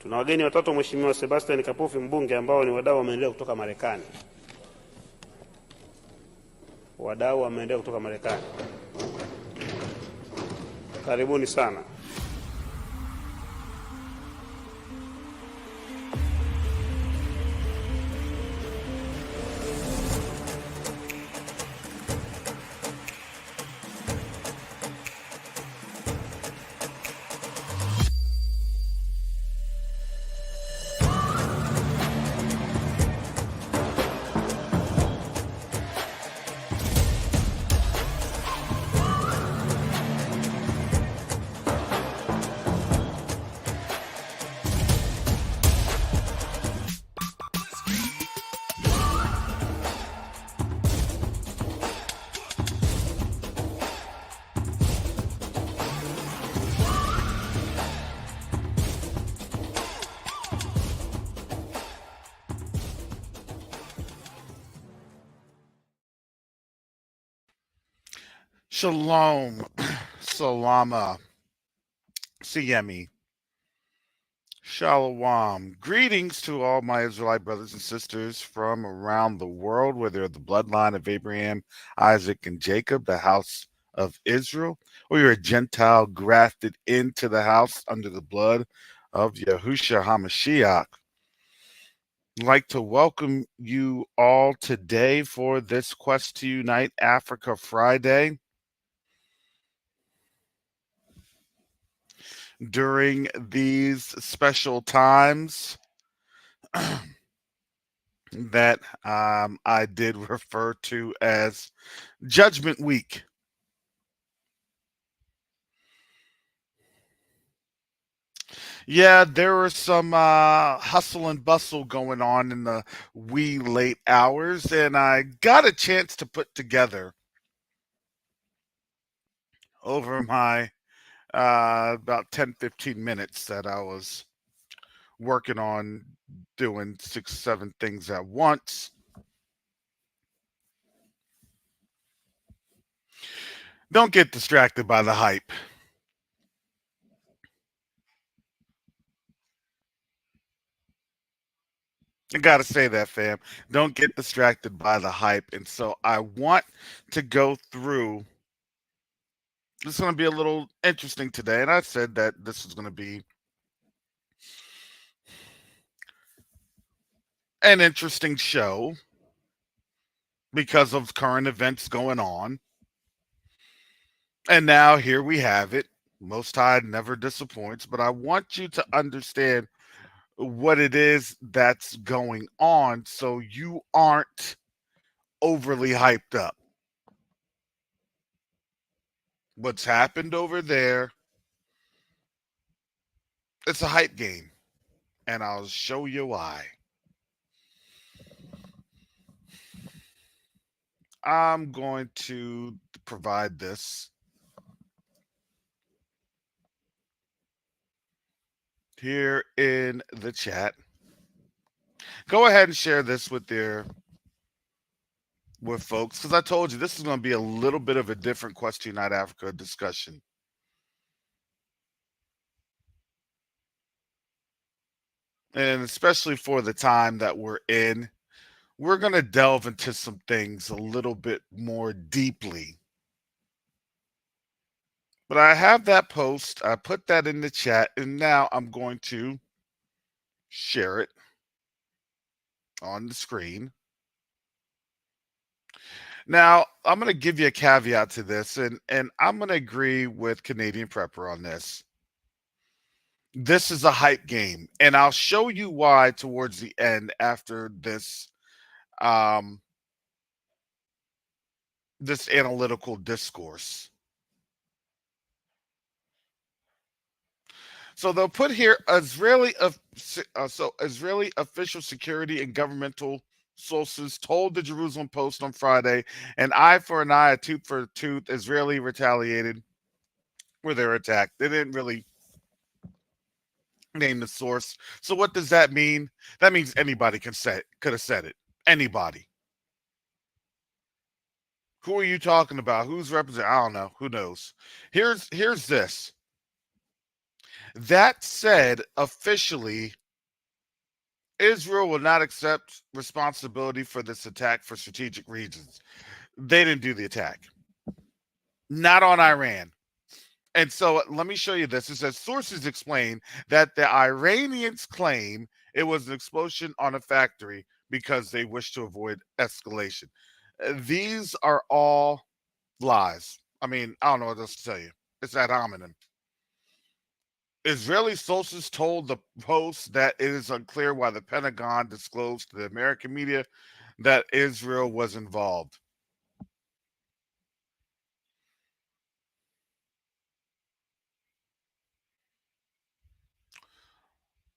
Tuna wageni watatu, Mheshimiwa Sebastian Kapufi mbunge, ambao ni wadau wa maendeleo kutoka Marekani. Wadau wa maendeleo kutoka Marekani, karibuni sana. Shalom, Salama, Siemi, Shalom. Greetings to all my Israelite brothers and sisters from around the world, whether you're the bloodline of Abraham, Isaac, and Jacob, the house of Israel, or you're a Gentile grafted into the house under the blood of Yahushua HaMashiach. I'd like to welcome you all today for this Quest to Unite Africa Friday. During these special times that I did refer to as Judgment Week. Yeah, there was some hustle and bustle going on in the wee late hours, and I got a chance to put together over my about 10-15 minutes that I was working on doing 6-7 things at once. Don't get distracted by the hype. I gotta say that, fam. Don't get distracted by the hype. And so I want to go through. This is going to be a little interesting today. And I said that this is going to be an interesting show because of current events going on. And now here we have it. Most High never disappoints. But I want you to understand what it is that's going on so you aren't overly hyped up. What's happened over there, it's a hype game, and I'll show you why. I'm going to provide this here in the chat. Go ahead and share this with folks, because I told you this is going to be a little bit of a different Quest to Unite Africa discussion. And especially for the time that we're in, we're going to delve into some things a little bit more deeply. But I have that post. I put that in the chat, and now I'm going to share it on the screen. Now, I'm going to give you a caveat to this, and I'm going to agree with Canadian Prepper on this. This is a hype game, and I'll show you why towards the end after this this analytical discourse. So they'll put here Israeli official security and governmental sources told the Jerusalem Post on Friday, an eye for an eye, a tooth for a tooth. Israeli retaliated with their attack. They didn't really name the source. So what does that mean? That means anybody could have said it. Anybody. Who are you talking about? Who's representing? I don't know. Who knows? Here's this. That said, officially, Israel will not accept responsibility for this attack for strategic reasons. They didn't do the attack, not on Iran. And so let me show you this. It says sources explain that the Iranians claim it was an explosion on a factory because they wish to avoid escalation. These are all lies. I mean, I don't know what else to tell you. It's ad hominem. Israeli sources told the Post that it is unclear why the Pentagon disclosed to the American media that Israel was involved.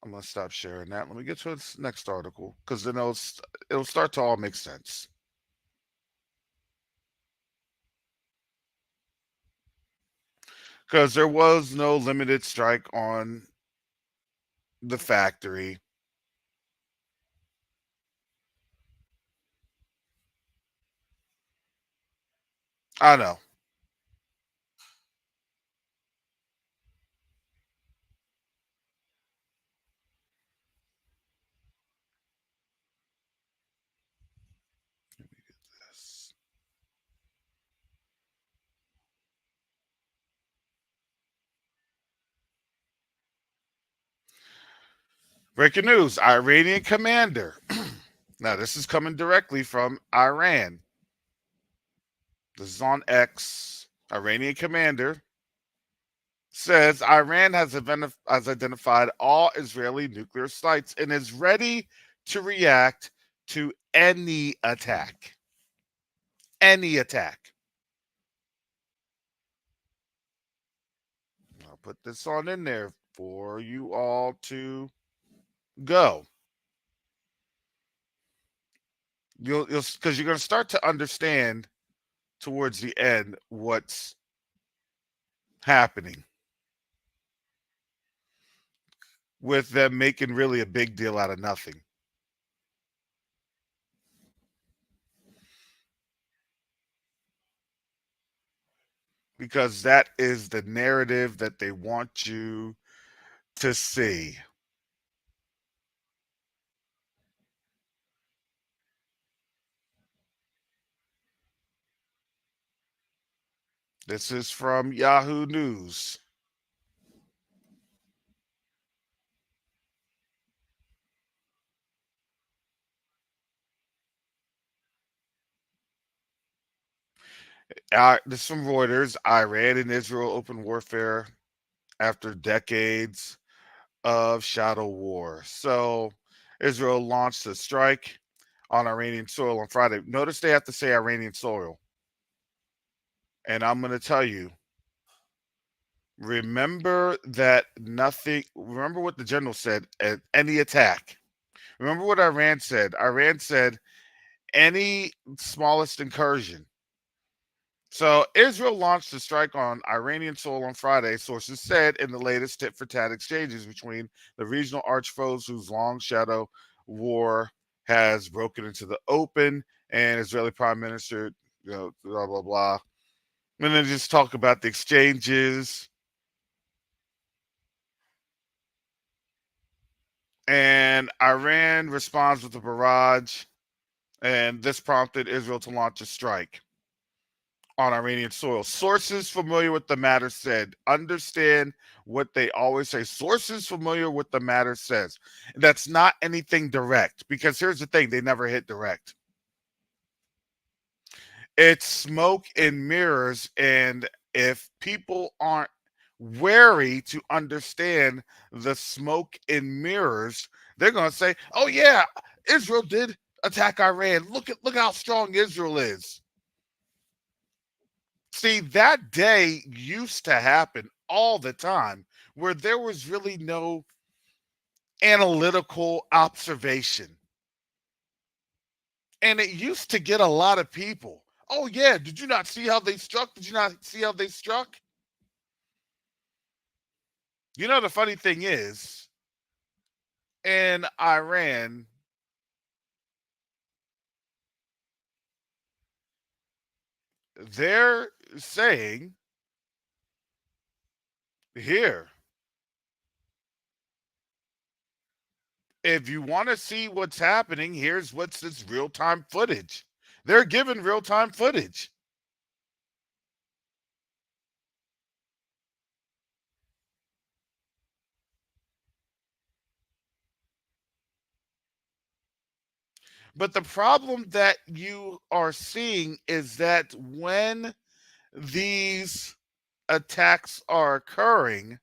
I'm gonna stop sharing that. Let me get to this next article because then it'll start to all make sense. Because there was no limited strike on the factory. I know. Breaking news: Iranian commander. Now this is coming directly from Iran. This is on X. Iranian commander says Iran has identified all Israeli nuclear sites and is ready to react to any attack. Any attack. I'll put this on in there for you all to go. You'll because you're going to start to understand towards the end what's happening with them making really a big deal out of nothing. Because that is the narrative that they want you to see. This is from Yahoo News. This is from Reuters. Iran and Israel open warfare after decades of shadow war. So Israel launched a strike on Iranian soil on Friday. Notice they have to say Iranian soil. And I'm going to tell you, remember that nothing, remember what the general said at any attack. Remember what Iran said. Iran said any smallest incursion. So Israel launched a strike on Iranian soil on Friday, sources said, in the latest tit-for-tat exchanges between the regional arch foes whose long shadow war has broken into the open, and Israeli Prime Minister, blah blah blah. And then just talk about the exchanges. And Iran responds with a barrage, and this prompted Israel to launch a strike on Iranian soil. Sources familiar with the matter said, understand what they always say. Sources familiar with the matter says. That's not anything direct, because here's the thing, they never hit direct. It's smoke and mirrors, and if people aren't wary to understand the smoke and mirrors, they're going to say, "Oh yeah, Israel did attack Iran. Look how strong Israel is." See, that day used to happen all the time where there was really no analytical observation. And it used to get a lot of people. Oh, yeah. Did you not see how they struck? Did you not see how they struck? The funny thing is, in Iran, they're saying here, If you want to see what's happening, here's what's this real-time footage. They're given real-time footage. But the problem that you are seeing is that when these attacks are occurring,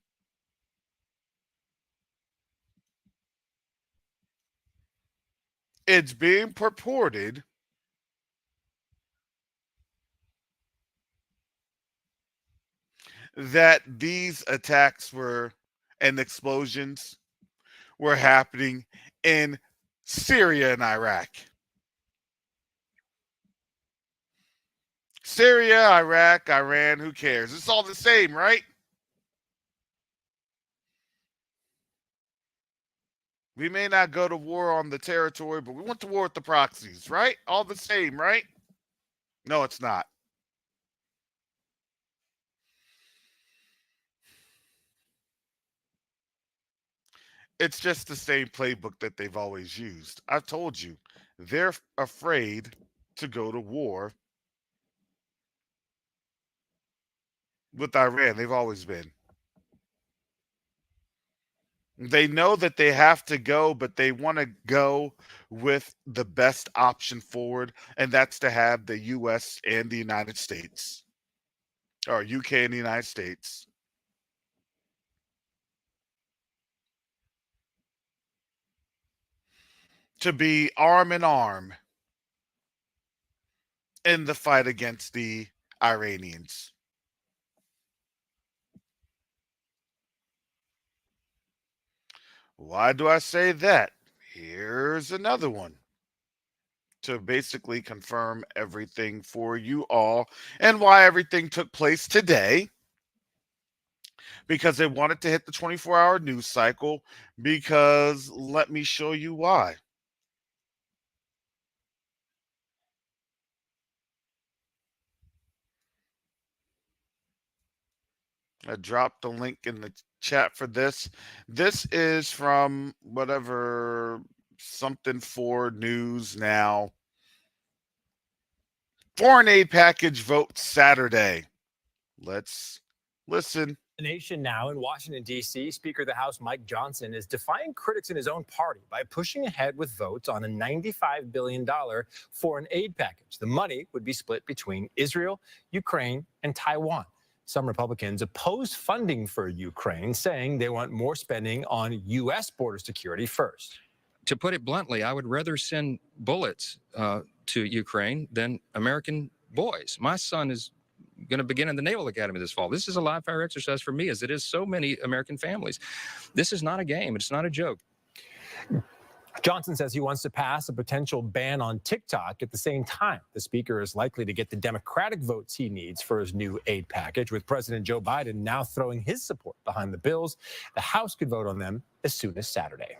it's being purported that these attacks were and explosions were happening in Syria and Iraq. Syria, Iraq, Iran, who cares? It's all the same, right? We may not go to war on the territory, but we went to war with the proxies, right? All the same, right? No, it's not. It's just the same playbook that they've always used. I've told you, they're afraid to go to war with Iran. They've always been. They know that they have to go, but they want to go with the best option forward, and that's to have the US and the United States, or UK and the United States, to be arm in arm in the fight against the Iranians. Why do I say that? Here's another one to basically confirm everything for you all and why everything took place today. Because they wanted to hit the 24-hour news cycle. Because let me show you why. I dropped the link in the chat for this. This is from whatever, something for news now. Foreign aid package vote Saturday. Let's listen. The nation now in Washington, D.C., Speaker of the House Mike Johnson is defying critics in his own party by pushing ahead with votes on a $95 billion foreign aid package. The money would be split between Israel, Ukraine, and Taiwan. Some Republicans oppose funding for Ukraine, saying they want more spending on U.S. border security first. To put it bluntly, I would rather send bullets to Ukraine than American boys. My son is going to begin in the Naval Academy this fall. This is a live fire exercise for me, as it is so many American families. This is not a game. It's not a joke. Johnson says he wants to pass a potential ban on TikTok. At the same time, the speaker is likely to get the Democratic votes he needs for his new aid package, with President Joe Biden now throwing his support behind the bills. The House could vote on them as soon as Saturday.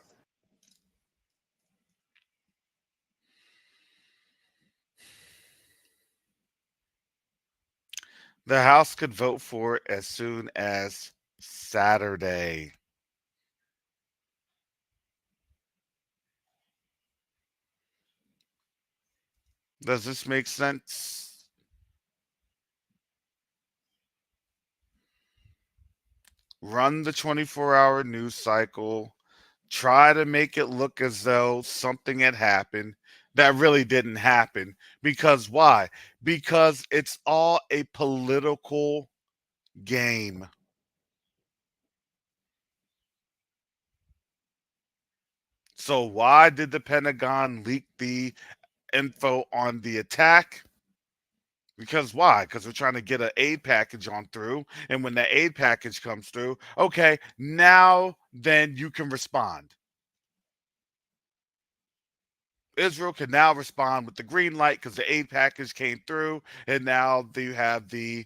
The House could vote for it as soon as Saturday. Does this make sense? Run the 24-hour news cycle. Try to make it look as though something had happened that really didn't happen. Because why? Because it's all a political game. So why did the Pentagon leak the info on the attack? Because why? Because we're trying to get an aid package on through. And when the aid package comes through, okay, now then you can respond. Israel can now respond with the green light because the aid package came through, and now you have the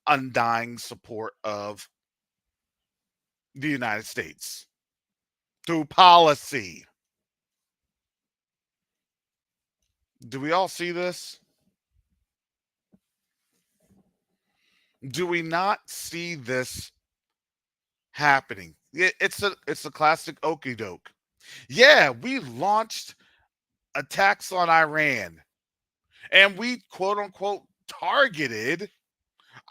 undying support of the United States through policy. Do we all see this? Do we not see this happening? It's a classic okey doke. Yeah, we launched attacks on Iran and we quote unquote targeted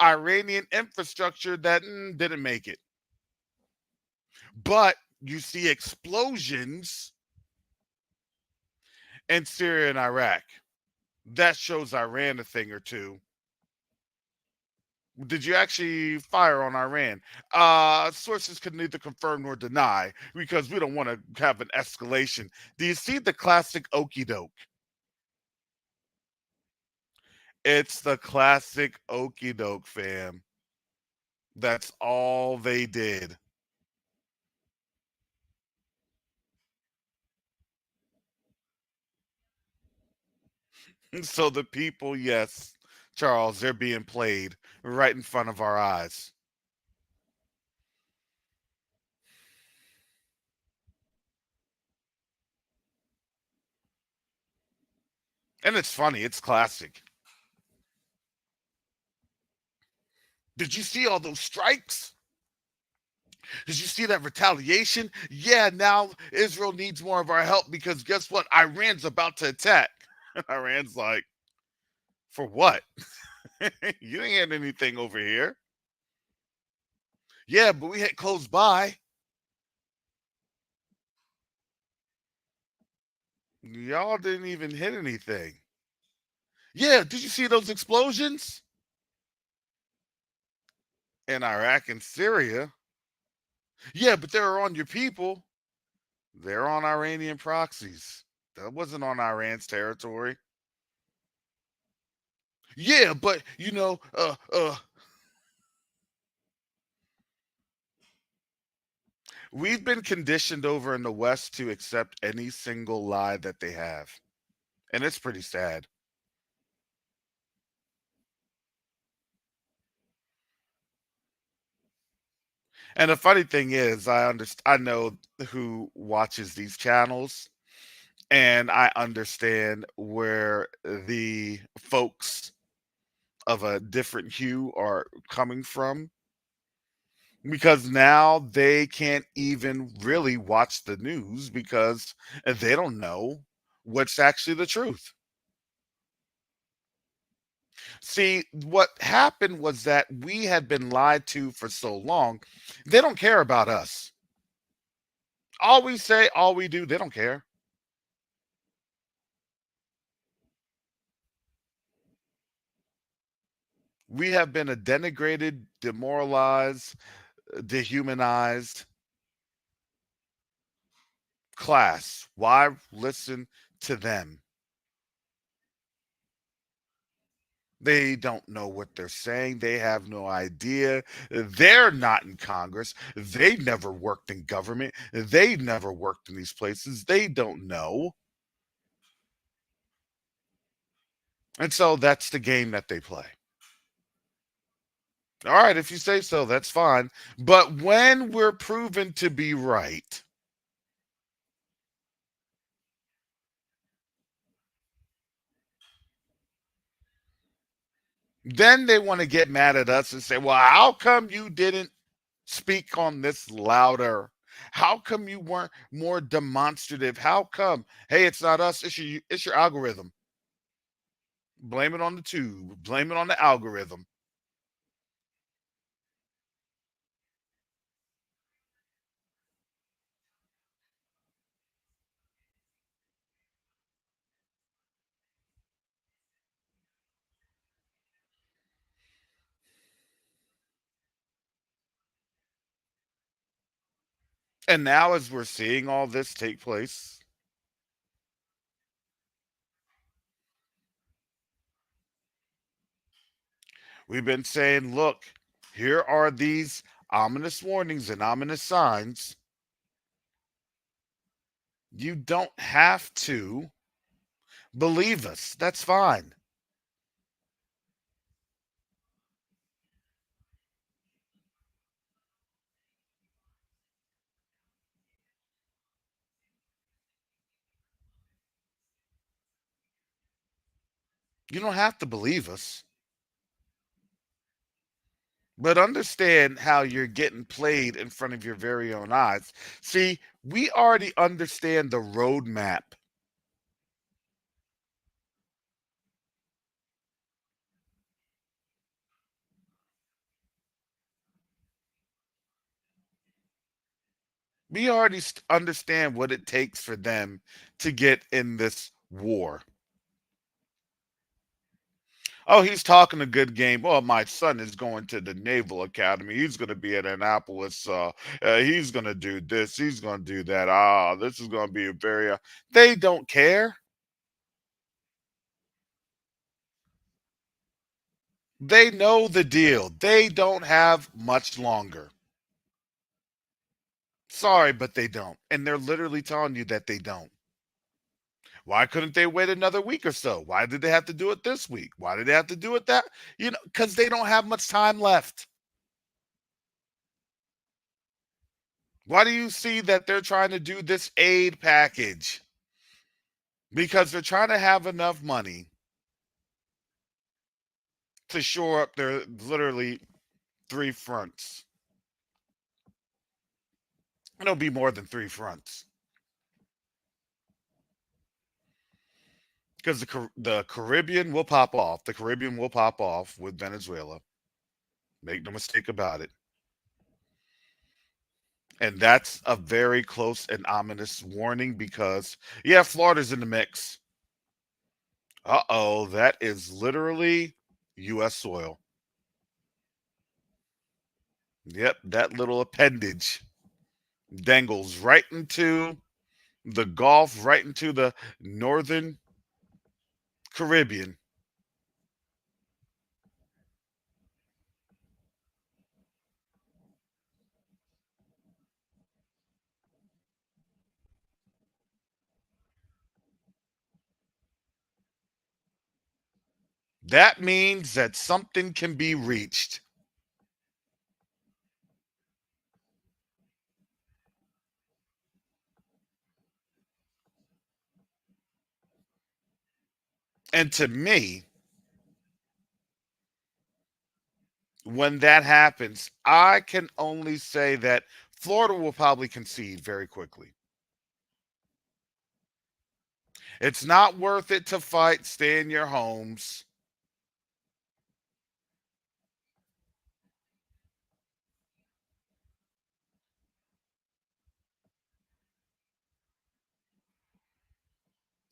Iranian infrastructure that didn't make it. But you see explosions in Syria and Iraq. That shows Iran a thing or two. Did you actually fire on Iran? Sources can neither confirm nor deny because we don't want to have an escalation. Do you see the classic okey doke? It's the classic okey doke, fam. That's all they did. So the people, yes, Charles, they're being played right in front of our eyes. And it's funny, it's classic. Did you see all those strikes? Did you see that retaliation? Yeah, now Israel needs more of our help because guess what? Iran's about to attack. Iran's like, for what? You ain't had anything over here. Yeah, but we hit close by. Y'all didn't even hit anything. Yeah, did you see those explosions? In Iraq and Syria. Yeah, but they're on your people. They're on Iranian proxies. That wasn't on Iran's territory. Yeah, but we've been conditioned over in the West to accept any single lie that they have. And it's pretty sad. And the funny thing is, I know who watches these channels, and I understand where the folks of a different hue are coming from because now they can't even really watch the news because they don't know what's actually the truth. See, what happened was that we had been lied to for so long, they don't care about us. All we say, all we do, they don't care. We have been a denigrated, demoralized, dehumanized class. Why listen to them? They don't know what they're saying. They have no idea. They're not in Congress. They never worked in government. They never worked in these places. They don't know. And so that's the game that they play. All right, if you say so, that's fine. But when we're proven to be right, then they want to get mad at us and say, well, how come you didn't speak on this louder? How come you weren't more demonstrative? How come? Hey, it's not us, it's your algorithm. Blame it on the tube, blame it on the algorithm. And now, as we're seeing all this take place, we've been saying, look, here are these ominous warnings and ominous signs. You don't have to believe us. That's fine. You don't have to believe us. But understand how you're getting played in front of your very own eyes. See, we already understand the roadmap. We already understand what it takes for them to get in this war. Oh, he's talking a good game. Oh, my son is going to the Naval Academy. He's going to be at Annapolis. He's going to do this. He's going to do that. This is going to be a very. They don't care. They know the deal. They don't have much longer. Sorry, but they don't. And they're literally telling you that they don't. Why couldn't they wait another week or so? Why did they have to do it this week? Why did they have to do it that? Because they don't have much time left. Why do you see that they're trying to do this aid package? Because they're trying to have enough money to shore up their literally three fronts. It'll be more than three fronts. Because the Caribbean will pop off. The Caribbean will pop off with Venezuela. Make no mistake about it. And that's a very close and ominous warning because, yeah, Florida's in the mix. Uh-oh, that is literally U.S. soil. Yep, that little appendage dangles right into the Gulf, right into the northern Caribbean. That means that something can be reached. And to me, when that happens, I can only say that Florida will probably concede very quickly. It's not worth it to fight. Stay in your homes.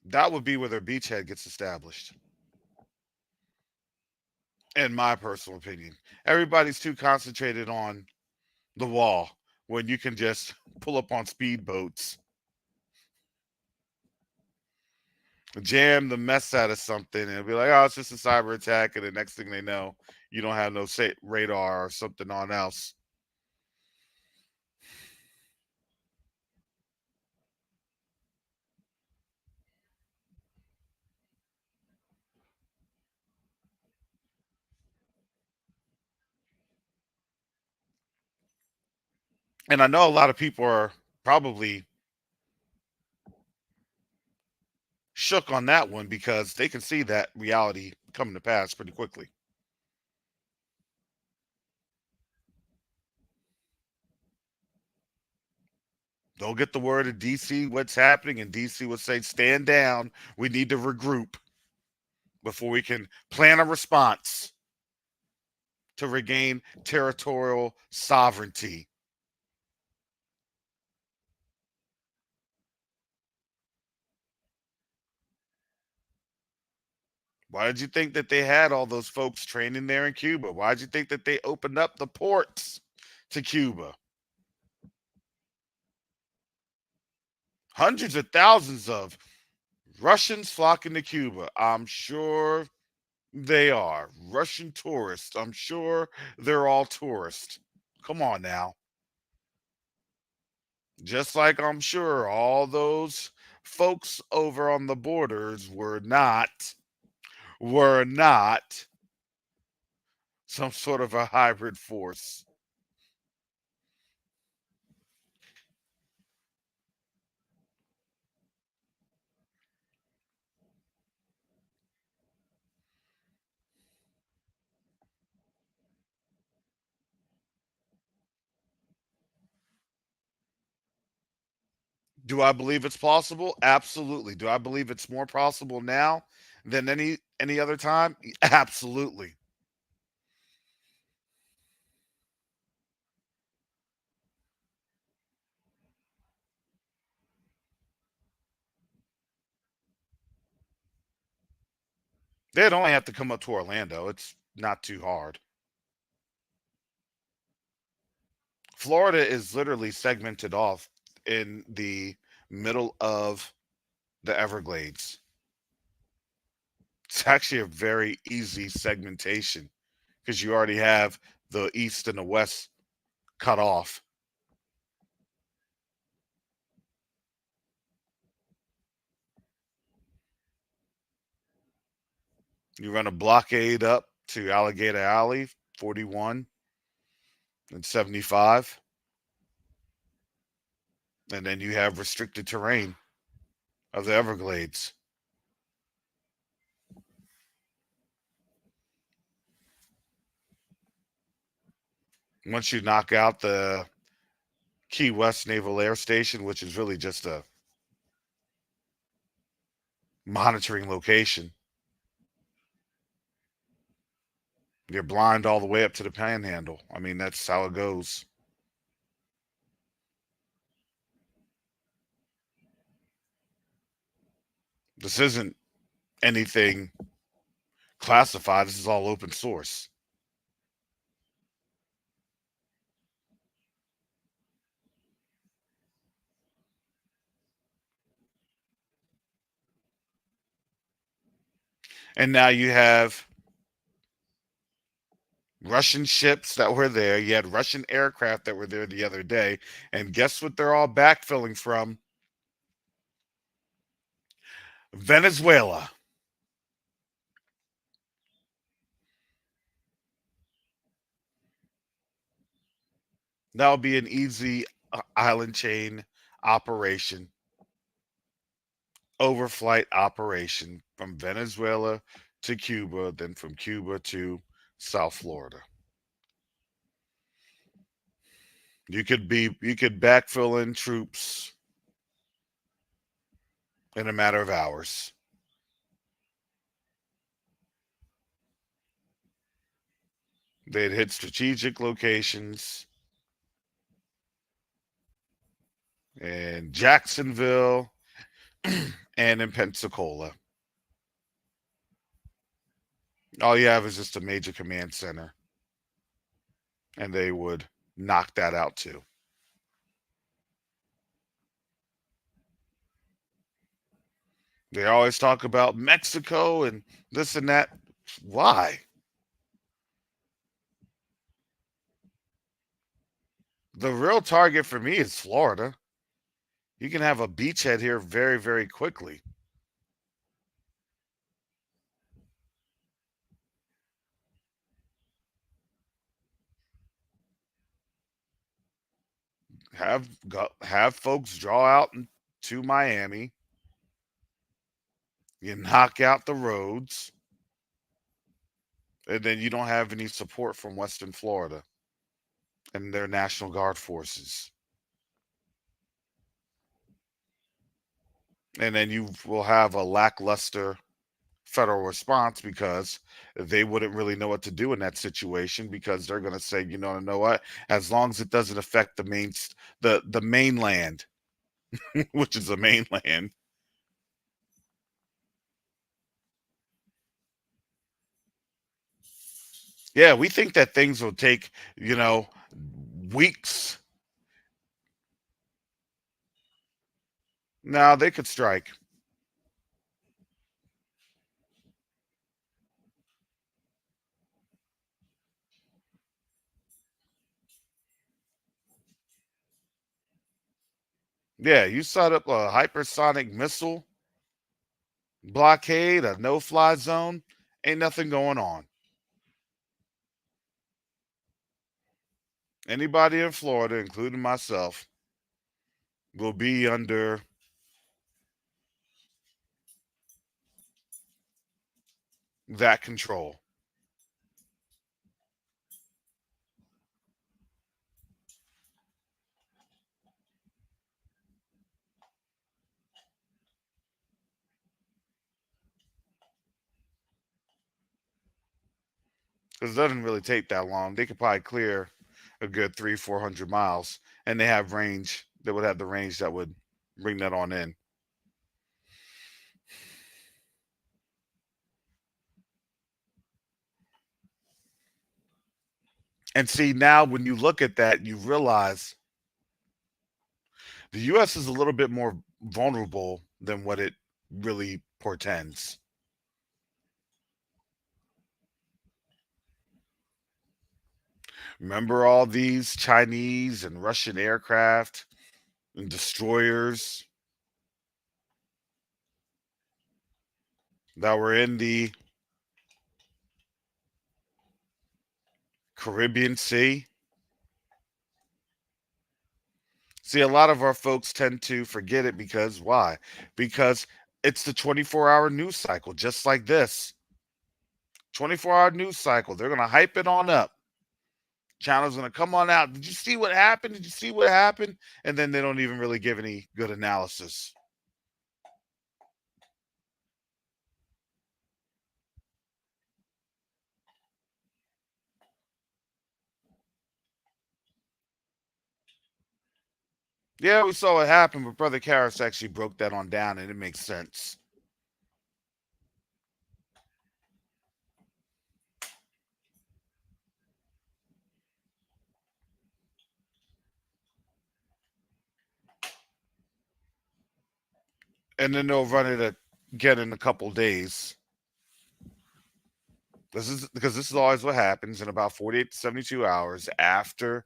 That would be where their beachhead gets established. In my personal opinion, everybody's too concentrated on the wall when you can just pull up on speedboats, jam the mess out of something, and be like, oh, it's just a cyber attack. And the next thing they know, you don't have no radar or something on else. And I know a lot of people are probably shook on that one because they can see that reality coming to pass pretty quickly. They'll get the word of DC what's happening, and DC will say, stand down. We need to regroup before we can plan a response to regain territorial sovereignty. Why did you think that they had all those folks training there in Cuba? Why did you think that they opened up the ports to Cuba? Hundreds of thousands of Russians flocking to Cuba. I'm sure they are. Russian tourists. I'm sure they're all tourists. Come on now. Just like I'm sure all those folks over on the borders were not some sort of a hybrid force. Do I believe it's possible? Absolutely. Do I believe it's more possible now than any other time? Absolutely. They'd only have to come up to Orlando. It's not too hard. Florida is literally segmented off in the middle of the Everglades. It's actually a very easy segmentation because you already have the east and the west cut off. You run a blockade up to Alligator Alley, 41 and 75. And then you have restricted terrain of the Everglades. Once you knock out the Key West Naval Air Station, which is really just a monitoring location, you're blind all the way up to the Panhandle. I mean, that's how it goes. This isn't anything classified. This is all open source. And now you have Russian ships that were there. You had Russian aircraft that were there the other day. And guess what they're all backfilling from? Venezuela. That'll be an easy island chain operation, overflight operation from Venezuela to Cuba, then from Cuba to South Florida. You could backfill in troops in a matter of hours. They'd hit strategic locations in Jacksonville and in Pensacola. All you have is just a major command center, and they would knock that out too. They always talk about Mexico and this and that. Why? The real target for me is Florida. You can have a beachhead here very, very quickly. Have folks draw out to Miami. You knock out the roads, and then you don't have any support from Western Florida and their National Guard forces. And then you will have a lackluster federal response because they wouldn't really know what to do in that situation because they're going to say, you know what? As long as it doesn't affect the mainland, which is the mainland. Yeah, we think that things will take, weeks. No, they could strike. Yeah, you set up a hypersonic missile blockade, a no-fly zone, ain't nothing going on. Anybody in Florida, including myself, will be under that control. because it doesn't really take that long. They could probably clear a good 300-400 miles, and they have range. They would have the range that would bring that on in. And see, now when you look at that, you realize the U.S. is a little bit more vulnerable than what it really portends. Remember all these Chinese and Russian aircraft and destroyers that were in the Caribbean Sea? See, a lot of our folks tend to forget it because why? Because it's the 24-hour news cycle, just like this. 24-hour news cycle. They're going to hype it on up. Channel's going to come on out. Did you see what happened? Did you see what happened? And then they don't even really give any good analysis. Yeah, we saw what happened, but Brother Karras actually broke that on down, and it makes sense. And then they'll run it again in a couple days. This is always what happens in about 48 to 72 hours after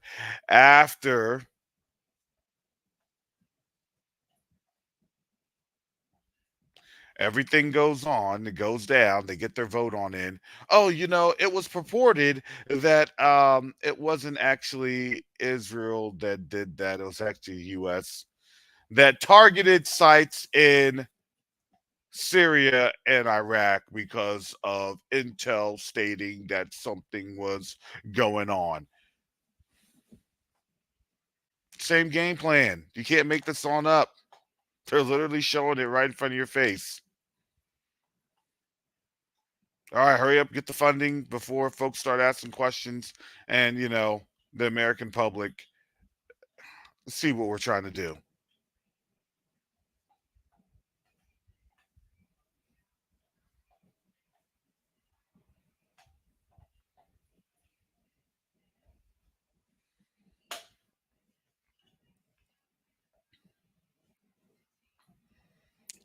everything goes on, it goes down, they get their vote on in. Oh, it was purported that it wasn't actually Israel that did that. It was actually the US that targeted sites in Syria and Iraq because of intel stating that something was going on. Same game plan. You can't make this on up. They're literally showing it right in front of your face. All right, hurry up, get the funding before folks start asking questions and, the American public see what we're trying to do.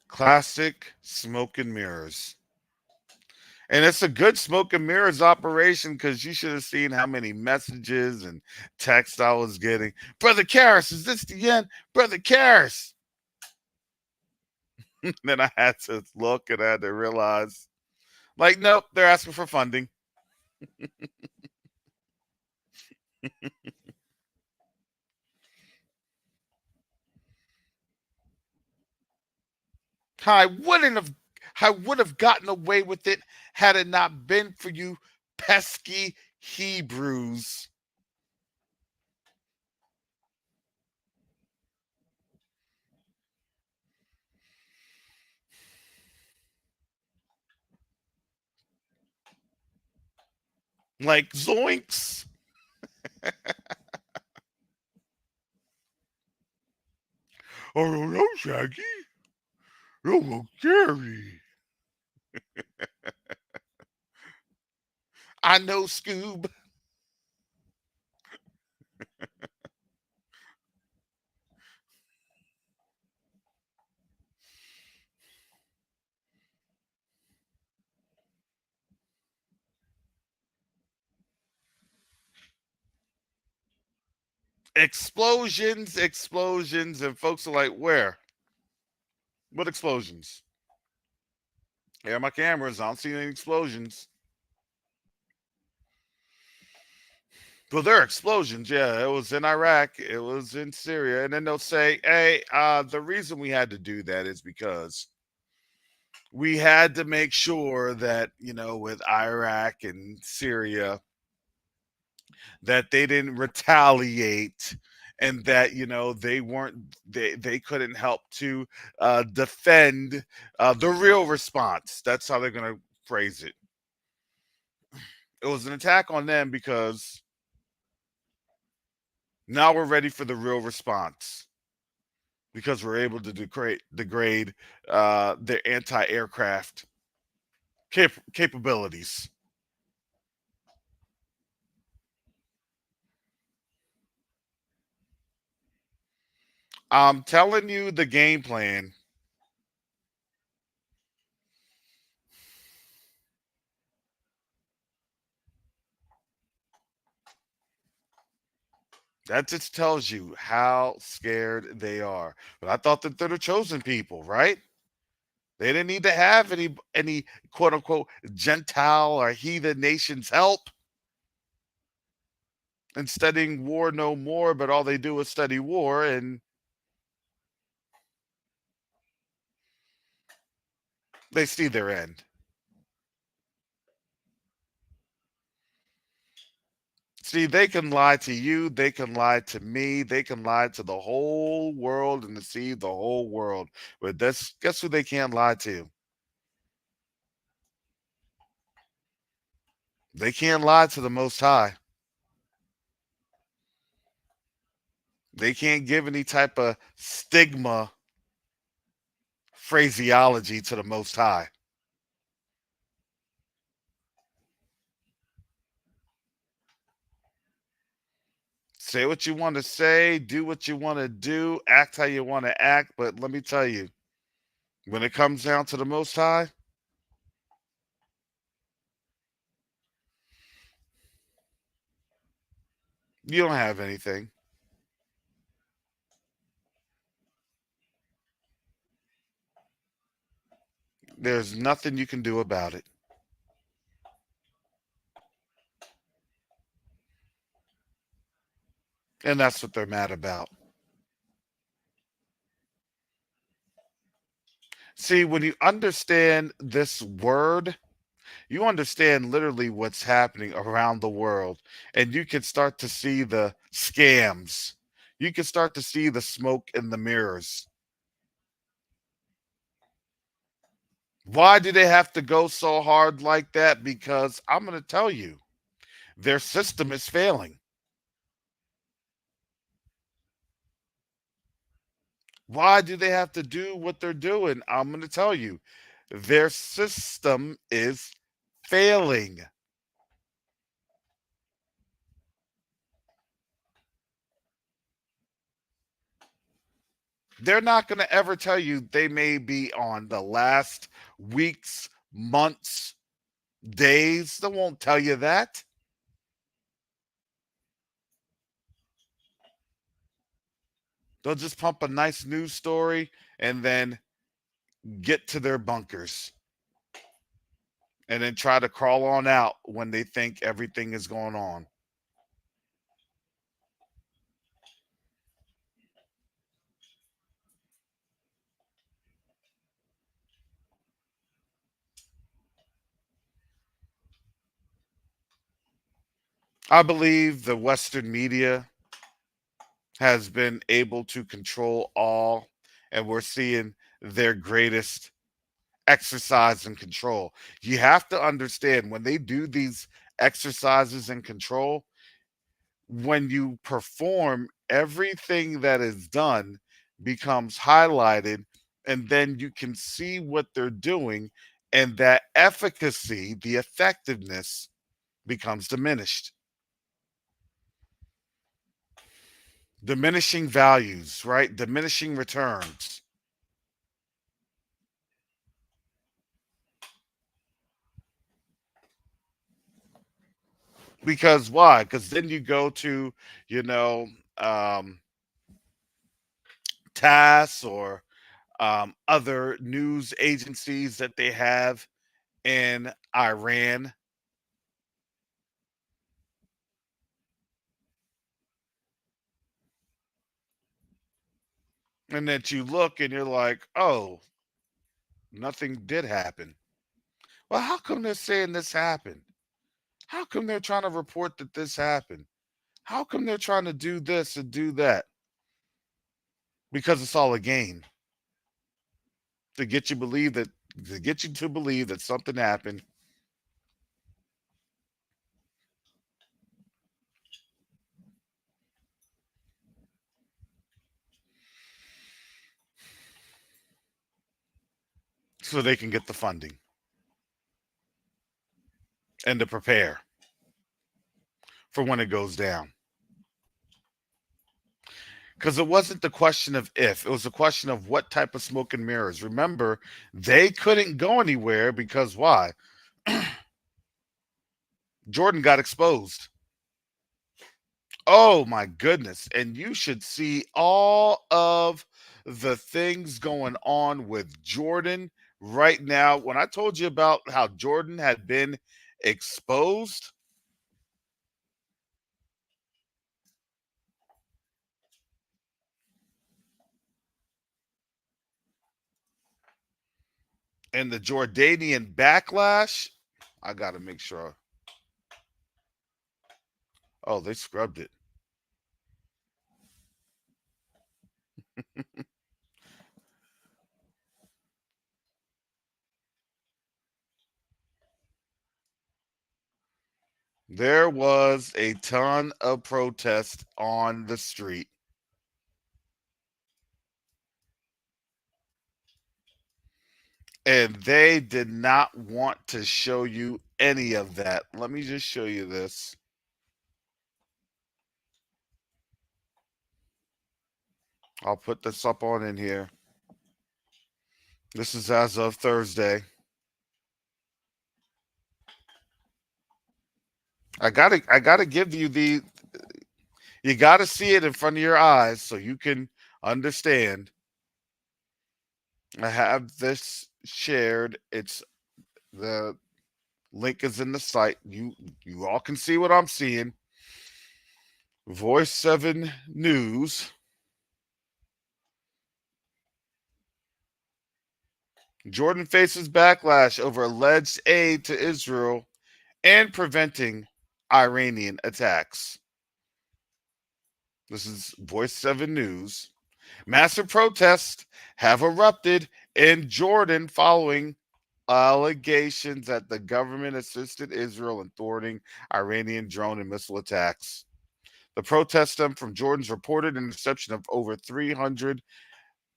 Classic smoke and mirrors. And it's a good smoke and mirrors operation because you should have seen how many messages and texts I was getting. Brother Karras, is this the end? Brother Karras. Then I had to look and I had to realize, nope, they're asking for funding. I would have gotten away with it had it not been for you pesky Hebrews. Like zoinks. I don't know, Shaggy. You look scary. I know, Scoob. Explosions, and folks are like, where? What explosions? Yeah, my cameras. I don't see any explosions. Well, there are explosions. Yeah, it was in Iraq. It was in Syria. And then they'll say, hey, the reason we had to do that is because we had to make sure that, with Iraq and Syria, that they didn't retaliate and that, they couldn't help to defend the real response. That's how they're going to phrase it. It was an attack on them because now we're ready for the real response, because we're able to degrade their anti-aircraft capabilities. I'm telling you the game plan. That just tells you how scared they are. But I thought that they're the chosen people, right? They didn't need to have any quote unquote Gentile or heathen nations help in studying war no more, but all they do is study war, and they see their end. See, they can lie to you, they can lie to me, they can lie to the whole world and deceive the whole world. But that's guess who they can't lie to? They can't lie to the Most High. They can't give any type of stigma phraseology to the Most High. Say what you want to say, do what you want to do, act how you want to act. But let me tell you, when it comes down to the Most High, you don't have anything. There's nothing you can do about it. And that's what they're mad about. See, when you understand this word, you understand literally what's happening around the world, and you can start to see the scams. You can start to see the smoke in the mirrors. Why do they have to go so hard like that? Because I'm going to tell you, their system is failing. Why do they have to do what they're doing? I'm going to tell you, their system is failing. They're not going to ever tell you they may be on the last weeks, months, days. They won't tell you that. They'll just pump a nice news story and then get to their bunkers and then try to crawl on out when they think everything is going on. I believe the Western media has been able to control all, and we're seeing their greatest exercise and control. You have to understand when they do these exercises and control, when you perform, everything that is done becomes highlighted, and then you can see what they're doing, and that efficacy, the effectiveness, becomes diminished. Diminishing values, right? Diminishing returns. Because why? Because then you go to, you know, um, TASS or other news agencies that they have in Iran, and that you look and you're like, oh, nothing did happen. Well, how come they're saying this happened? How come they're trying to report that this happened? How come they're trying to do this and do that? Because it's all a game to get you believe that to get you to believe that something happened, so they can get the funding and to prepare for when it goes down. Because it wasn't the question of if, it was a question of what type of smoke and mirrors. Remember, they couldn't go anywhere because why? Jordan got exposed. Oh my goodness. And you should see all of the things going on with Jordan right now. When I told you about how Jordan had been exposed, and the Jordanian backlash, I got to make sure. Oh, they scrubbed it. There was a ton of protest on the street. And they did not want to show you any of that. Let me just show you this. I'll put this up on in here. This is as of Thursday. I gotta give you you gotta see it in front of your eyes so you can understand. I have this shared. It's the link is in the site. You all can see what I'm seeing. Voice 7 News. Jordan faces backlash over alleged aid to Israel and preventing Iranian attacks. This is Voice 7 News. Massive protests have erupted in Jordan following allegations that the government assisted Israel in thwarting Iranian drone and missile attacks. The protests stem from Jordan's reported interception of over 300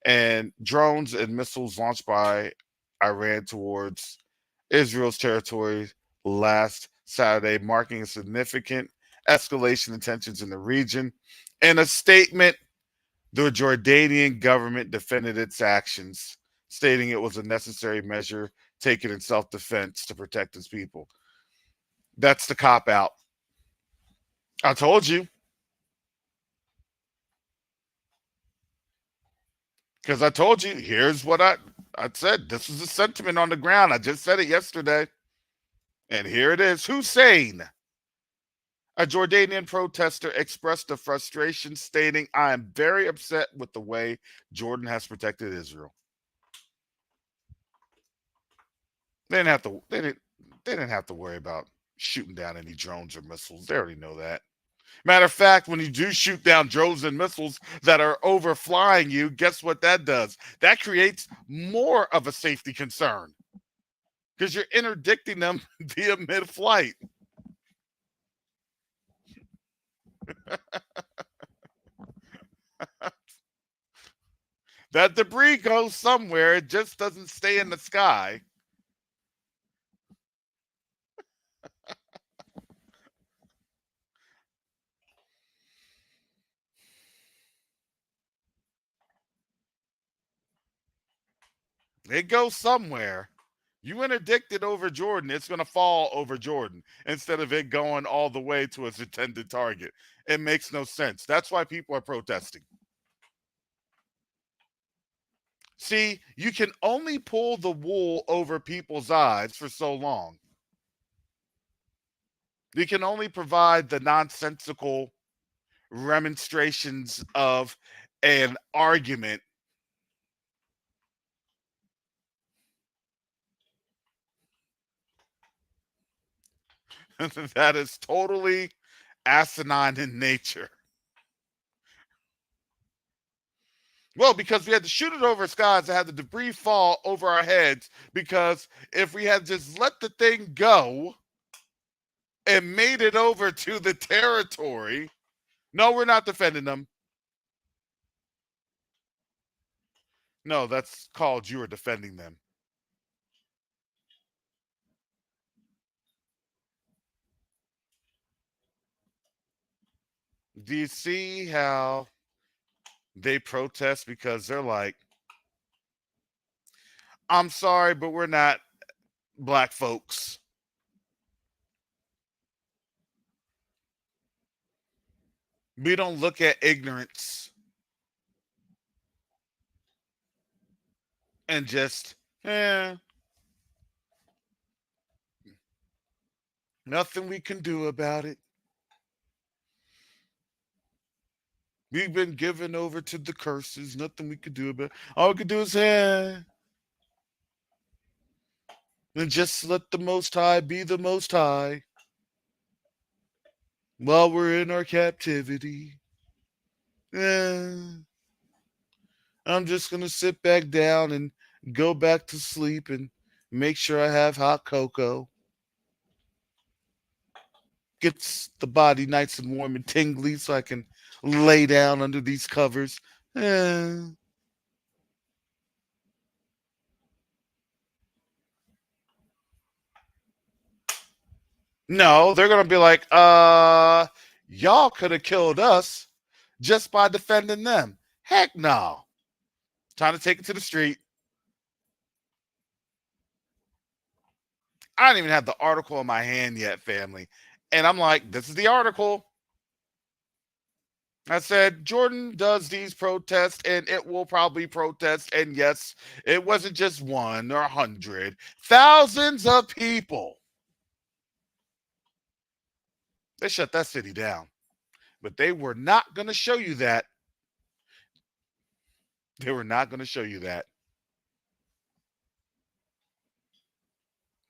and drones and missiles launched by Iran towards Israel's territory last Saturday, marking a significant escalation in tensions in the region. In a statement, the Jordanian government defended its actions, stating it was a necessary measure taken in self-defense to protect its people. That's the cop-out. I told you. Because I told you, here's what I said. This is the sentiment on the ground. I just said it yesterday. And here it is. Hussein, a Jordanian protester, expressed a frustration, stating, "I am very upset with the way Jordan has protected Israel." They didn't have to. They didn't have to worry about shooting down any drones or missiles. They already know that. Matter of fact, when you do shoot down drones and missiles that are overflying you, guess what that does? That creates more of a safety concern because you're interdicting them via mid-flight. That debris goes somewhere. It just doesn't stay in the sky. It goes somewhere. You interdict it over Jordan, it's going to fall over Jordan instead of it going all the way to its intended target. It makes no sense. That's why people are protesting. See, you can only pull the wool over people's eyes for so long. You can only provide the nonsensical remonstrations of an argument. That is totally asinine in nature. Well, because we had to shoot it over skies and have the debris fall over our heads, because if we had just let the thing go and made it over to the territory, no, we're not defending them. No, that's called you are defending them. Do you see how they protest because they're like, I'm sorry, but we're not black folks. We don't look at ignorance and just, eh, nothing we can do about it. We've been given over to the curses. Nothing we could do about it. All we could do is, and just let the Most High be the Most High while we're in our captivity. Eh, I'm just going to sit back down and go back to sleep and make sure I have hot cocoa. Gets the body nice and warm and tingly so I can lay down under these covers. Eh. No, they're going to be like, y'all could have killed us just by defending them. Heck no. Time to take it to the street. I don't even have the article in my hand yet, family. And I'm like, this is the article. I said, Jordan does these protests and it will probably protest. And yes, it wasn't just 1 or 100, thousands of people. They shut that city down. But they were not going to show you that. They were not going to show you that.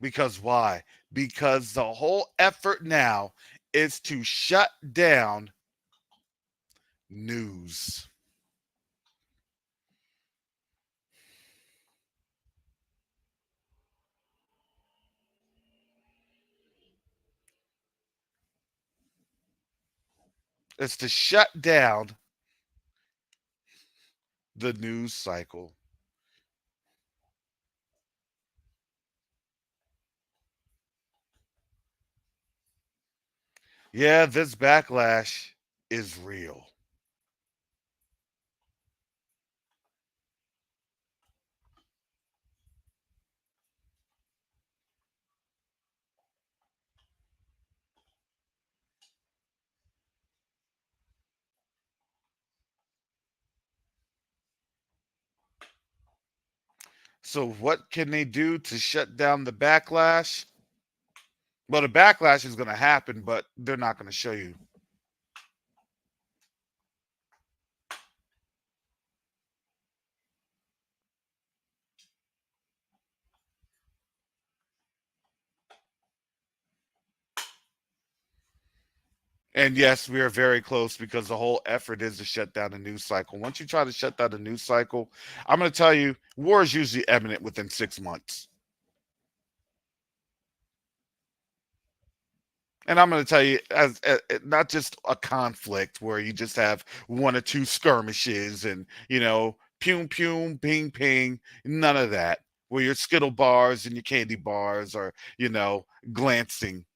Because why? Because the whole effort now is to shut down news. It's to shut down the news cycle. Yeah, this backlash is real. So what can they do to shut down the backlash? Well, the backlash is going to happen, but they're not going to show you. And yes, we are very close because the whole effort is to shut down the news cycle. Once you try to shut down the news cycle, I'm going to tell you, war is usually imminent within 6 months. And I'm going to tell you, as not just a conflict where you just have 1 or 2 skirmishes and, pum, pum, ping, ping, none of that. Where your Skittle bars and your candy bars are, glancing.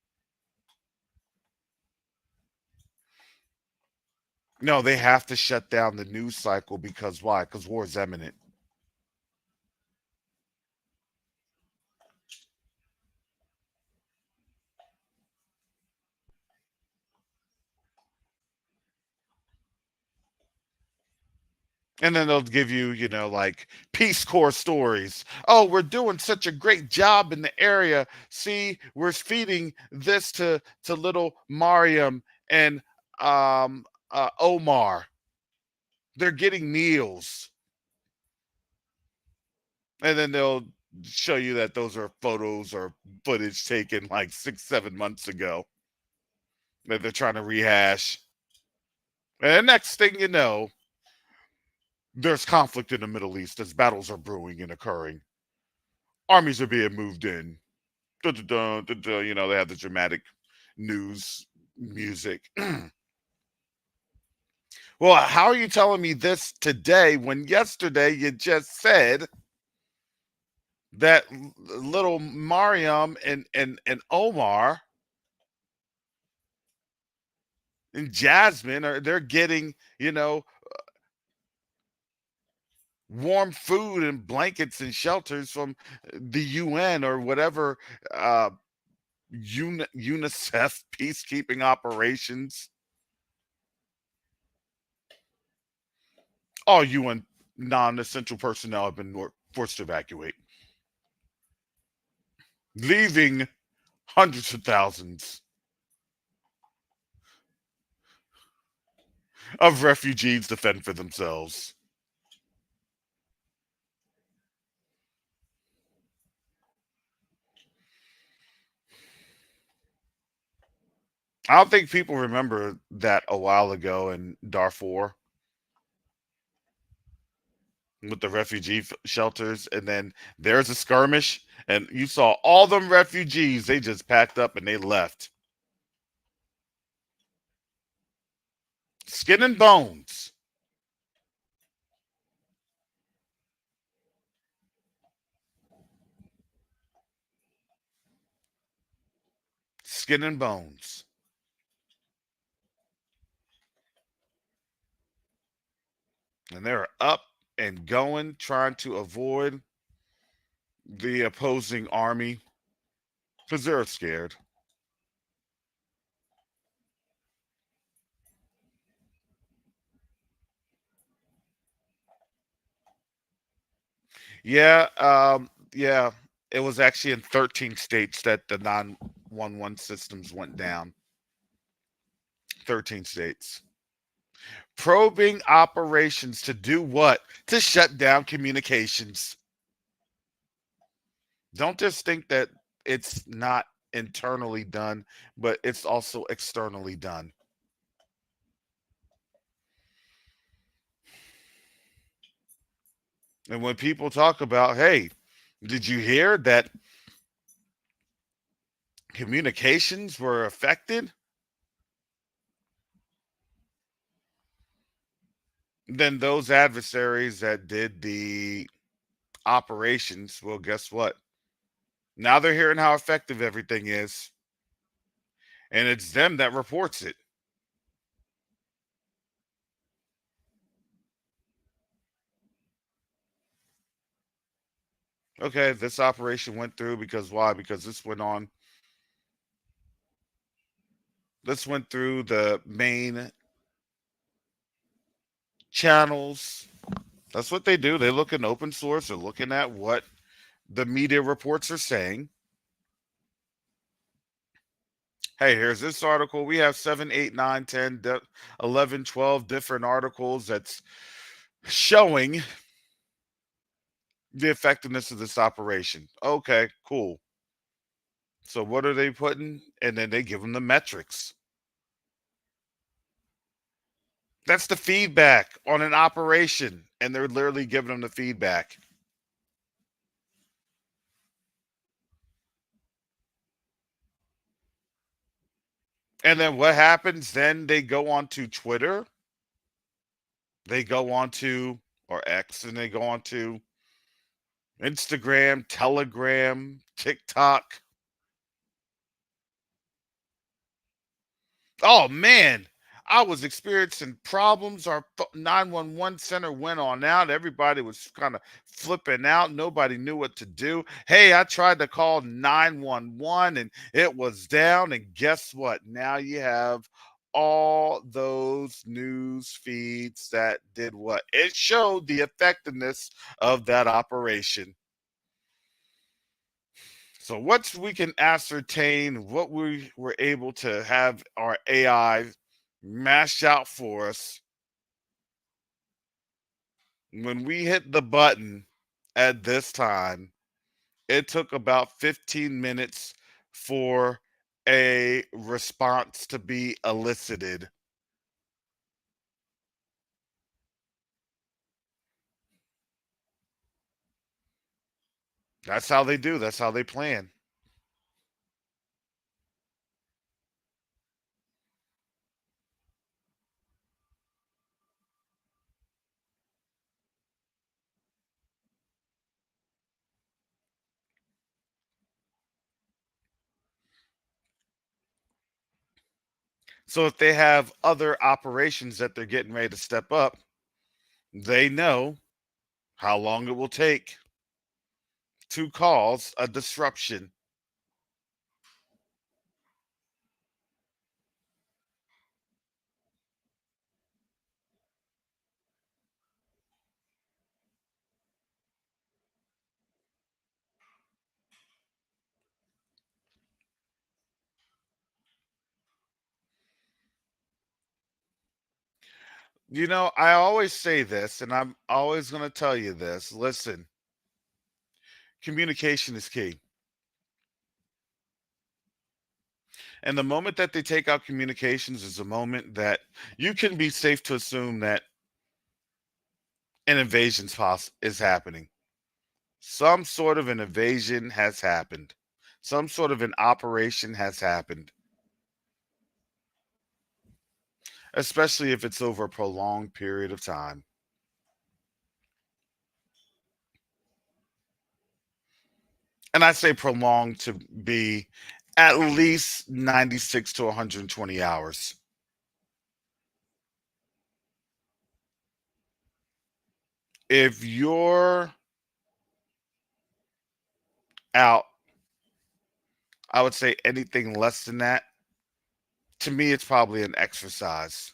No, they have to shut down the news cycle because why? Because war is imminent. And then they'll give you, like Peace Corps stories. Oh, we're doing such a great job in the area. See, we're feeding this to little Mariam and Omar. They're getting meals. And then they'll show you that those are photos or footage taken like 6, 7 months ago that they're trying to rehash. And the next thing you know, there's conflict in the Middle East as battles are brewing and occurring. Armies are being moved in. Dun, dun, dun, dun, dun, they have the dramatic news music. Well, how are you telling me this today when yesterday you just said that little Mariam and Omar and Jasmine they're getting, warm food and blankets and shelters from the UN or whatever uh, UNICEF peacekeeping operations. All UN non-essential personnel have been forced to evacuate, leaving hundreds of thousands of refugees to fend for themselves. I don't think people remember that a while ago in Darfur with the refugee shelters, and then there's a skirmish, and you saw all them refugees. They just packed up and they left, skin and bones. Skin and bones. And they're up and going, trying to avoid the opposing army because they're scared. Yeah. It was actually in 13 states that the 911 systems went down. 13 states. Probing operations to do what? To shut down communications. Don't just think that it's not internally done, but it's also externally done. And when people talk about, hey, did you hear that communications were affected? Then those adversaries that did the operations, well, guess what? Now they're hearing how effective everything is, and it's them that reports it. Okay, this operation went through because why? Because this went through the main channels. That's what they do. They look in open source. They're looking at what the media reports are saying. Hey, here's this article. We have 7, 8, 9, 10, 11, 12 different articles that's showing the effectiveness of this operation. Okay, cool. So what are they putting? And then they give them the metrics. That's the feedback on an operation. And they're literally giving them the feedback. And then what happens? Then they go on to Twitter. They go on to, or X, and they go on to Instagram, Telegram, TikTok. Oh man, I was experiencing problems. Our 911 center went on out. Everybody was kind of flipping out. Nobody knew what to do. Hey, I tried to call 911 and it was down. And guess what? Now you have all those news feeds that did what? It showed the effectiveness of that operation. So once we can ascertain what we were able to have our AI mashed out for us, when we hit the button at this time, it took about 15 minutes for a response to be elicited. That's how they do. That's how they plan. So if they have other operations that they're getting ready to step up, they know how long it will take to cause a disruption. You know, I always say this, and I'm always going to tell you this. Listen, communication is key. And the moment that they take out communications is a moment that you can be safe to assume that an is happening. Some sort of an invasion has happened. Some sort of an operation has happened, especially if it's over a prolonged period of time. And I say prolonged to be at least 96 to 120 hours. If you're out, I would say anything less than that, to me, it's probably an exercise.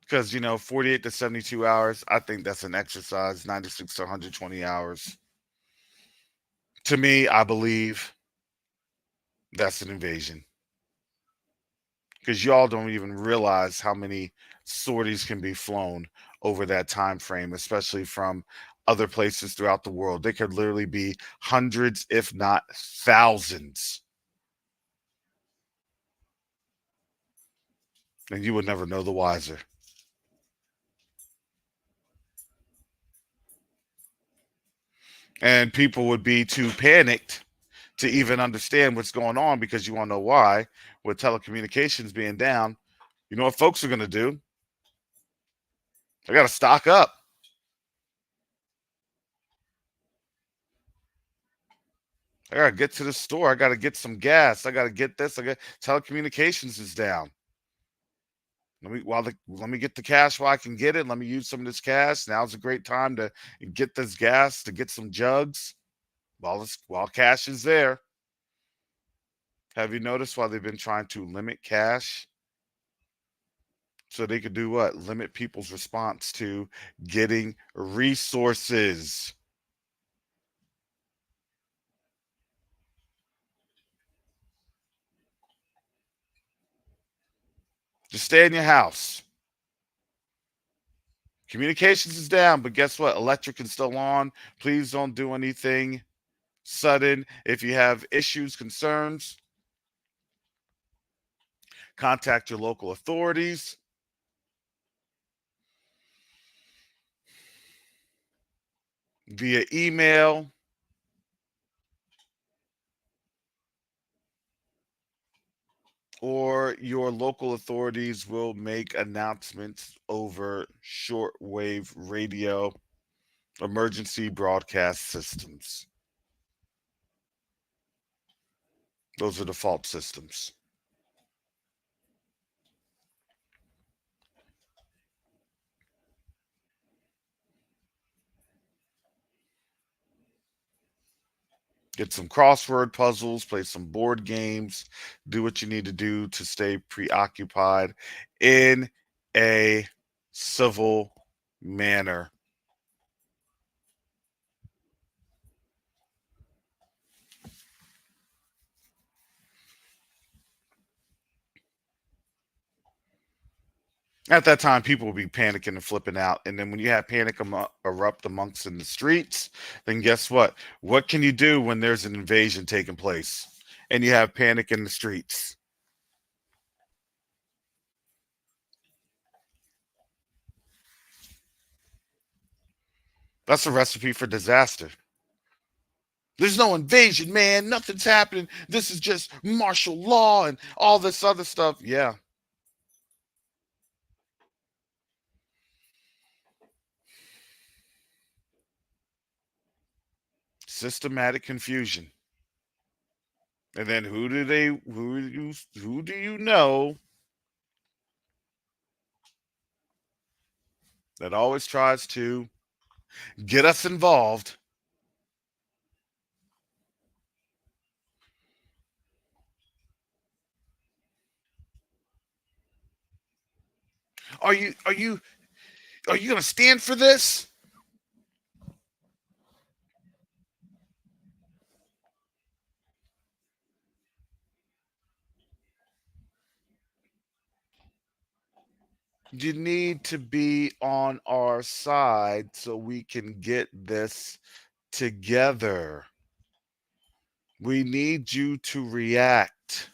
Because, 48 to 72 hours, I think that's an exercise. 96 to 120 hours. To me, I believe that's an invasion. Because y'all don't even realize how many sorties can be flown over that time frame, especially from other places throughout the world. They could literally be hundreds, if not thousands. And you would never know the wiser. And people would be too panicked to even understand what's going on, because you want to know why. With telecommunications being down, you know what folks are going to do? They got to stock up. I got to get to the store. I got to get some gas. I got to get this. Telecommunications is down. Let me get the cash while I can get it. Let me use some of this cash. Now's a great time to get this gas, to get some jugs while cash is there. Have you noticed why they've been trying to limit cash? So they could do what? Limit people's response to getting resources. Just stay in your house. Communications is down, but guess what? Electric is still on. Please don't do anything sudden. If you have issues, concerns, contact your local authorities. Via email. Or your local authorities will make announcements over shortwave radio emergency broadcast systems. Those are default systems. Get some crossword puzzles, play some board games, do what you need to do to stay preoccupied in a civil manner. At that time, people will be panicking and flipping out. And then when you have panic erupt amongst in the streets, then guess what? What can you do when there's an invasion taking place and you have panic in the streets? That's a recipe for disaster. There's no invasion, man. Nothing's happening. This is just martial law and all this other stuff. Yeah. Systematic confusion. And then who do you know that always tries to get us involved? Are you going to stand for this? You need to be on our side so we can get this together. We need you to react.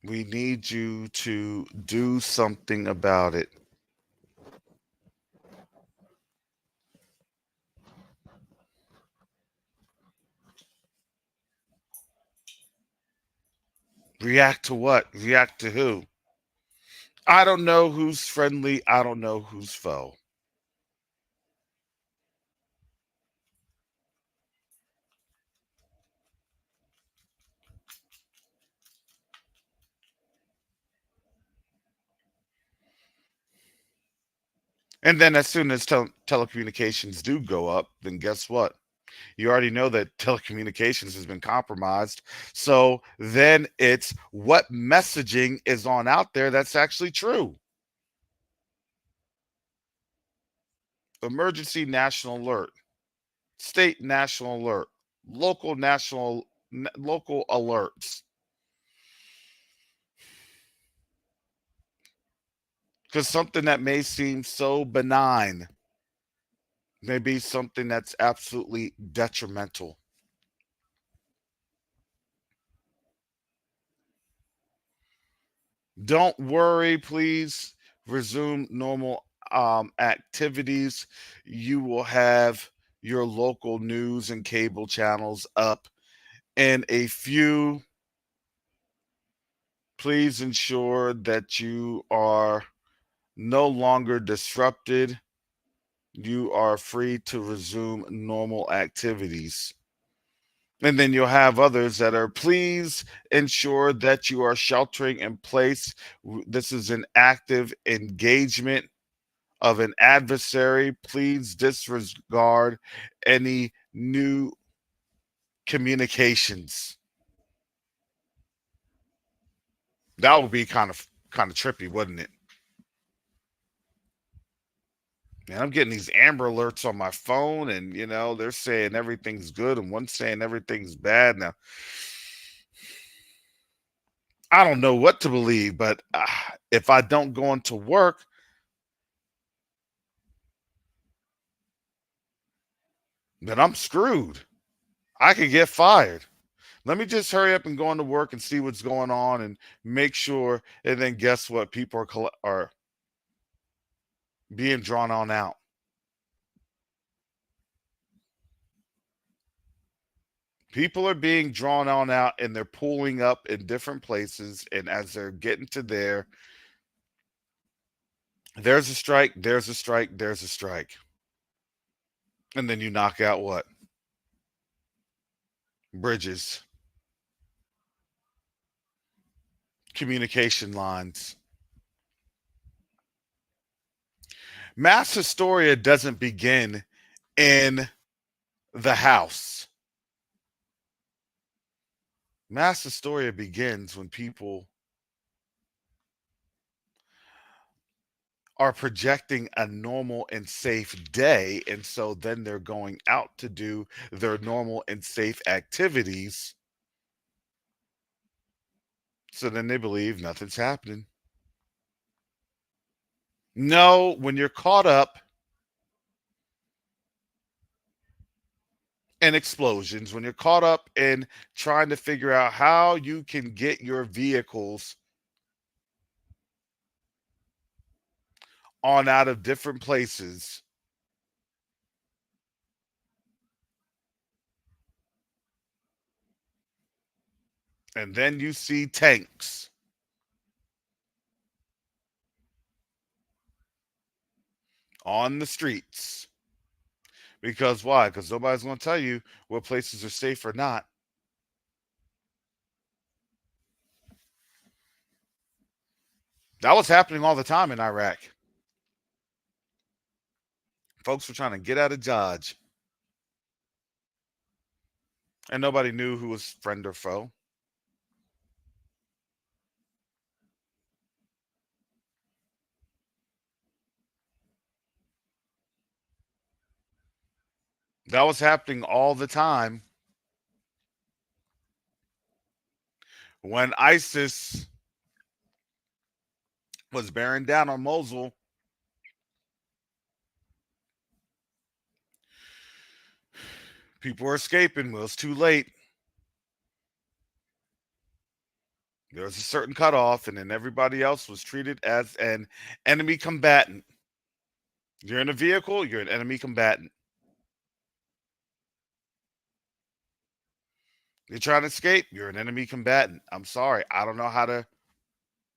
We need you to do something about it. React to what? React to who? I don't know who's friendly. I don't know who's foe. And then as soon as telecommunications do go up, then guess what? You already know that telecommunications has been compromised. So then it's what messaging is on out there that's actually true. Emergency national alert, state national alert, local alerts. Because something that may seem so benign may be something that's absolutely detrimental. Don't worry, please resume normal activities. You will have your local news and cable channels up in a few. Please ensure that you are no longer disrupted. You are free to resume normal activities. And then you'll have others that are, please ensure that you are sheltering in place. This is an active engagement of an adversary. Please disregard any new communications. That would be kind of trippy, wouldn't it? Man, I'm getting these Amber Alerts on my phone, and they're saying everything's good, and one's saying everything's bad. Now, I don't know what to believe, but if I don't go into work, then I'm screwed. I could get fired. Let me just hurry up and go into work and see what's going on and make sure. And then guess what? People are being drawn on out. People are being drawn on out, and they're pulling up in different places. And as they're getting to there's a strike, there's a strike, there's a strike. And then you knock out what? Bridges, communication lines. Mass hysteria doesn't begin in the house. Mass hysteria begins when people are projecting a normal and safe day. And so then they're going out to do their normal and safe activities. So then they believe nothing's happening. No, when you're caught up in explosions, when you're caught up in trying to figure out how you can get your vehicles on out of different places, and then you see tanks on the streets Because why? Because nobody's going to tell you what places are safe or not. That was happening all the time in Iraq. Folks were trying to get out of Dodge. And nobody knew who was friend or foe. That was happening all the time when ISIS was bearing down on Mosul. People were escaping. Well, it was too late. There was a certain cutoff, and then everybody else was treated as an enemy combatant. You're in a vehicle, you're an enemy combatant. You're trying to escape, you're an enemy combatant. I'm sorry. I don't know how to,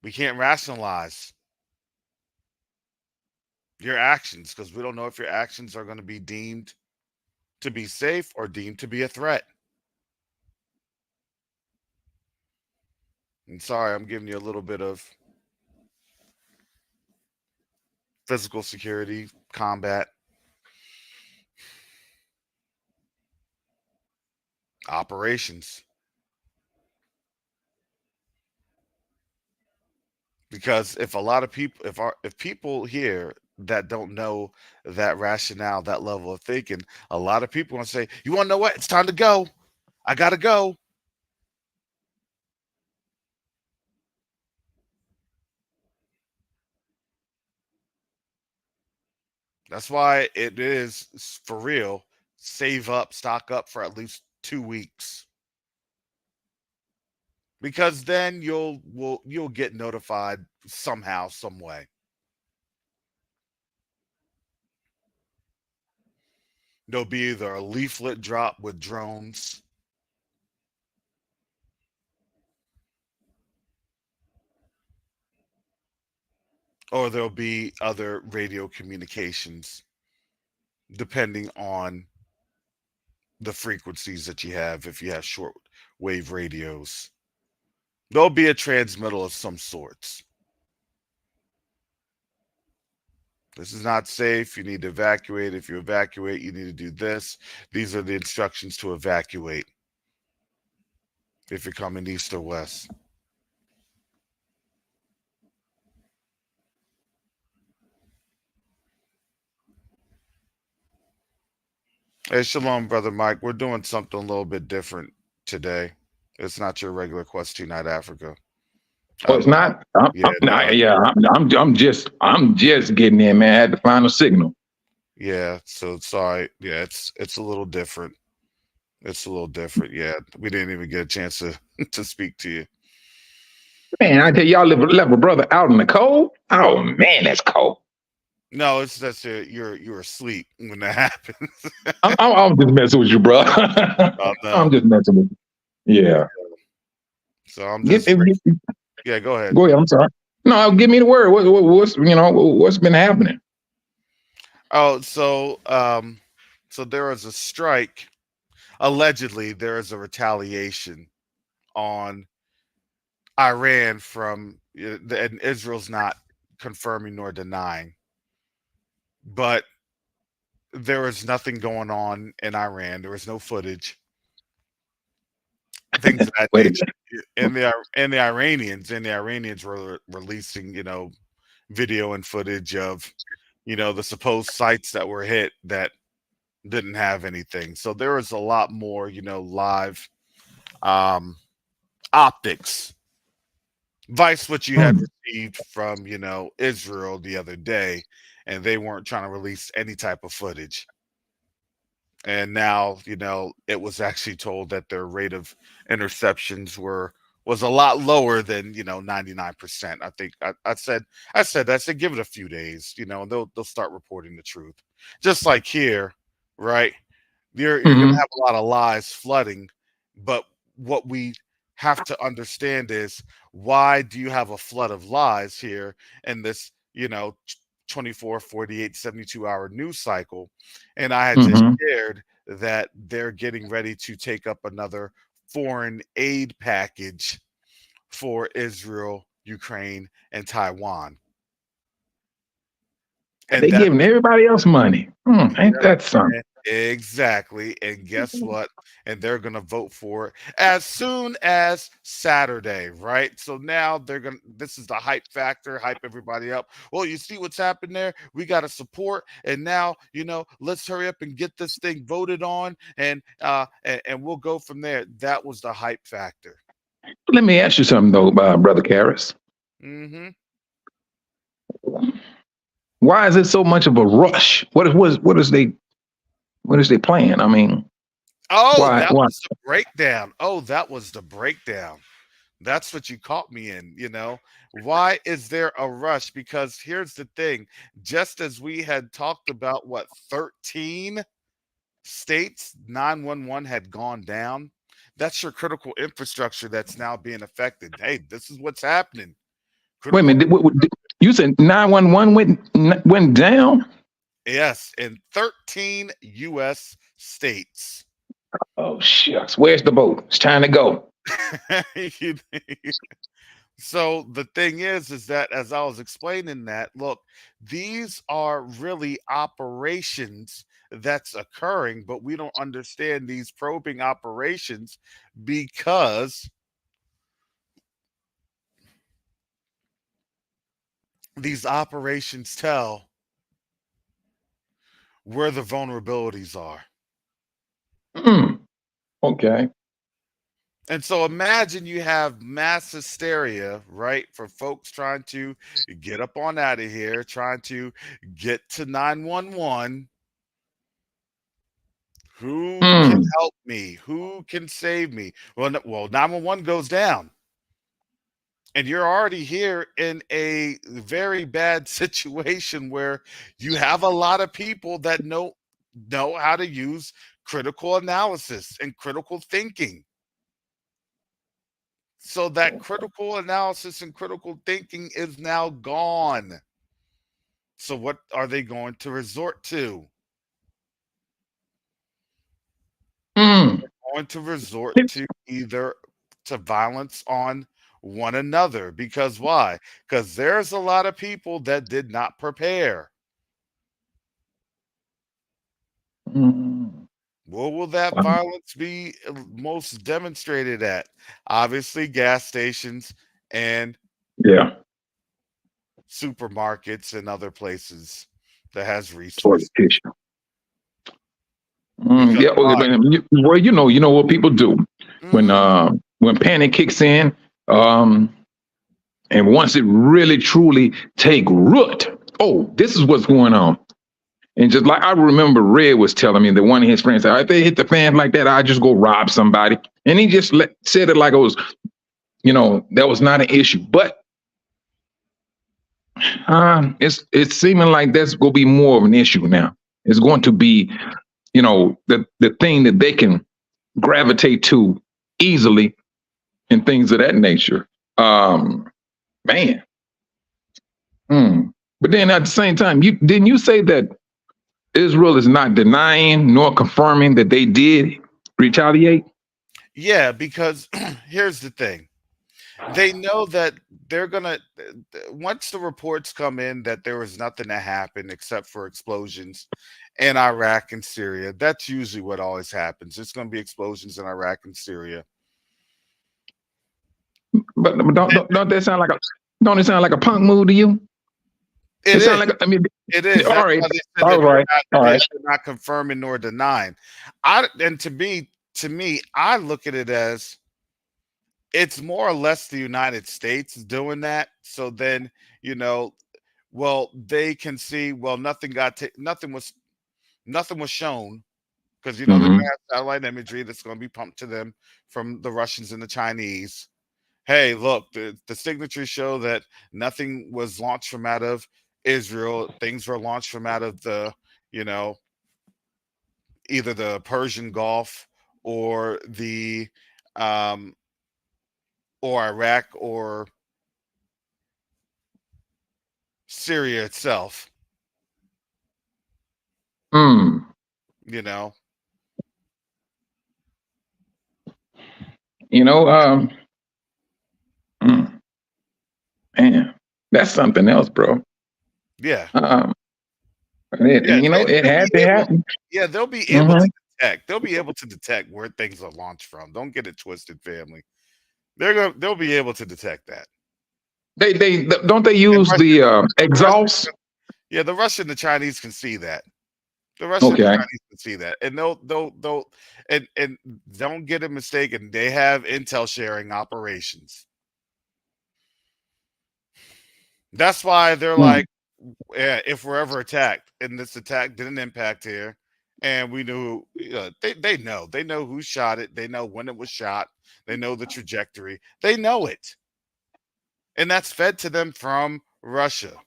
we can't rationalize your actions because we don't know if your actions are going to be deemed to be safe or deemed to be a threat. And sorry, I'm giving you a little bit of physical security, combat, operations. Because if a lot of people, if people here that don't know that rationale, that level of thinking, a lot of people want to say, you want to know what? It's time to go. I got to go. That's why it is for real. Save up, stock up for at least 2 weeks. Because then you'll get notified somehow, some way. There'll be either a leaflet drop with drones, or there'll be other radio communications, depending on the frequencies that you have. If you have short wave radios, there'll be a transmittal of some sorts. This is not safe. You need to evacuate. If you evacuate, you need to do this. These are the instructions to evacuate if you're coming east or west. Hey, shalom, Brother Mike. We're doing something a little bit different today. It's not your regular Quest 2 Night Africa. Oh, it's not. I'm just getting in, man. I had to find a signal. Yeah, so sorry. Yeah, it's a little different. It's a little different. Yeah, we didn't even get a chance to to speak to you. Man, I tell y'all left a brother out in the cold. Oh man, that's cold. No, it's that's you're asleep when that happens. I'm just messing with you, bro. Oh, no. I'm just messing with you. Yeah. So I'm just yeah. Go ahead. Go ahead. I'm sorry. No, give me the word. What's been happening? Oh, so there was a strike. Allegedly, there is a retaliation on Iran from, and Israel's not confirming nor denying, but there was nothing going on in Iran. There was no footage. Things of that nature. And the Iranians were releasing, video and footage of, the supposed sites that were hit that didn't have anything. So there was a lot more, live optics. Vice what you had received from, Israel the other day, and they weren't trying to release any type of footage. And now, it was actually told that their rate of interceptions was a lot lower than 99%. I think I said give it a few days, and they'll start reporting the truth. Just like here, right? You're gonna have a lot of lies flooding, but what we have to understand is, why do you have a flood of lies here in this 24, 48, 72-hour news cycle. And I had just Mhm. shared that they're getting ready to take up another foreign aid package for Israel, Ukraine, and Taiwan. And They that giving everybody else money. Ain't that something? exactly. And guess what? And they're going to vote for it as soon as Saturday, right? So now this is the hype factor, hype everybody up. Well, you see what's happened there? We got to support. And now, let's hurry up and get this thing voted on, and we'll go from there. That was the hype factor. Let me ask you something though, Brother Karras. Mm-hmm. Why is it so much of a rush? What is they playing? I mean, Oh, why? that Why? was the breakdown. Oh, that was the breakdown. That's what you caught me in, Why is there a rush? Because here's the thing. Just as we had talked about 13 states 911 had gone down, that's your critical infrastructure that's now being affected. Hey, this is what's happening. Wait a Critical, minute. You said 911 went down? yes, in 13 US states. Oh shucks. Where's the boat? It's time to go. So the thing is that as I was explaining that, look, these are really operations that's occurring, but we don't understand these probing operations because these operations tell where the vulnerabilities are. Okay. And so imagine you have mass hysteria, right? For folks trying to get up on out of here, trying to get to 911. Who can help me? Who can save me? Well, 911 goes down. And you're already here in a very bad situation where you have a lot of people that know how to use critical analysis and critical thinking. So that critical analysis and critical thinking is now gone. So what are they going to resort to? Going to resort to either to violence on one another. Because why? Because there's a lot of people that did not prepare. Where will that violence be most demonstrated at? Obviously, gas stations and supermarkets and other places that has resources. Yeah, well, you know what people do when panic kicks in, and once it really truly take root. Oh, this is what's going on. And just like I remember Red was telling me that one of his friends said, if they hit the fan like that, I just go rob somebody. And he just said it like it was, that was not an issue. But it's seeming like that's going to be more of an issue now. It's going to be, the thing that they can gravitate to easily and things of that nature. Man. But then at the same time, didn't you say that Israel is not denying nor confirming that they did retaliate? Yeah, because here's the thing. They know that they're gonna once the reports come in that there was nothing that happened except for explosions in Iraq and Syria. That's usually what always happens. It's going to be explosions in Iraq and Syria. But don't that sound like don't it sound like a punk move to you? It sounds is. like It is. All That's right. why they said All right. All right. they're not confirming nor denying. And to me, I look at it as it's more or less the United States doing that. So then, they can see, nothing was shown because they're gonna have satellite imagery that's going to be pumped to them from the Russians and the Chinese. Hey, look, the signatures show that nothing was launched from out of Israel. Things were launched from out of the, either the Persian Gulf or the or Iraq or Syria itself. Mm. You know, You know, mm, man, that's something else, bro. yeah, You know, it they'll had be to able. happen. Yeah, they'll be able Hmm. to detect. They'll be able to detect where things are launched from. Don't get it twisted, family. They'll be able to detect that. They don't they And use the exhaust? Yeah, the Russian, the Chinese can see that. The Russian and the Okay. Chinese can see that, and they'll and don't get it mistaken. They have intel sharing operations. That's why they're Mm. like, yeah, if we're ever attacked, and this attack didn't impact here, and we knew, they know who shot it, they know when it was shot, they know the trajectory, they know it, and that's fed to them from Russia.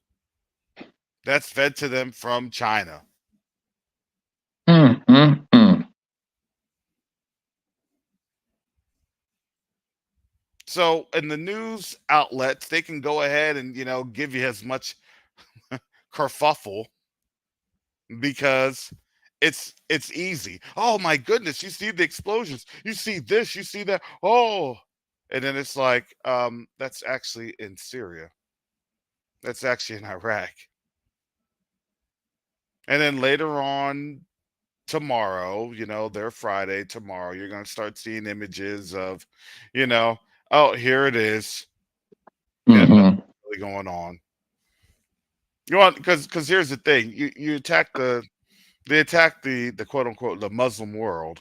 That's fed to them from China. Mm, mm, mm. So, in the news outlets, they can go ahead and give you as much kerfuffle because it's easy. Oh my goodness, you see the explosions, you see this, you see that. Oh, and then it's like, that's actually in Syria. That's actually in Iraq. And then later on tomorrow, they're Friday, tomorrow, you're gonna start seeing images of, oh, here it is. Yeah, nothing Hmm. really going on. You want because here's the thing. You attack they attack the quote unquote the Muslim world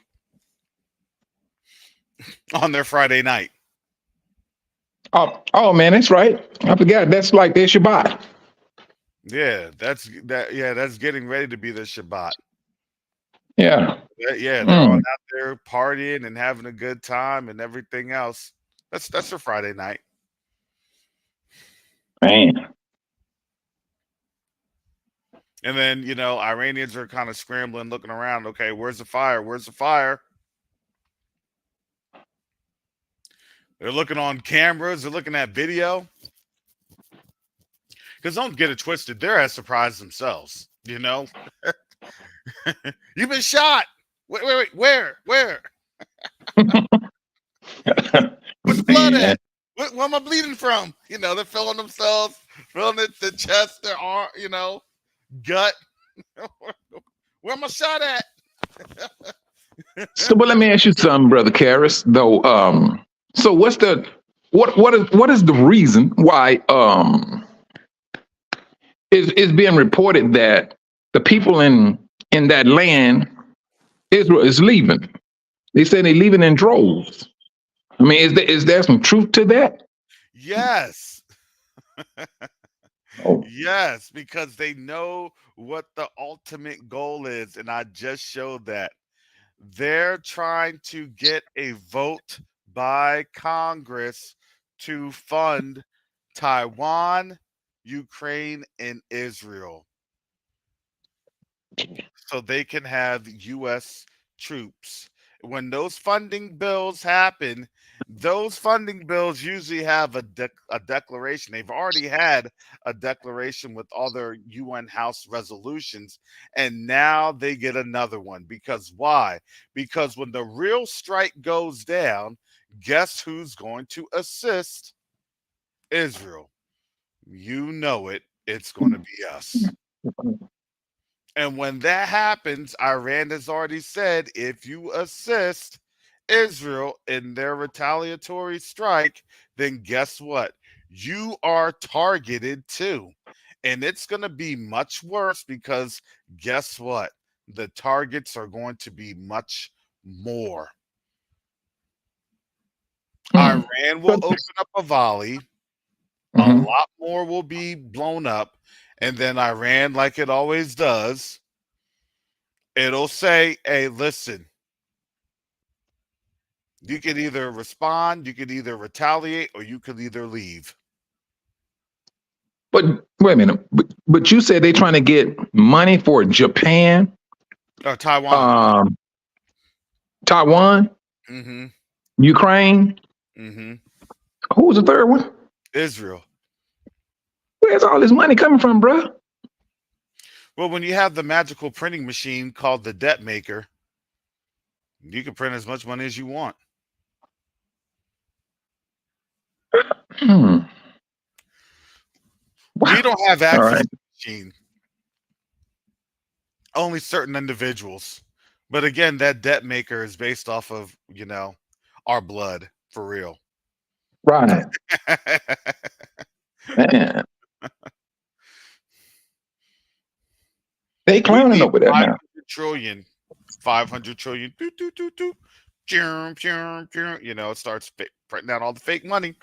on their Friday night. Oh man, that's right. I forgot. That's like their Shabbat. Yeah, that's getting ready to be the Shabbat. Yeah. Yeah, they're all Mm, out there partying and having a good time and everything else. That's their Friday night. man. And then, Iranians are kind of scrambling, looking around. Okay, where's the fire? Where's the fire? They're looking on cameras, they're looking at video. Because don't get it twisted, they're as surprised themselves. You've been shot. Wait, where? Where? Where's the blood Man. at? Where am I bleeding from? They're feeling themselves, feeling it, the chest, their arm, gut. Where am I shot at? So, but let me ask you something, brother Karras. Though, so what is the reason why it's being reported that the people in that land, Israel, is leaving? They say they're leaving in droves. I mean, is there some truth to that? Yes. Oh. Yes, because they know what the ultimate goal is. And I just showed that. They're trying to get a vote by Congress to fund Taiwan, Ukraine, and Israel so they can have U.S. troops. When those funding bills happen, those funding bills usually have a declaration. They've already had a declaration with other UN House resolutions, and now they get another one. Because why? Because when the real strike goes down, guess who's going to assist Israel? You know it. It's going to be us. And when that happens, Iran has already said if you assist Israel in their retaliatory strike, then guess what? You are targeted too. And it's going to be much worse because guess what? The targets are going to be much more. Hmm. Iran will But, open up a volley, a mhm. lot more will be blown up, and then Iran, like it always does, it'll say, hey, listen, you can either respond, you can either retaliate, or you can either leave. But wait a minute. But you said they're trying to get money for Japan, Or Taiwan. um, Taiwan, Mm-hmm. Ukraine. Mm-hmm. Who was the third one? Israel. Where's all this money coming from, bro? Well, when you have the magical printing machine called the debt maker, you can print as much money as you want. Hmm. We don't have All access right. to the machine. Only certain individuals. But again, that debt maker is based off of, our blood for real. Right. Man. They We clowning need over there now. 500 trillion, 500 trillion, doo, doo, doo, doo, churn, churn, churn, it starts printing out all the fake money.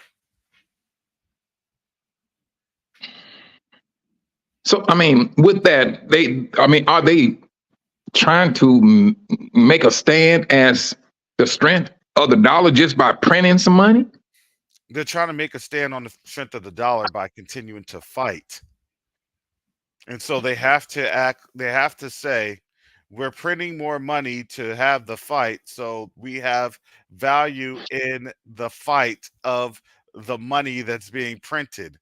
So, I mean, with that, are they trying to make a stand as the strength of the dollar just by printing some money? They're trying to make a stand on the strength of the dollar by continuing to fight. And so they have to say, we're printing more money to have the fight. So we have value in the fight of the money that's being printed.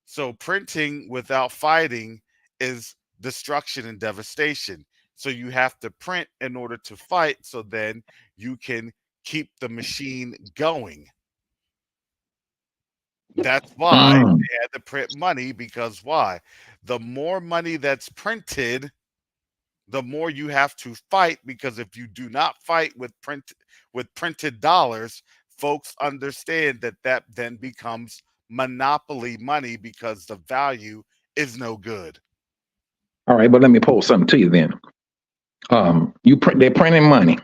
So printing without fighting is destruction and devastation. So you have to print in order to fight. So then you can keep the machine going. That's why they had to print money, because why? The more money that's printed, the more you have to fight, because if you do not fight with printed dollars, folks understand that then becomes monopoly money because the value is no good. All right, but let me pose something to you then. They're printing money,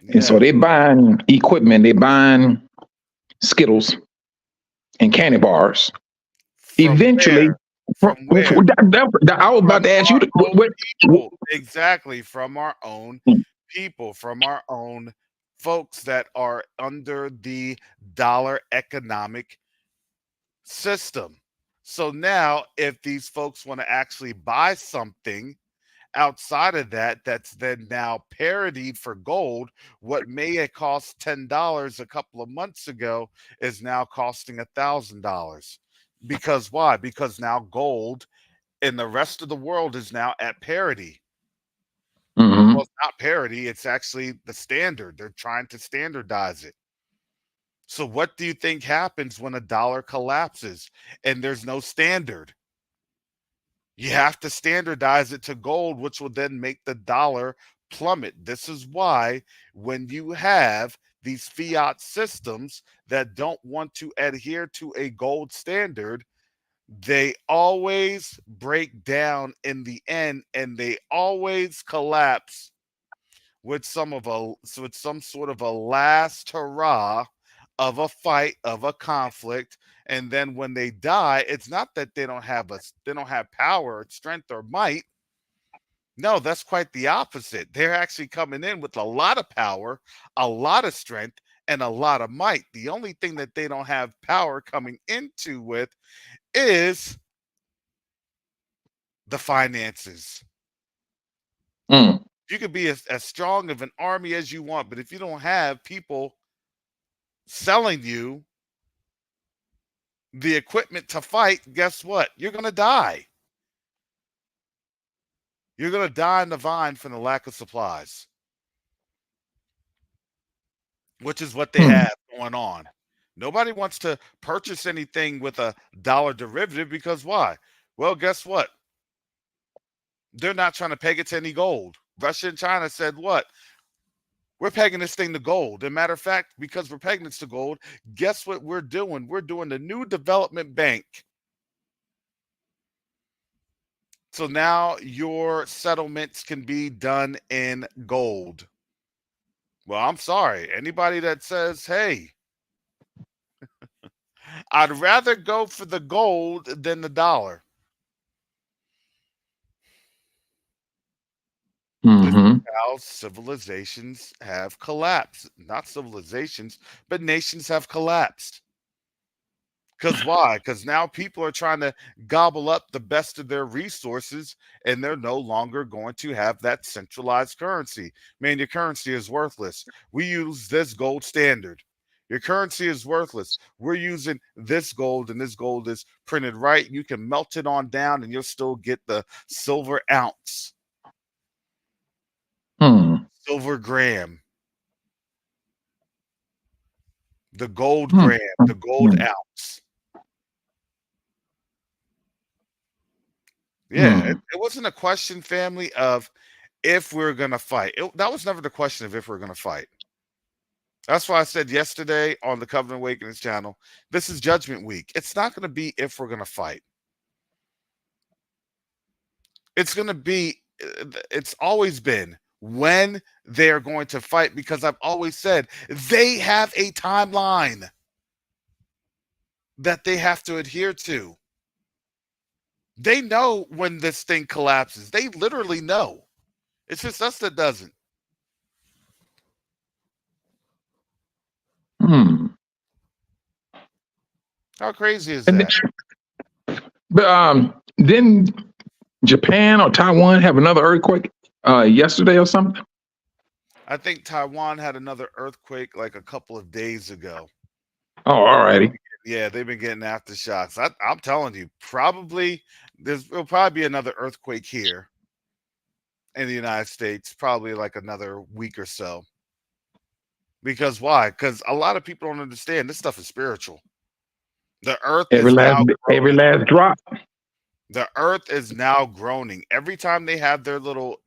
and so Yeah. they're buying equipment. They're buying Skittles and candy bars. From Eventually, where? From where? I was about to ask you. People. Exactly, from our own people, from our own folks that are under the dollar economic system. So now, if these folks want to actually buy something outside of that, that's then now parodied for gold, what may have cost $10 a couple of months ago is now costing $1,000. Because why? Because now gold in the rest of the world is now at parity. Mm-hmm. Well, it's not parity, it's actually the standard. They're trying to standardize it. So what do you think happens when a dollar collapses and there's no standard? You have to standardize it to gold, which will then make the dollar plummet. This is why when you have these fiat systems that don't want to adhere to a gold standard, they always break down in the end, and they always collapse with some sort of a last hurrah of a fight, of a conflict. And then when they die, it's not that they don't have power, strength, or might. No, that's quite the opposite. They're actually coming in with a lot of power, a lot of strength, and a lot of might. The only thing that they don't have power coming into with is the finances. Mm. You could be as strong of an army as you want, but if you don't have people selling you the equipment to fight, guess what? You're going to die. You're going to die in the vine from the lack of supplies, which is what they have going on. Nobody wants to purchase anything with a dollar derivative, because why? Well, guess what? They're not trying to peg it to any gold. Russia and China said what? We're pegging this thing to gold. As a matter of fact, because we're pegging this to gold, guess what we're doing? We're doing the new development bank. So now your settlements can be done in gold. Well, I'm sorry. Anybody that says, hey, I'd rather go for the gold than the dollar. This Mm-hmm. is how civilizations have collapsed. Not civilizations, but nations have collapsed. Because why? Because now people are trying to gobble up the best of their resources, and they're no longer going to have that centralized currency. Man, your currency is worthless. We use this gold standard. Your currency is worthless. We're using this gold, and this gold is printed right. You can melt it on down, and you'll still get the silver ounce, silver gram, the gold gram, the gold ounce. Yeah, it wasn't a question, family, of if we're going to fight. That was never the question of if we're going to fight. That's why I said yesterday on the Covenant Awakenings channel, this is Judgment Week. It's not going to be if we're going to fight. It's going to be, it's always been when they're going to fight, because I've always said they have a timeline that they have to adhere to. They know when this thing collapses. They literally know. It's just us that doesn't. How crazy is that? But didn't Japan or Taiwan have another earthquake yesterday or something? I think Taiwan had another earthquake like a couple of days ago. Oh, all righty. Yeah, they've been getting aftershocks. I'm telling you, there'll probably be another earthquake here in the United States, probably like another week or so. Because why? Because a lot of people don't understand this stuff is spiritual. The earth every last drop. The earth is now groaning. Every time they have their little,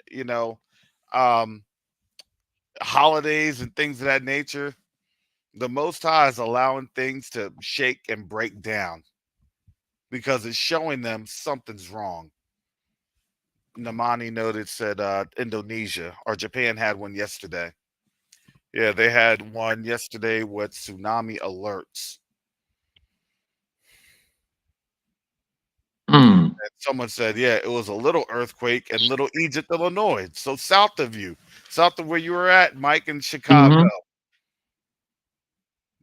holidays and things of that nature, the Most High is allowing things to shake and break down because it's showing them something's wrong. Namani noted, said Indonesia or Japan had one yesterday. Yeah, they had one yesterday with tsunami alerts. And someone said, yeah, it was a little earthquake in Little Egypt, Illinois. So south of you, south of where you were at, Mike, in Chicago.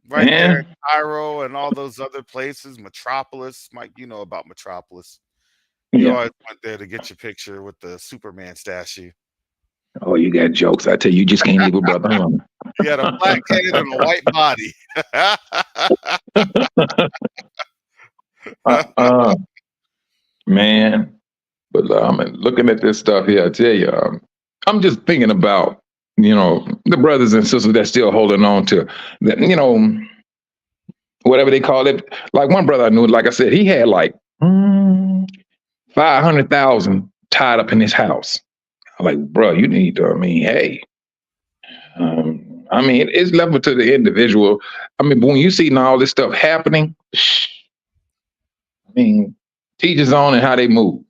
Right there in Cairo and all those other places, Metropolis. Mike, you know about Metropolis. You always went there to get your picture with the Superman statue. Oh, you got jokes. I tell you, you just can't leave a brother alone. He had a black head and a white body. Man, but looking at this stuff here, I tell you, I'm just thinking about, the brothers and sisters that's still holding on to, whatever they call it. Like one brother I knew, like I said, he had like 500,000 tied up in his house. I'm like, bro, you need to, hey. It's level to the individual. But when you see all this stuff happening, teach his own and how they move.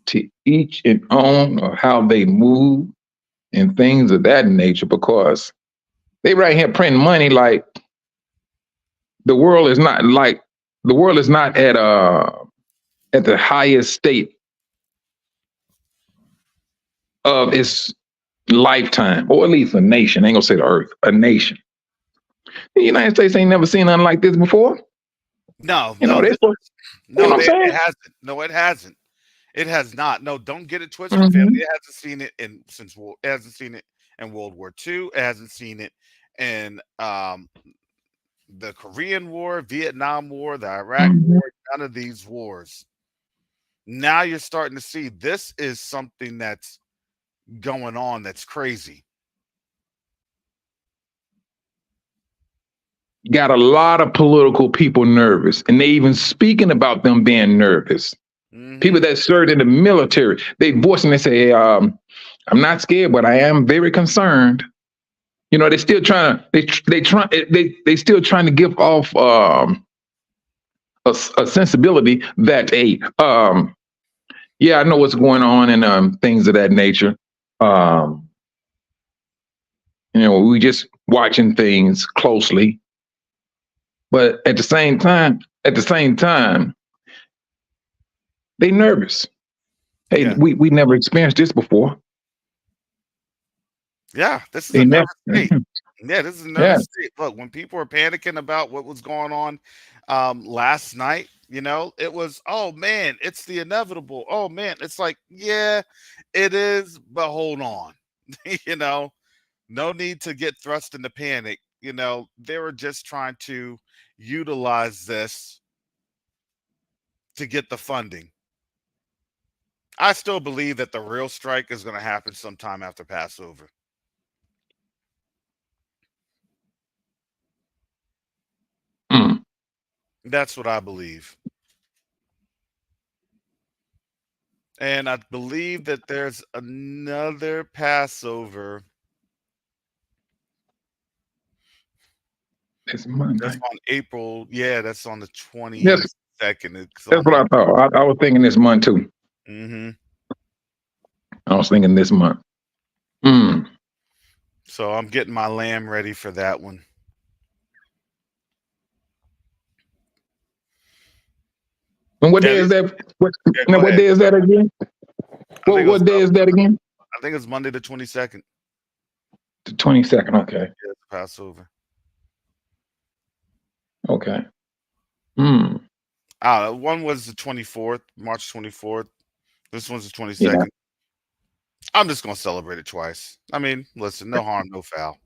To each and own or how they move and things of that nature, because they right here printing money like the world is not at the highest state of its lifetime, or at least a nation. I ain't gonna say the earth, a nation. The United States ain't never seen nothing like this before. No, it hasn't. No, it hasn't. It has not. No, don't get it twisted, family. It hasn't seen it it hasn't seen it in World War II. It hasn't seen it in the Korean War, Vietnam War, the Iraq War. None of these wars. Now you're starting to see this is something that's going on that's crazy. Got a lot of political people nervous, and they even speaking about them being nervous. People that served in the military, they voice and they say, I'm not scared, but I am very concerned. They still trying to they still trying to give off a sensibility that I know what's going on and things of that nature. We just watching things closely, but at the same time, they nervous. Hey, we never experienced this before. Yeah, this is a nervous state. Yeah, this is a nervous state. Look, when people were panicking about what was going on last night, it was, oh man, it's the inevitable. Oh man, it's like, yeah, it is, but hold on. No need to get thrust into panic you know, they were just trying to utilize this to get the funding. I still believe that the real strike is going to happen sometime after Passover. Mm. That's what I believe. And I believe that there's another Passover. It's Monday. That's on April. Yeah, that's on the 22nd. Yes, It's that's on what I thought. I was thinking this month too. Mm-hmm. I was thinking this month. Mm. So I'm getting my lamb ready for that one. And what day is that? What day is that again? What day is that again? I think it's Monday the 22nd. The 22nd. Okay. Yeah, it's Passover. Okay. Hmm. One was the 24th, March 24th. This one's the 22nd. Yeah. I'm just gonna celebrate it twice. I mean, listen, no harm, no foul.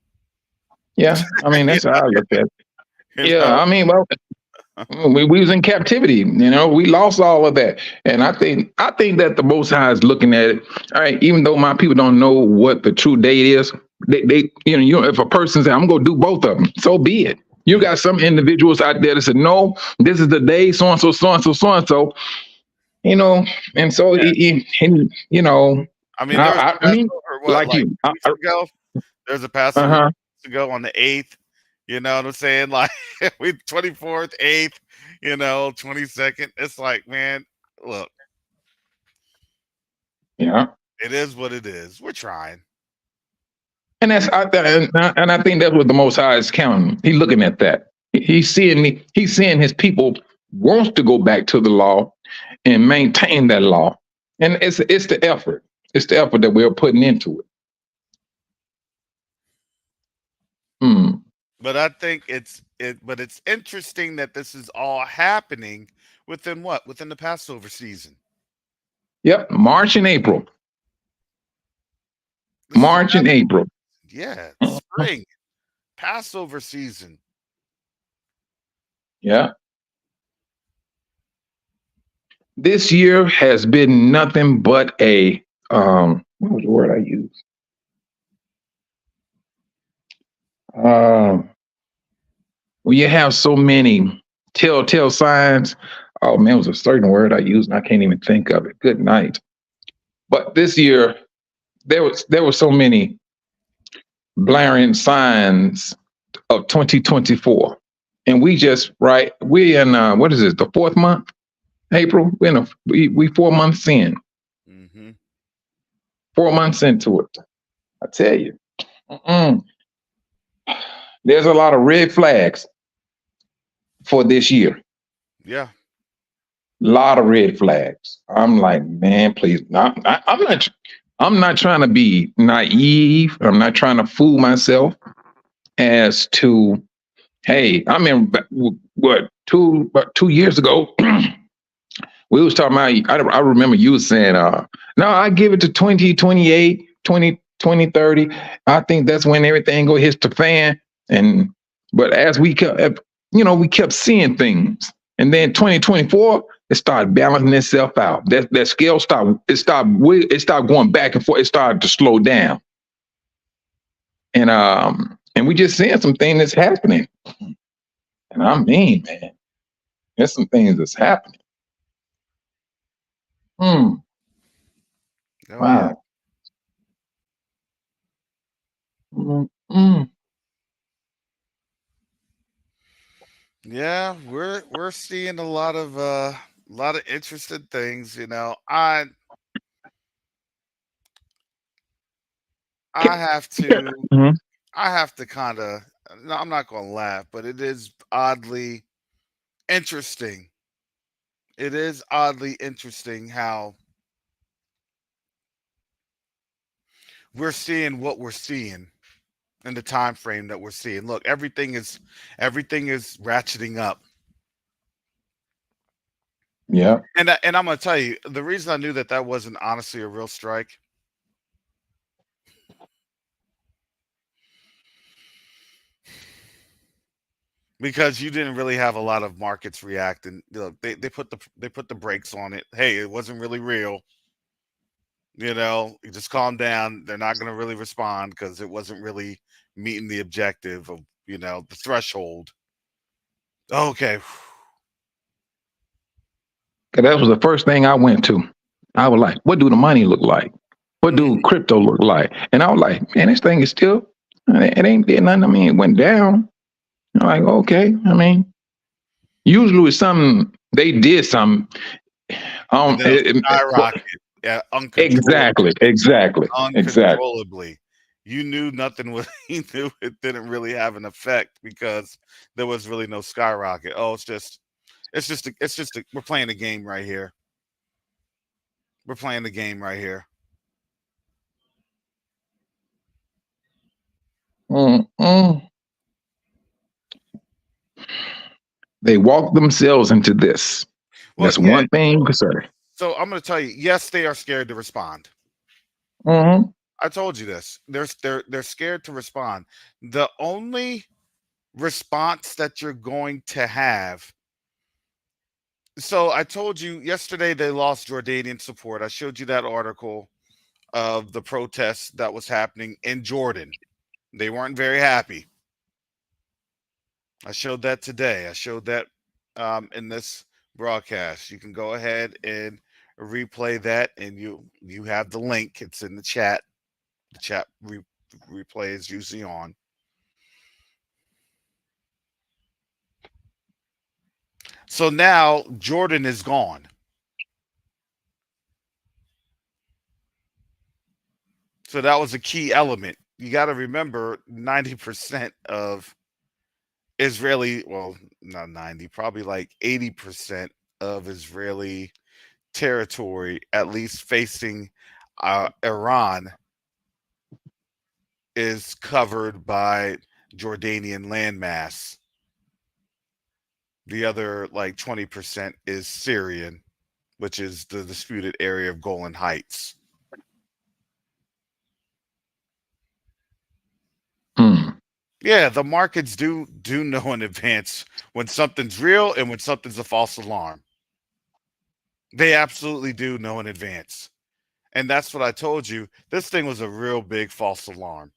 Yeah. I mean, that's how I look at it. You know? I mean, well, we was in captivity. You know, we lost all of that, and I think that the Most High is looking at it. All right, even though my people don't know what the true date is, they if a person says I'm gonna do both of them, so be it. You got some individuals out there that said, no, this is the day, so and so, so and so, so and so. You know, and so you know, I mean, I mean, like you, weeks ago. There's a Passover weeks ago on the 8th. You know what I'm saying? Like we 24th, 8th, you know, 22nd. It's like, man, look. Yeah. It is what it is. We're trying. And that's and I think that's what the Most High is counting. He's looking at that. He's seeing his people wants to go back to the law and maintain that law. And it's the effort. It's the effort that we're putting into it. Hmm. But I think it's interesting that this is all happening within what? Within the Passover season. Yep, March and April. March and April. Yeah, spring. Passover season. Yeah. This year has been nothing but a what was the word I used? Well, you have so many telltale signs. Oh man, it was a certain word I used, and I can't even think of it. Good night. But this year, there were so many blaring signs of 2024, and we in what is it? The 4th month, April. We 4 months in. Mm-hmm. 4 months into it. I tell you, there's a lot of red flags for this year. Yeah. A lot of red flags. I'm like, man, please. I'm not trying to be naive. I'm not trying to fool myself as to, hey, I mean, about 2 years ago, we was talking about, I remember you was saying, no, I give it to 2028, 2030. I think that's when everything go hits the fan. But as we kept, we kept seeing things. And then 2024, it started balancing itself out. That scale stopped going back and forth. It started to slow down. And we just seeing some things that's happening. And I mean, man, there's some things that's happening. Wow. Yeah. Yeah, we're seeing a lot of interesting things, you know. I have to I have to kind of, no, I'm not going to laugh, but it is oddly interesting. It is oddly interesting how we're seeing what we're seeing in the time frame that we're seeing. Look, everything is ratcheting up. Yeah. And I'm going to tell you, the reason I knew that wasn't honestly a real strike, because you didn't really have a lot of markets react, and they put the brakes on it. Hey, it wasn't really real. You just calm down. They're not going to really respond because it wasn't really meeting the objective of the threshold. Okay. Cause that was the first thing I went to. I was like, what do the money look like? What do crypto look like? And I was like, man, this thing is still, it ain't did nothing. I mean, it went down. I'm like, okay. I mean, usually it's something, they did something. And then it'll skyrocket. Yeah, Exactly. uncontrollably. You knew nothing was. He knew it didn't really have an effect because there was really no skyrocket. Oh, we're playing a game right here. We're playing the game right here. They walk themselves into this. Well, that's one thing, sir. So I'm going to tell you, yes, they are scared to respond. I told you this. They're scared to respond. The only response that you're going to have. So I told you yesterday they lost Jordanian support. I showed you that article of the protests that was happening in Jordan. They weren't very happy. I showed that today. I showed that in this broadcast. You can go ahead and replay that, and you have the link. It's in the chat. The chat replay is usually on. So now Jordan is gone. So that was a key element. You got to remember 90% of Israeli, well, not 90, probably like 80% of Israeli territory, at least facing Iran, is covered by Jordanian landmass. The other like 20% is Syrian, which is the disputed area of Golan Heights. Yeah, the markets do know in advance when something's real and when something's a false alarm. They absolutely do know in advance. And that's what I told you. This thing was a real big false alarm.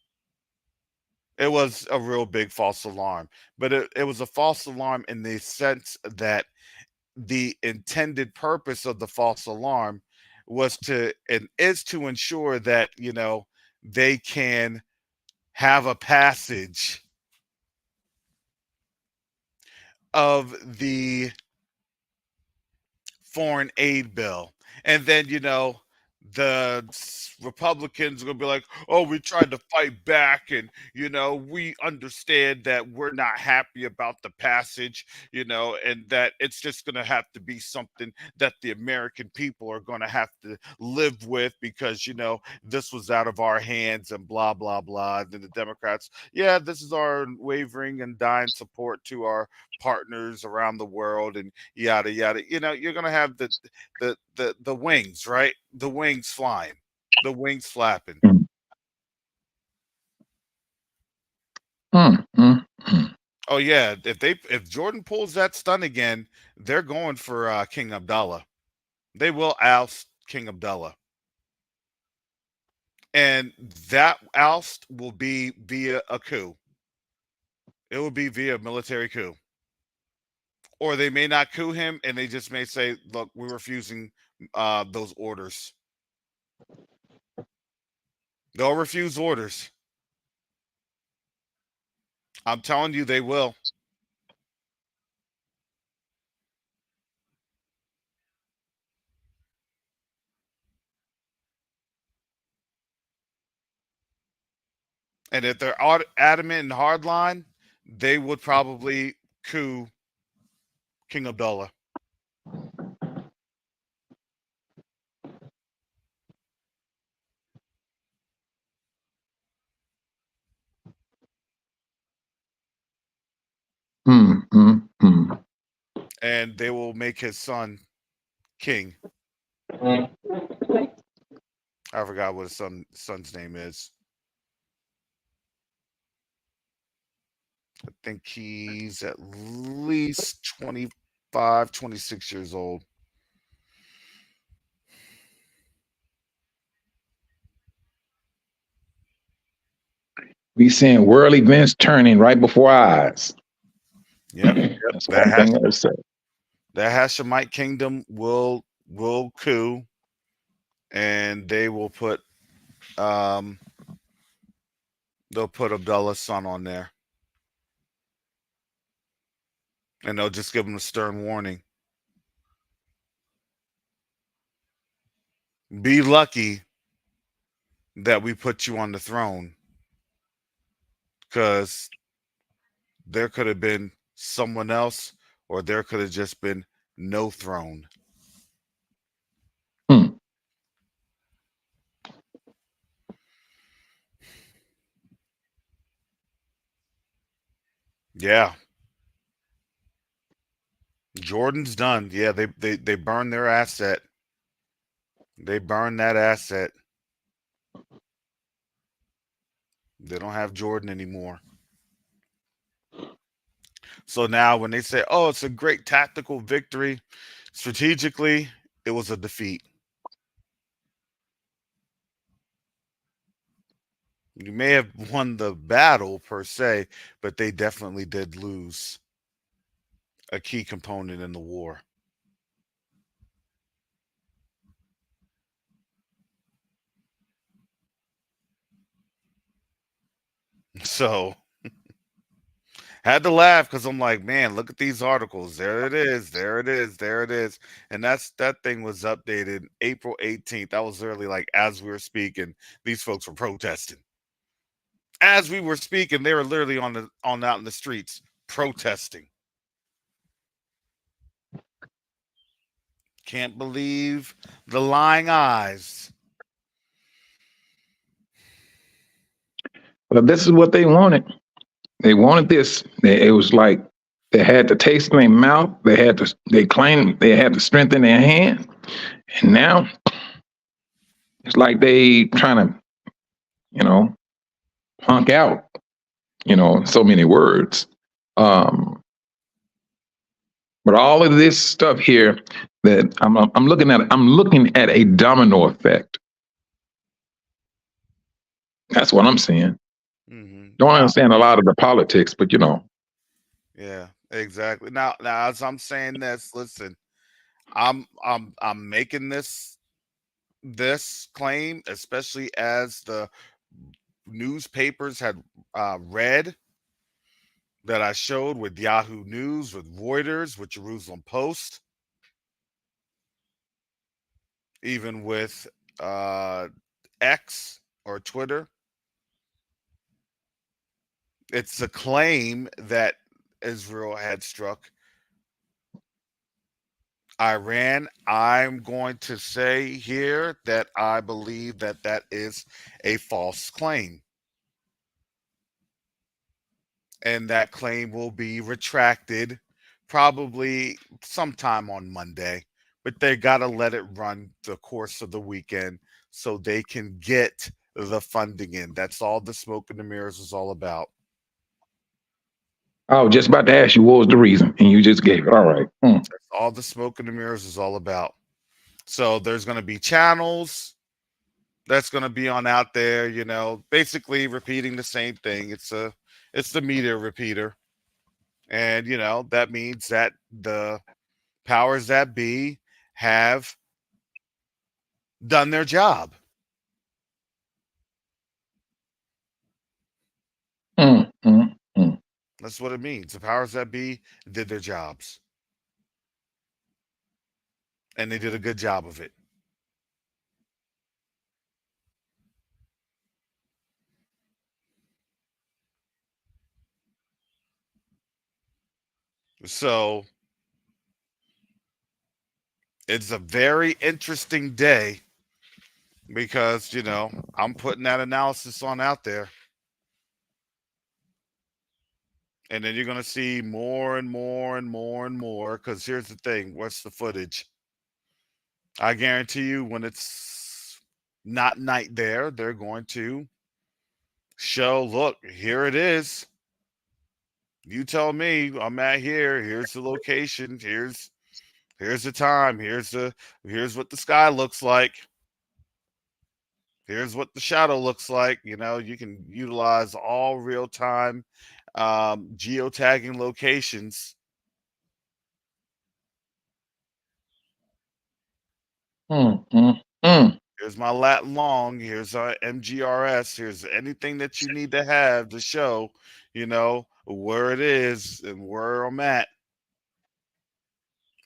It was a real big false alarm. But it was a false alarm in the sense that the intended purpose of the false alarm was to ensure that, they can have a passage of the foreign aid bill. And then, the Republicans are going to be like, oh, we tried to fight back. And, we understand that we're not happy about the passage, and that it's just going to have to be something that the American people are going to have to live with because, this was out of our hands and blah, blah, blah. And then the Democrats, yeah, this is our wavering and dying support to our partners around the world and yada yada. You're gonna have the wings, right? The wings flying, the wings flapping. Oh yeah, if Jordan pulls that stunt again, they're going for King Abdullah. They will oust King Abdullah, and that oust will be via a coup. It will be via a military coup. Or they may not coup him, and they just may say, "Look, we're refusing those orders." They'll refuse orders. I'm telling you, they will. And if they're adamant and hardline, they would probably coup King Abdullah. And they will make his son king. I forgot what his son's name is. I think he's at least 25, 26 years old. We seeing world events turning right before our eyes. Yep. That's one thing I say. That Hashemite kingdom will coup, and they will put they'll put Abdullah's son on there, and they'll just give him a stern warning. Be lucky that we put you on the throne, because there could have been someone else, or there could have just been no throne. Yeah. Jordan's done. Yeah, they burned their asset. They burned that asset. They don't have Jordan anymore. So now when they say, oh, it's a great tactical victory, strategically, it was a defeat. You may have won the battle per se, but they definitely did lose a key component in the war. So had to laugh because I'm like, man, look at these articles. There it is. There it is. There it is. And that thing was updated April 18th. That was literally like as we were speaking, these folks were protesting. As we were speaking, they were literally on out in the streets protesting. Can't believe the lying eyes. But this is what they wanted. They wanted this. It was like they had the taste in their mouth. They claimed they had the strength in their hand. And now it's like they trying to, punk out, so many words. But all of this stuff here that I'm looking at a domino effect. That's what I'm seeing. Mm-hmm. Don't understand a lot of the politics, but Yeah, exactly. Now as I'm saying this, listen, I'm making this claim, especially as the newspapers had read that I showed with Yahoo News, with Reuters, with Jerusalem Post, even with X or Twitter. It's a claim that Israel had struck Iran. I'm going to say here that I believe that is a false claim. And that claim will be retracted probably sometime on Monday. But they got to let it run the course of the weekend so they can get the funding in. That's all the smoke and the mirrors is all about. I was just about to ask you what was the reason, and you just gave it. All right. That's all the smoke and the mirrors is all about. So there's going to be channels that's going to be on out there, basically repeating the same thing. It's the media repeater. And, that means that the powers that be have done their job. That's what it means. The powers that be did their jobs. And they did a good job of it. So it's a very interesting day because, I'm putting that analysis on out there. And then you're going to see more and more and more and more. Because here's the thing. What's the footage? I guarantee you when it's not night there, they're going to show, look, here it is. You tell me. I'm at here. Here's the location. Here's the time. Here's what the sky looks like. Here's what the shadow looks like. You know, you can utilize all real time geotagging locations. Here's my lat long. Here's our MGRS. Here's anything that you need to have to show, you know, where it is and where I'm at.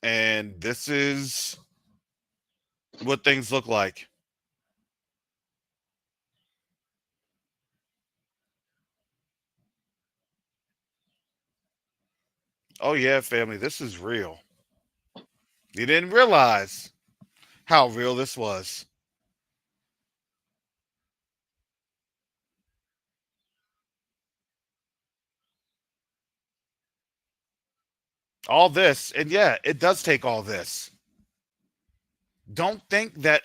And this is what things look like. Oh yeah, family, this is real. You didn't realize how real this was. All this, and yeah, it does take all this. Don't think that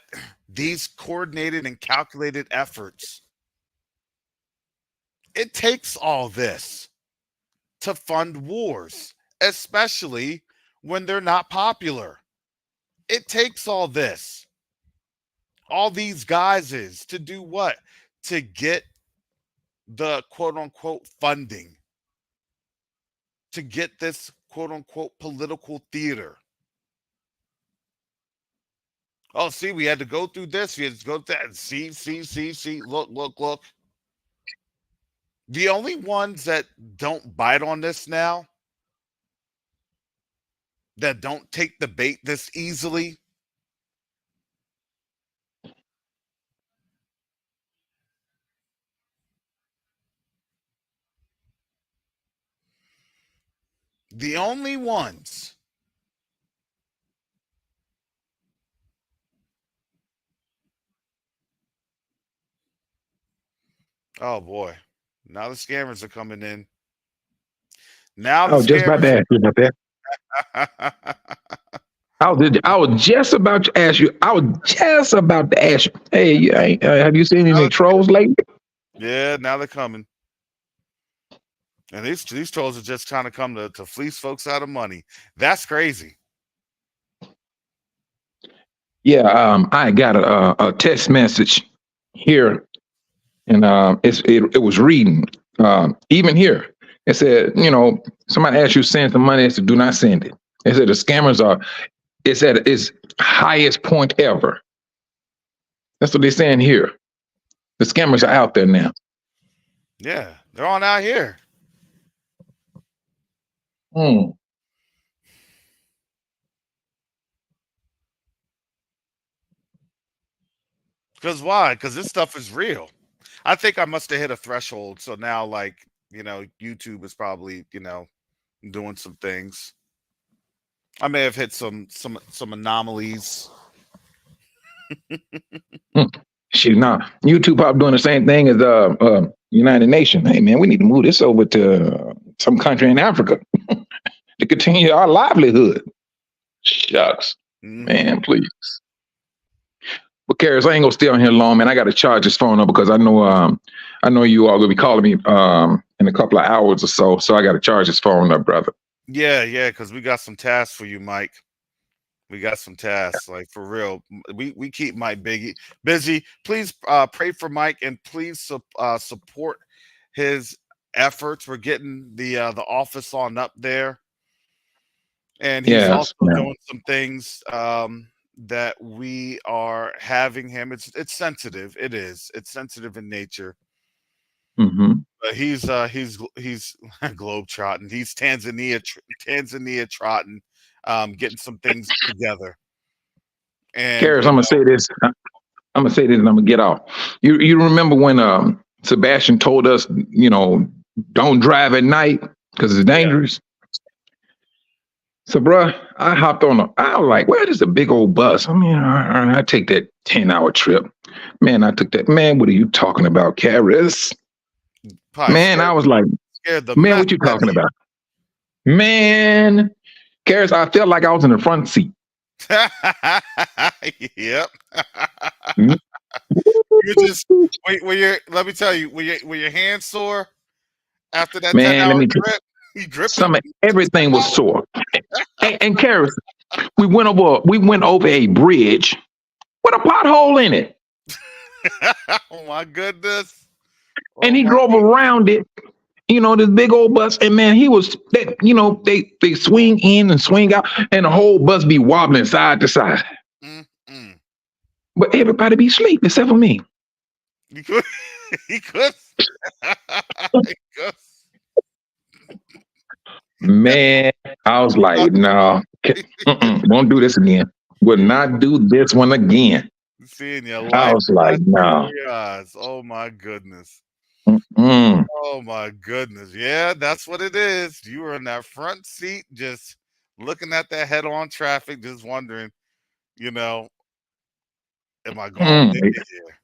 these coordinated and calculated efforts, it takes all this to fund wars, especially when they're not popular. It takes all this, all these guises to do what? To get the quote unquote funding, to get this quote unquote political theater. Oh, see, we had to go through this. We had to go through that. See. Look. The only ones that don't bite on this now, that don't take the bait this easily, the only ones oh boy, now the scammers are coming in. Now the I was just about to ask you about that. I was just about to ask you. Hey, have you seen any trolls lately? Yeah, now they're coming. And these trolls are just trying to come to fleece folks out of money. That's crazy. Yeah, I got a text message here, and it was reading. Even here, it said, somebody asked you to send some money. It said, do not send it. It said the scammers it's at its highest point ever. That's what they're saying here. The scammers are out there now. Yeah, they're on out here. Because why? Because this stuff is real. I think I must have hit a threshold. So now, like, YouTube is probably, doing some things. I may have hit some anomalies. Shit, nah. YouTube probably doing the same thing as United Nations. Hey man, we need to move this over to some country in Africa to continue our livelihood. Shucks, man, please. But Karis, I ain't gonna stay on here long, man. I got to charge this phone up because I know you all gonna be calling me in a couple of hours or so. So I got to charge this phone up, brother. Yeah, because we got some tasks for you, Mike. We got some tasks, like for real. We keep Mike busy. Please pray for Mike and please support his efforts. We're getting the office on up there, and he's also doing some things that we are having him. It's sensitive. It is. It's sensitive in nature. But he's globe trotting. He's Tanzania trotting, getting some things together. And Karis, I'm gonna say this. And I'm gonna get off. You remember when Sebastian told us, don't drive at night because it's dangerous. So, bruh, I hopped on I was like, where is the big old bus? I mean, I take that 10-hour trip. Man, I took that. Man, what are you talking about, Karis? Man, I was like, man, what you talking about? Man, Karis, I felt like I was in the front seat. Yep. You just wait. Let me tell you, were your hands sore after that 10-hour trip? You dripping? Some of everything was sore. And Karis, we went over a bridge with a pothole in it. Oh my goodness. And Oh he my drove goodness. around it, this big old bus. And man, they swing in and swing out, and the whole bus be wobbling side to side. Mm-mm. But everybody be asleep except for me. He could. He could. He could. Man, I was like, no, won't do this again. Will not do this one again. Seeing your I life was like, no. through your eyes. Oh my goodness. Mm. Oh my goodness. Yeah, that's what it is. You were in that front seat just looking at that head-on traffic, just wondering, am I going to make it here?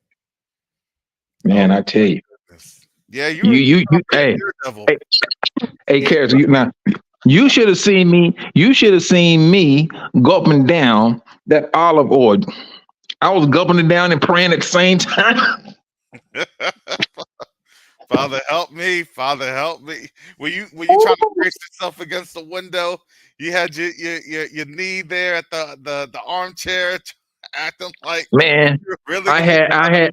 Man, Oh I tell you. goodness. Yeah, you hey, Daredevil. hey, Karis, you should have seen me. You should have seen me gulping down that olive oil. I was gulping it down and praying at the same time. Father, help me. Father, help me. Were you trying to brace yourself against the window? You had your knee there at the armchair, acting like Man, you're really I gonna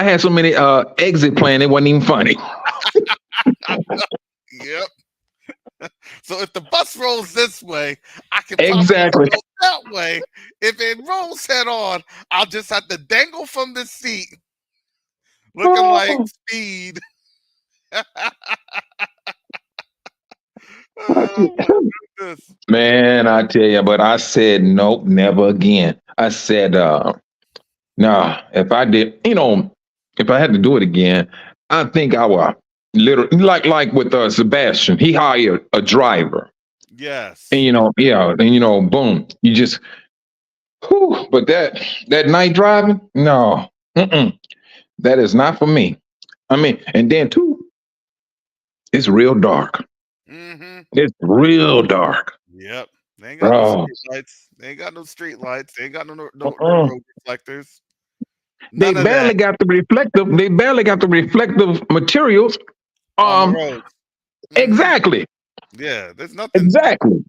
had so many exit plan. It wasn't even funny. Yep. So if the bus rolls this way, I can Exactly. probably go that way. If it rolls head on, I'll just have to dangle from the seat, looking like Speed. Oh my goodness. Man, I tell you, but I said nope, never again. I said, no, if I did, if I had to do it again, I think I would literally like with Sebastian, he hired a driver. Yes. And boom, you just but that night driving, no, that is not for me. I mean, and then too, it's real dark. Mm-hmm. It's real dark. Yep. They ain't got no street lights. They ain't got no street lights. They ain't got no road reflectors. They barely got the reflective. They barely got the reflective materials. On the road. Mm-hmm. Exactly. Yeah, there's nothing. Exactly.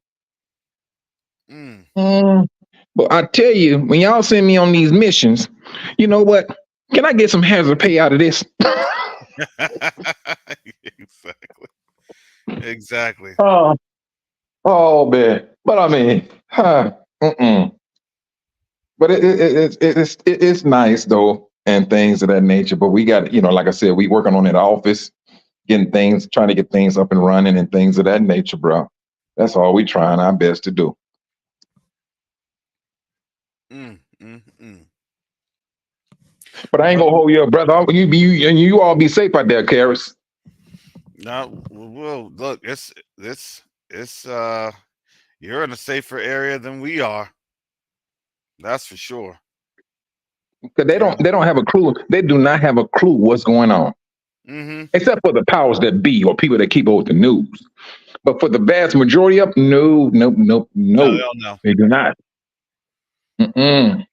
But I tell you, when y'all send me on these missions, you know what? Can I get some hazard pay out of this? Exactly. Oh man. But I mean, But it's nice though, and things of that nature. But we got, like I said, we working on that office, trying to get things up and running and things of that nature, bro. That's all we trying our best to do. But I ain't gonna hold you up, brother. You all be safe out there, Karis. No, well, look, it's you're in a safer area than we are. That's for sure. Because they don't have a clue. They do not have a clue what's going on. Mm-hmm. Except for the powers that be or people that keep up with the news. But for the vast majority of no, they don't know. They do not. No,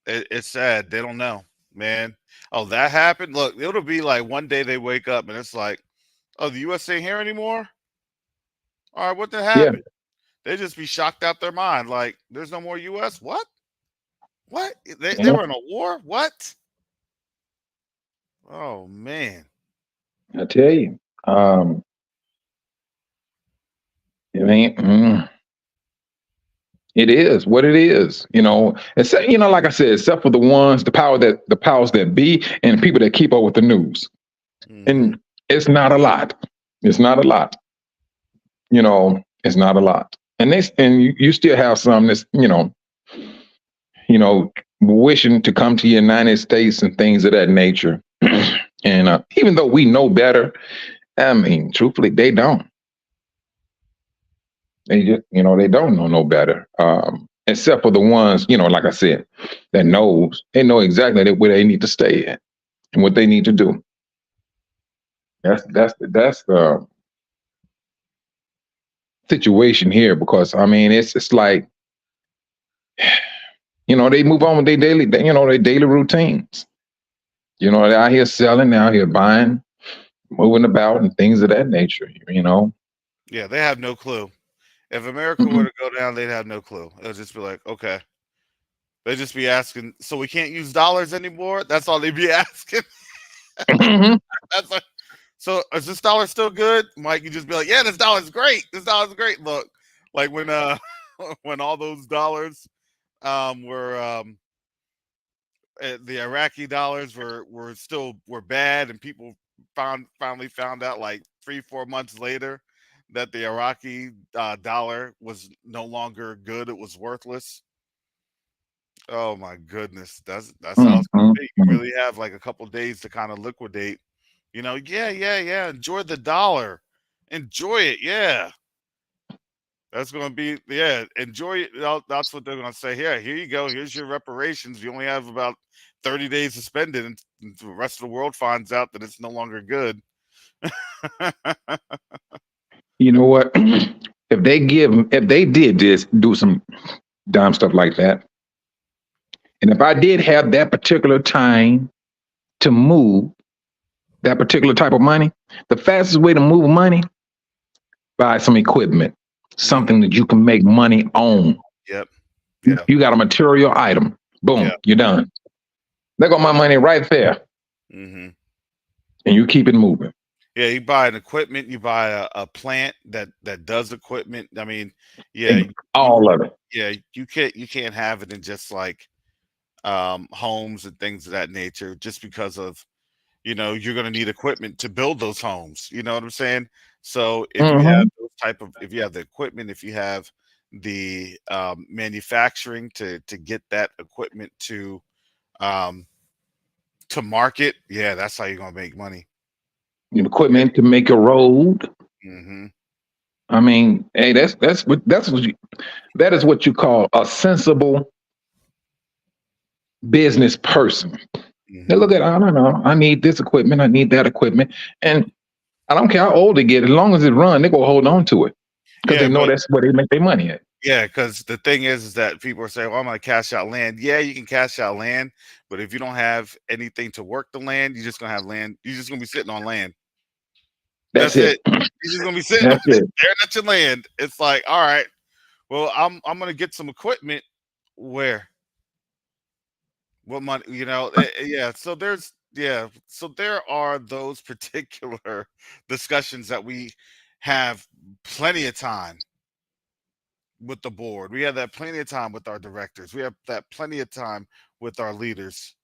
it's sad. They don't know, man. Oh, that happened. Look, it'll be like one day they wake up and it's like, oh, the U.S. ain't here anymore. All right, what the happened? Yeah. They just be shocked out their mind. Like, there's no more U.S. What? What? They were in a war? What? Oh man! I tell you, it ain't. It is what it is, Except, like I said, except for the powers that be, and people that keep up with the news, and it's not a lot. It's not a lot. It's not a lot, and you still have some that's wishing to come to the United States and things of that nature. And even though we know better, I mean, truthfully, they don't. They just, they don't know no better. Except for the ones, like I said, that knows. They know exactly where they need to stay at and what they need to do. That's the situation here, because I mean, it's like, they move on with their daily, their daily routines. They're out here selling, they're out here buying, moving about, and things of that nature. Yeah, they have no clue. If America were to go down, they'd have no clue. It'll just be like, okay. They'd just be asking, so we can't use dollars anymore? That's all they'd be asking. That's like, so is this dollar still good? Mike, you just be like, yeah, this dollar's great. This dollar's great. Look, like when when all those dollars were the Iraqi dollars were bad, and people finally found out like 3-4 months later that the Iraqi dollar was no longer good. It was worthless. Oh my goodness, that's how it's gonna be. You really have like a couple days to kind of liquidate. Yeah. Enjoy the dollar, enjoy it. Yeah, that's gonna be enjoy it. That's what they're gonna say. Here you go. Here's your reparations. You only have about 30 days to spend it, and the rest of the world finds out that it's no longer good. You know what? If they did do some dumb stuff like that, and if I did have that particular time to move that particular type of money, the fastest way to move money, buy some equipment, something that you can make money on. Yep. You got a material item. Boom, you're done. There go my money right there. Mm-hmm. And you keep it moving. Yeah, you buy an equipment, you buy a plant that does equipment. I mean, yeah, all of it. Yeah, you can't have it in just like homes and things of that nature, just because of you're going to need equipment to build those homes. You know what I'm saying? So if you have those if you have the equipment, if you have the manufacturing to get that equipment to market, yeah, that's how you're going to make money. Equipment to make a road. Mm-hmm. I mean, hey, that is what you call a sensible business person. Mm-hmm. They look at, I don't know, I need this equipment, I need that equipment, and I don't care how old they get, as long as it runs, they go hold on to it because they know that's where they make their money at. Yeah, because the thing is that people are saying, well, I'm going to cash out land. Yeah, you can cash out land, but if you don't have anything to work the land, you're just going to have land. You're just going to be sitting on land. That's it. You're just going to be sitting on it. Staring at your land. It's like, all right, well, I'm going to get some equipment. Where? What money? Yeah. So there are those particular discussions that we have plenty of time with the board. We have that plenty of time with our directors. We have that plenty of time with our leaders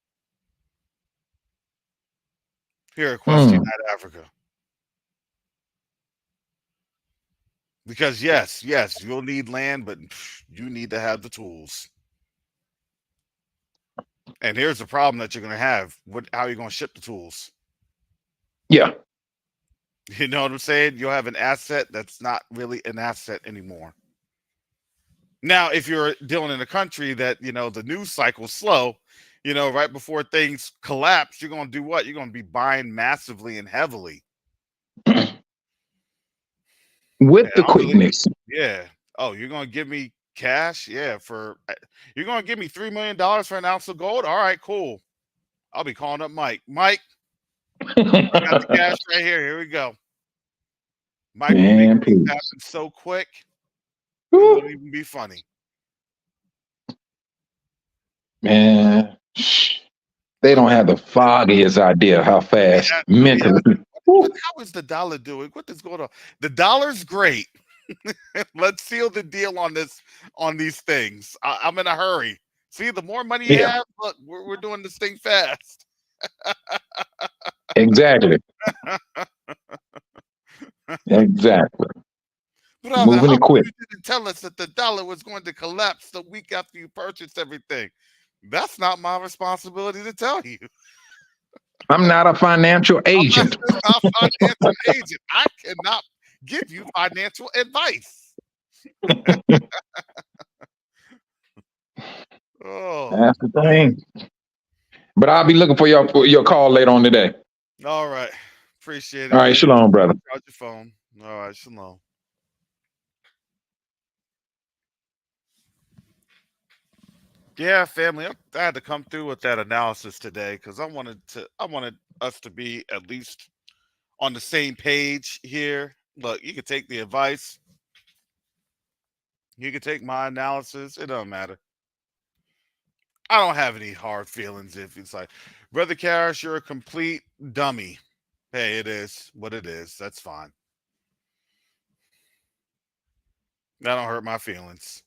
here at Quest United Africa. Because yes, you'll need land, but you need to have the tools. And here's the problem that you're going to have. How are you going to ship the tools? Yeah. You know what I'm saying? You'll have an asset that's not really an asset anymore. Now, if you're dealing in a country that, the news cycle's slow, right before things collapse, you're going to do what? You're going to be buying massively and heavily. With the quickness. Yeah. Oh, you're going to give me cash? Yeah. You're going to give me $3 million for an ounce of gold? All right, cool. I'll be calling up Mike. Mike, I got the cash right here. Here we go. Mike will make things happen so quick. It won't even be funny. Man, they don't have the foggiest idea how fast mentally. How is the dollar doing? What is going on? The dollar's great. Let's seal the deal on these things. I'm in a hurry. See, the more money you have, look, we're doing this thing fast. Exactly. Exactly. Brother, moving quick. You didn't tell us that the dollar was going to collapse the week after you purchased everything. That's not my responsibility to tell you. I'm not a financial agent. I'm not a financial agent. I cannot give you financial advice. That's the thing. But I'll be looking for your call later on today. All right. Appreciate it. All right. Shalom, brother. Charge your phone. All right. Shalom. Yeah, family. I had to come through with that analysis today because I wanted us to be at least on the same page here Look, you can take the advice. You can take my analysis. It don't matter. I don't have any hard feelings if it's like, Brother Karras, you're a complete dummy. Hey, it is what it is. That's fine. That don't hurt my feelings.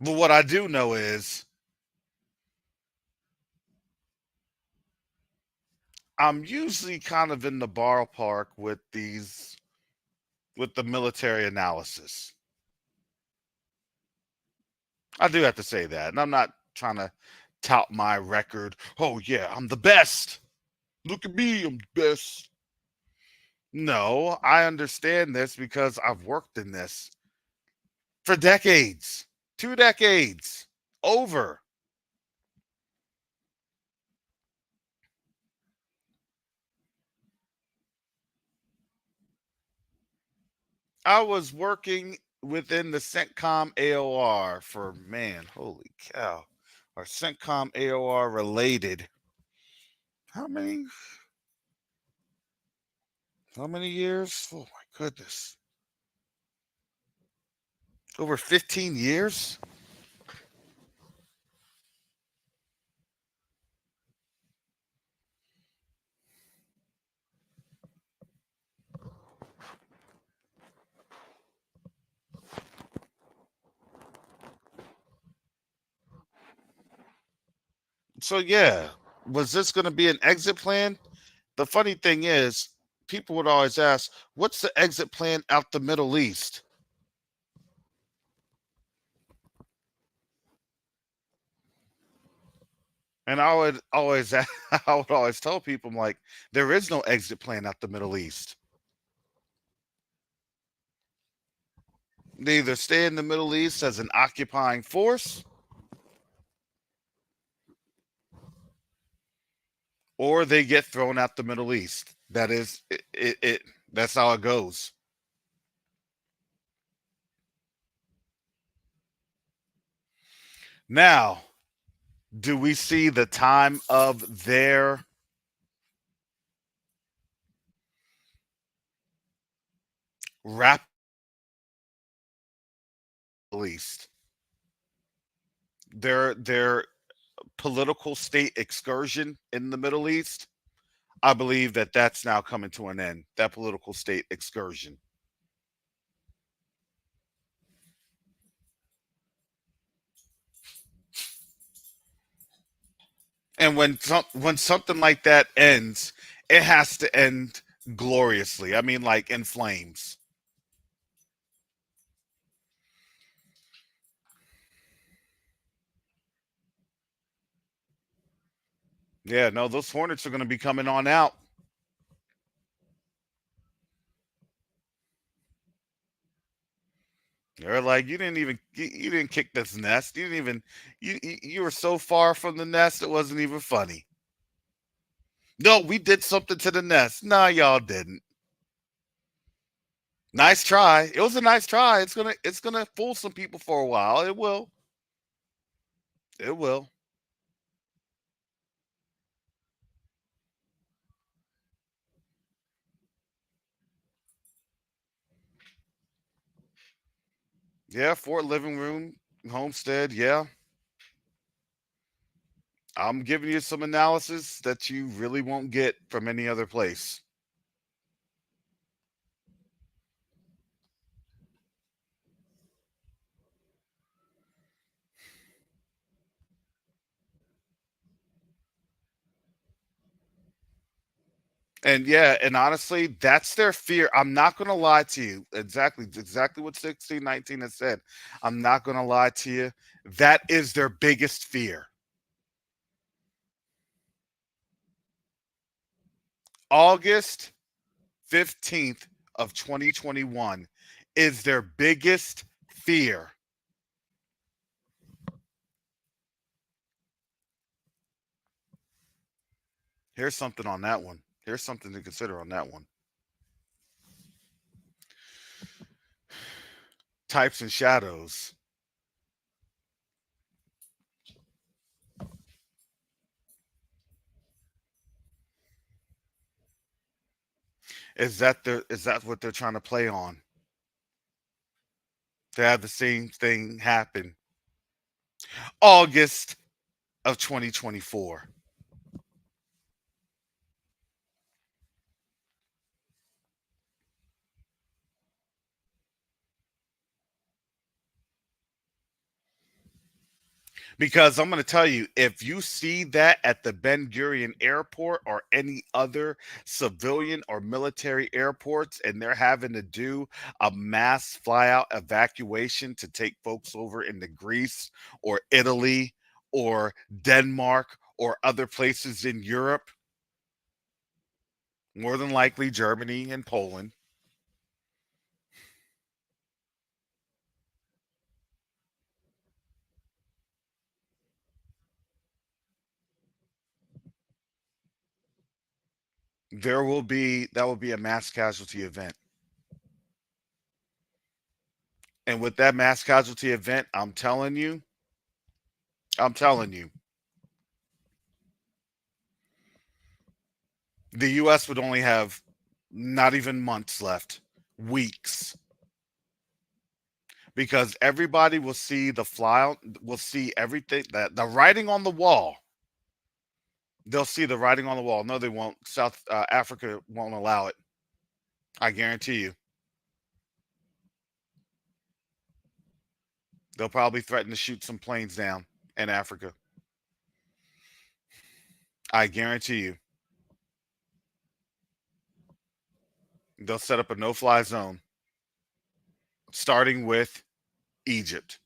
But what I do know is I'm usually kind of in the ballpark with the military analysis. I do have to say that. And I'm not trying to tout my record. Oh, yeah, I'm the best. Look at me, I'm the best. No, I understand this because I've worked in this for decades, 2 decades, over. I was working within the CENTCOM AOR for, man, holy cow, or CENTCOM AOR related. How many years? Oh my goodness. Over 15 years? So yeah, was this going to be an exit plan? The funny thing is, people would always ask, what's the exit plan out the Middle East? And I would always I would always tell people, I'm like, there is no exit plan out the Middle East. They either stay in the Middle East as an occupying force, or they get thrown out the Middle East. That is it. That's how it goes. Now, do we see the time of their rap East? Their political state excursion in the Middle East? I believe that that's now coming to an end. That political state excursion. And when something like that ends, it has to end gloriously. I mean, like in flames. Yeah, no, those Hornets are going to be coming on out. They're like, you didn't kick this nest. You didn't even you were so far from the nest it wasn't even funny. No, we did something to the nest. Nah, y'all didn't. Nice try. It was a nice try. It's gonna fool some people for a while. It will. It will. Yeah, Fort Living Room, Homestead, yeah. I'm giving you some analysis that you really won't get from any other place. And yeah, and honestly, that's their fear. I'm not gonna lie to you. Exactly what 1619 has said. I'm not gonna lie to you. That is their biggest fear. August 15th of 2021 is their biggest fear. Here's something on that one. Here's something to consider on that one. Types and shadows. Is that what they're trying to play on? To have the same thing happen August of 2024. Because I'm going to tell you, if you see that at the Ben Gurion Airport or any other civilian or military airports, and they're having to do a mass flyout evacuation to take folks over into Greece or Italy or Denmark or other places in Europe, more than likely Germany and Poland, that will be a mass casualty event. And with that mass casualty event, I'm telling you, the U.S. would only have not even months left, weeks, because everybody will see will see everything, that the writing on the wall. They'll see the writing on the wall. No, they won't. South Africa won't allow it. I guarantee you. They'll probably threaten to shoot some planes down in Africa. I guarantee you. They'll set up a no-fly zone, starting with Egypt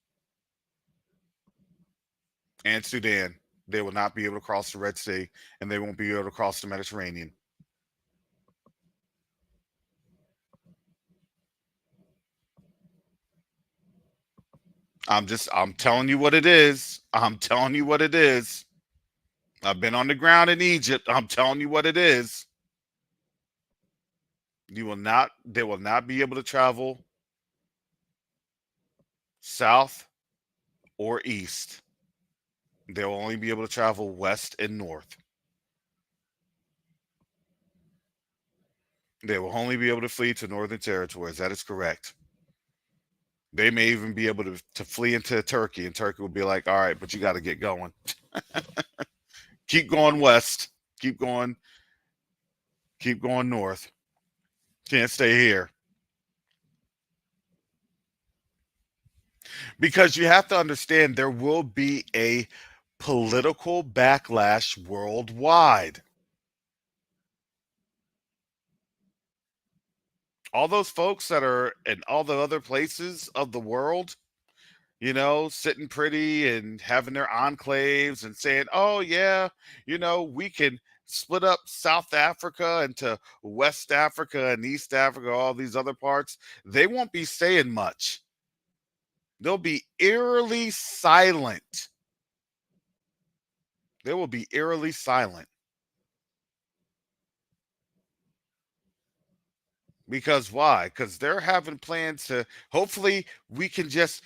and Sudan. They will not be able to cross the Red Sea, and they won't be able to cross the Mediterranean. I'm telling you what it is. I'm telling you what it is. I've been on the ground in Egypt. I'm telling you what it is. They will not be able to travel south or east. They will only be able to travel west and north. They will only be able to flee to northern territories. That is correct. They may even be able to flee into Turkey, and Turkey will be like, all right, but you got to get going. Keep going west. Keep going north. Can't stay here. Because you have to understand, there will be a political backlash worldwide. All those folks that are in all the other places of the world, sitting pretty and having their enclaves and saying, oh, yeah, we can split up South Africa into West Africa and East Africa, all these other parts. They won't be saying much. They'll be eerily silent. They will be eerily silent. Because why? Because they're having plans to, hopefully we can just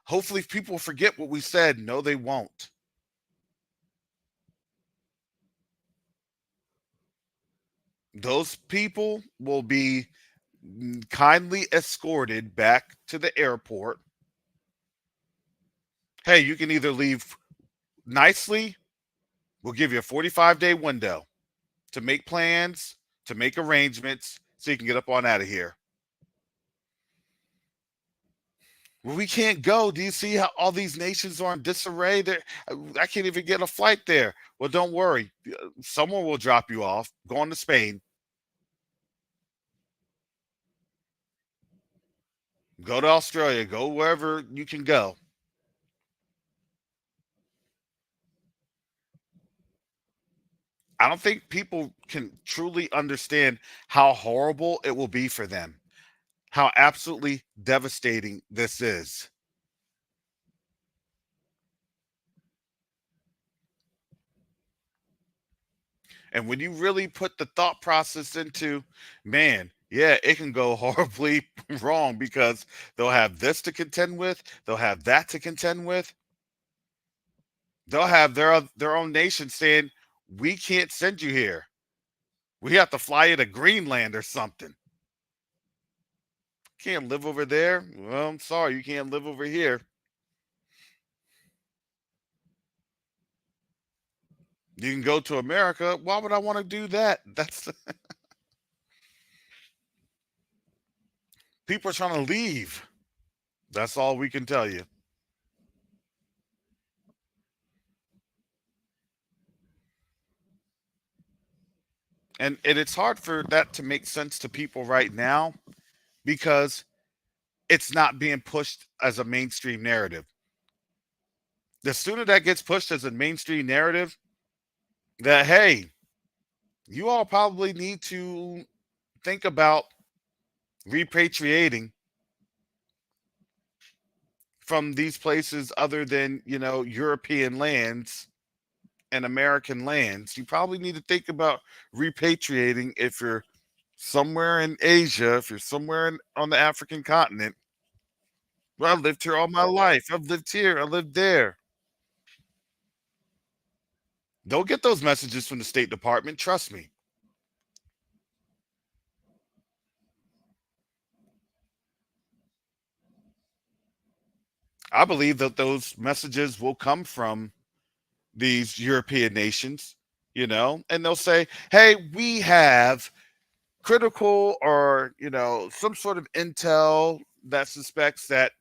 hopefully people forget what we said. No, they won't. Those people will be kindly escorted back to the airport. Hey, you can either leave nicely, we'll give you a 45-day window to make plans, to make arrangements, so you can get up on out of here. Well, we can't go. Do you see how all these nations are in disarray? I can't even get a flight there. Well, don't worry. Someone will drop you off. Go on to Spain. Go to Australia. Go wherever you can go. I don't think people can truly understand how horrible it will be for them, how absolutely devastating this is. And when you really put the thought process into, man, yeah, it can go horribly wrong because they'll have this to contend with, they'll have that to contend with. They'll have their own nation saying, we can't send you here. We have to fly you to Greenland or something. Can't live over there. Well, I'm sorry, you can't live over here. You can go to America. Why would I want to do that? That's people are trying to leave. That's all we can tell you. And it's hard for that to make sense to people right now because it's not being pushed as a mainstream narrative. The sooner that gets pushed as a mainstream narrative, that hey, you all probably need to think about repatriating from these places other than, European lands and American lands. You probably need to think about repatriating if you're somewhere in Asia, if you're somewhere on the African continent. Well, I've lived here all my life. I've lived here. I lived there. Don't get those messages from the State Department. Trust me. I believe that those messages will come from these European nations, and they'll say, hey, we have critical or, some sort of intel that suspects that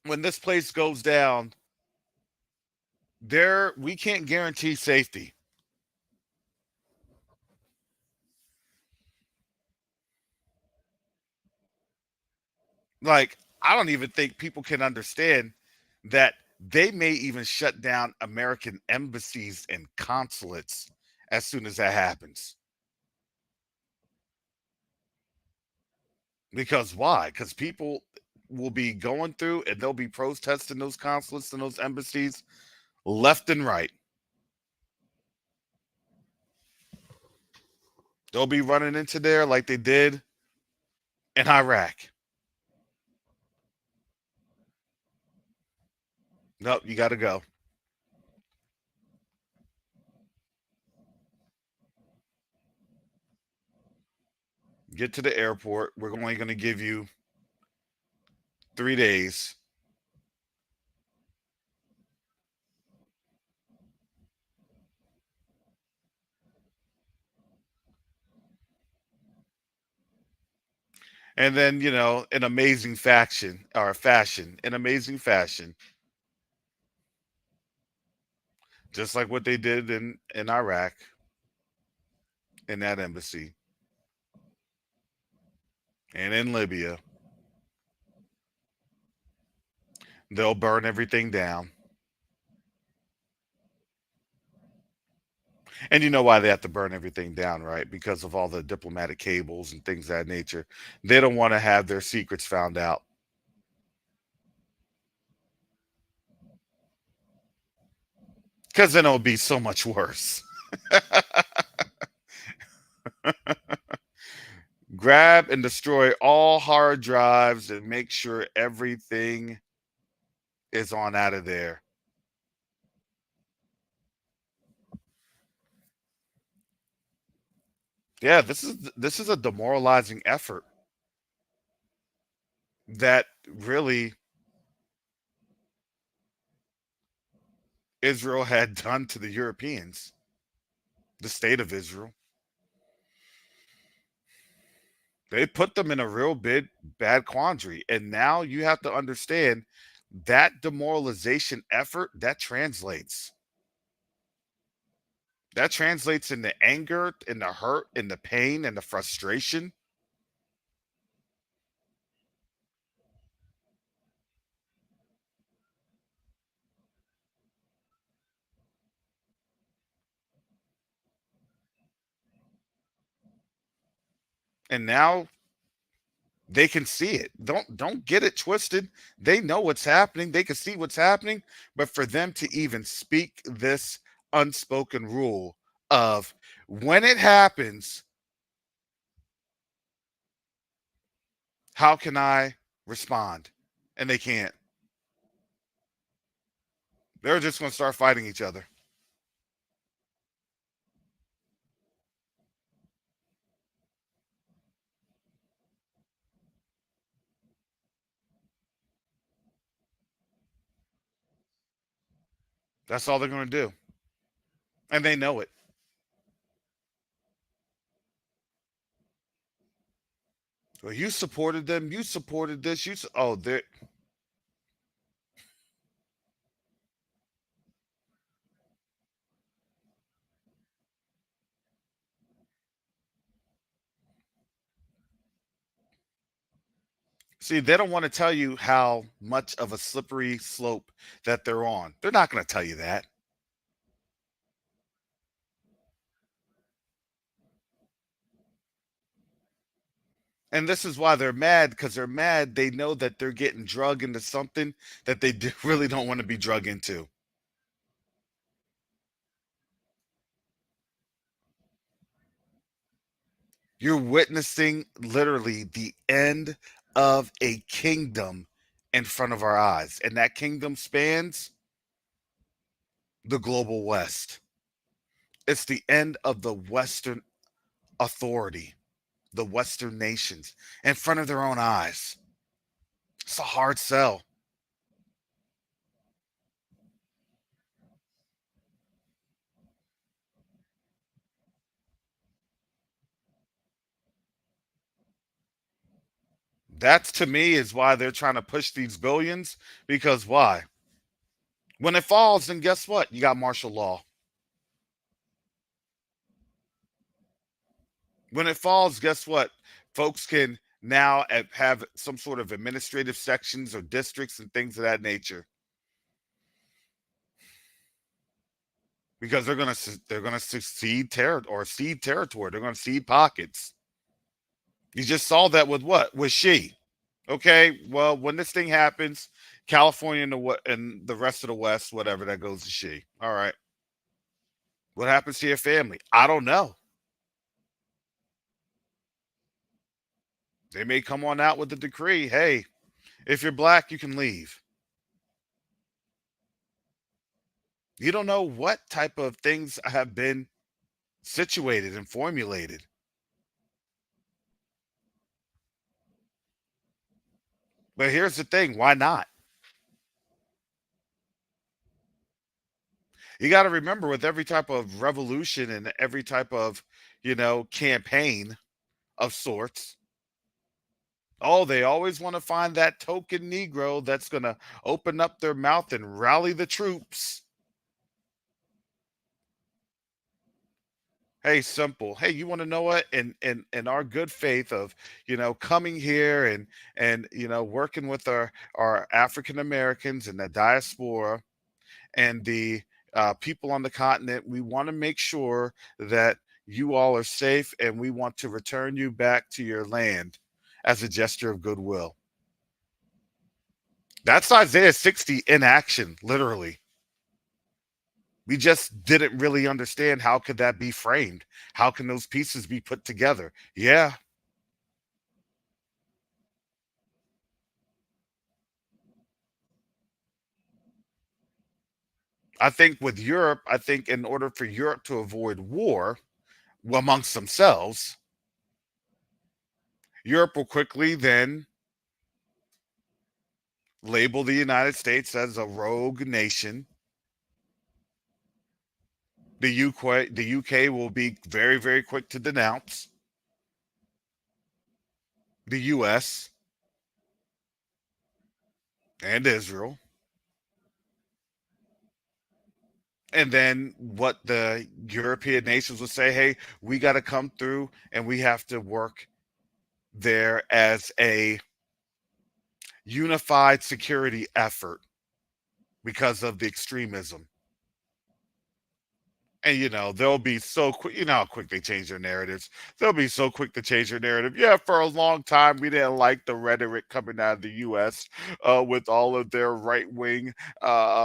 when this place goes down, we can't guarantee safety. Like, I don't even think people can understand that they may even shut down American embassies and consulates as soon as that happens. Because why? Because people will be going through and they'll be protesting those consulates and those embassies left and right. They'll be running into there like they did in Iraq. Nope, you got to go. Get to the airport. We're only going to give you 3 days. And then, in amazing fashion, just like what they did in Iraq, in that embassy, and in Libya, they'll burn everything down. And you know why they have to burn everything down, right? Because of all the diplomatic cables and things of that nature. They don't want to have their secrets found out. Because then it'll be so much worse. Grab and destroy all hard drives and make sure everything is on out of there. Yeah, this is a demoralizing effort that really Israel had done to the Europeans, the state of Israel. They put them in a real bad quandary. And now you have to understand that demoralization effort that translates. That translates in the anger, in the hurt, in the pain, and the frustration. And now they can see it. Don't get it twisted. They know what's happening. They can see what's happening. But for them to even speak this unspoken rule of when it happens, how can I respond? And they can't. They're just going to start fighting each other. That's all they're going to do. And they know it. Well, you supported them. You supported this. They're. See, they don't want to tell you how much of a slippery slope that they're on. They're not going to tell you that. And this is why they're mad, because they're mad. They know that they're getting drug into something that they really don't want to be drug into. You're witnessing literally the end of a kingdom in front of our eyes. And that kingdom spans the global West. It's the end of the Western authority, the Western nations, in front of their own eyes. It's a hard sell. That's to me is why they're trying to push these billions. Because why? When it falls, then guess what? You got martial law. When it falls, guess what? Folks can now have some sort of administrative sections or districts and things of that nature, because they're gonna cede territory. They're gonna cede pockets. You just saw that with what? With Xi. Okay, well, when this thing happens, California and the rest of the West, whatever, that goes to Xi. All right. What happens to your family? I don't know. They may come on out with a decree. Hey, if you're black, you can leave. You don't know what type of things have been situated and formulated. But here's the thing, why not? You got to remember, with every type of revolution and every type of, campaign of sorts, they always want to find that token Negro that's going to open up their mouth and rally the troops. Hey, simple. Hey, you want to know what? In our good faith of, coming here and working with our African Americans and the diaspora and the people on the continent, we want to make sure that you all are safe, and we want to return you back to your land as a gesture of goodwill. That's Isaiah 60 in action, literally. We just didn't really understand how could that be framed. How can those pieces be put together? Yeah. I think with Europe, I think in order for Europe to avoid war amongst themselves, Europe will quickly then label the United States as a rogue nation. The UK will be very, very quick to denounce the US and Israel. And then what the European nations will say, hey, we got to come through and we have to work there as a unified security effort because of the extremism. And they'll be so quick. You know how quick they change their narratives. They'll be so quick to change their narrative. Yeah, for a long time we didn't like the rhetoric coming out of the U.S. With all of their right wing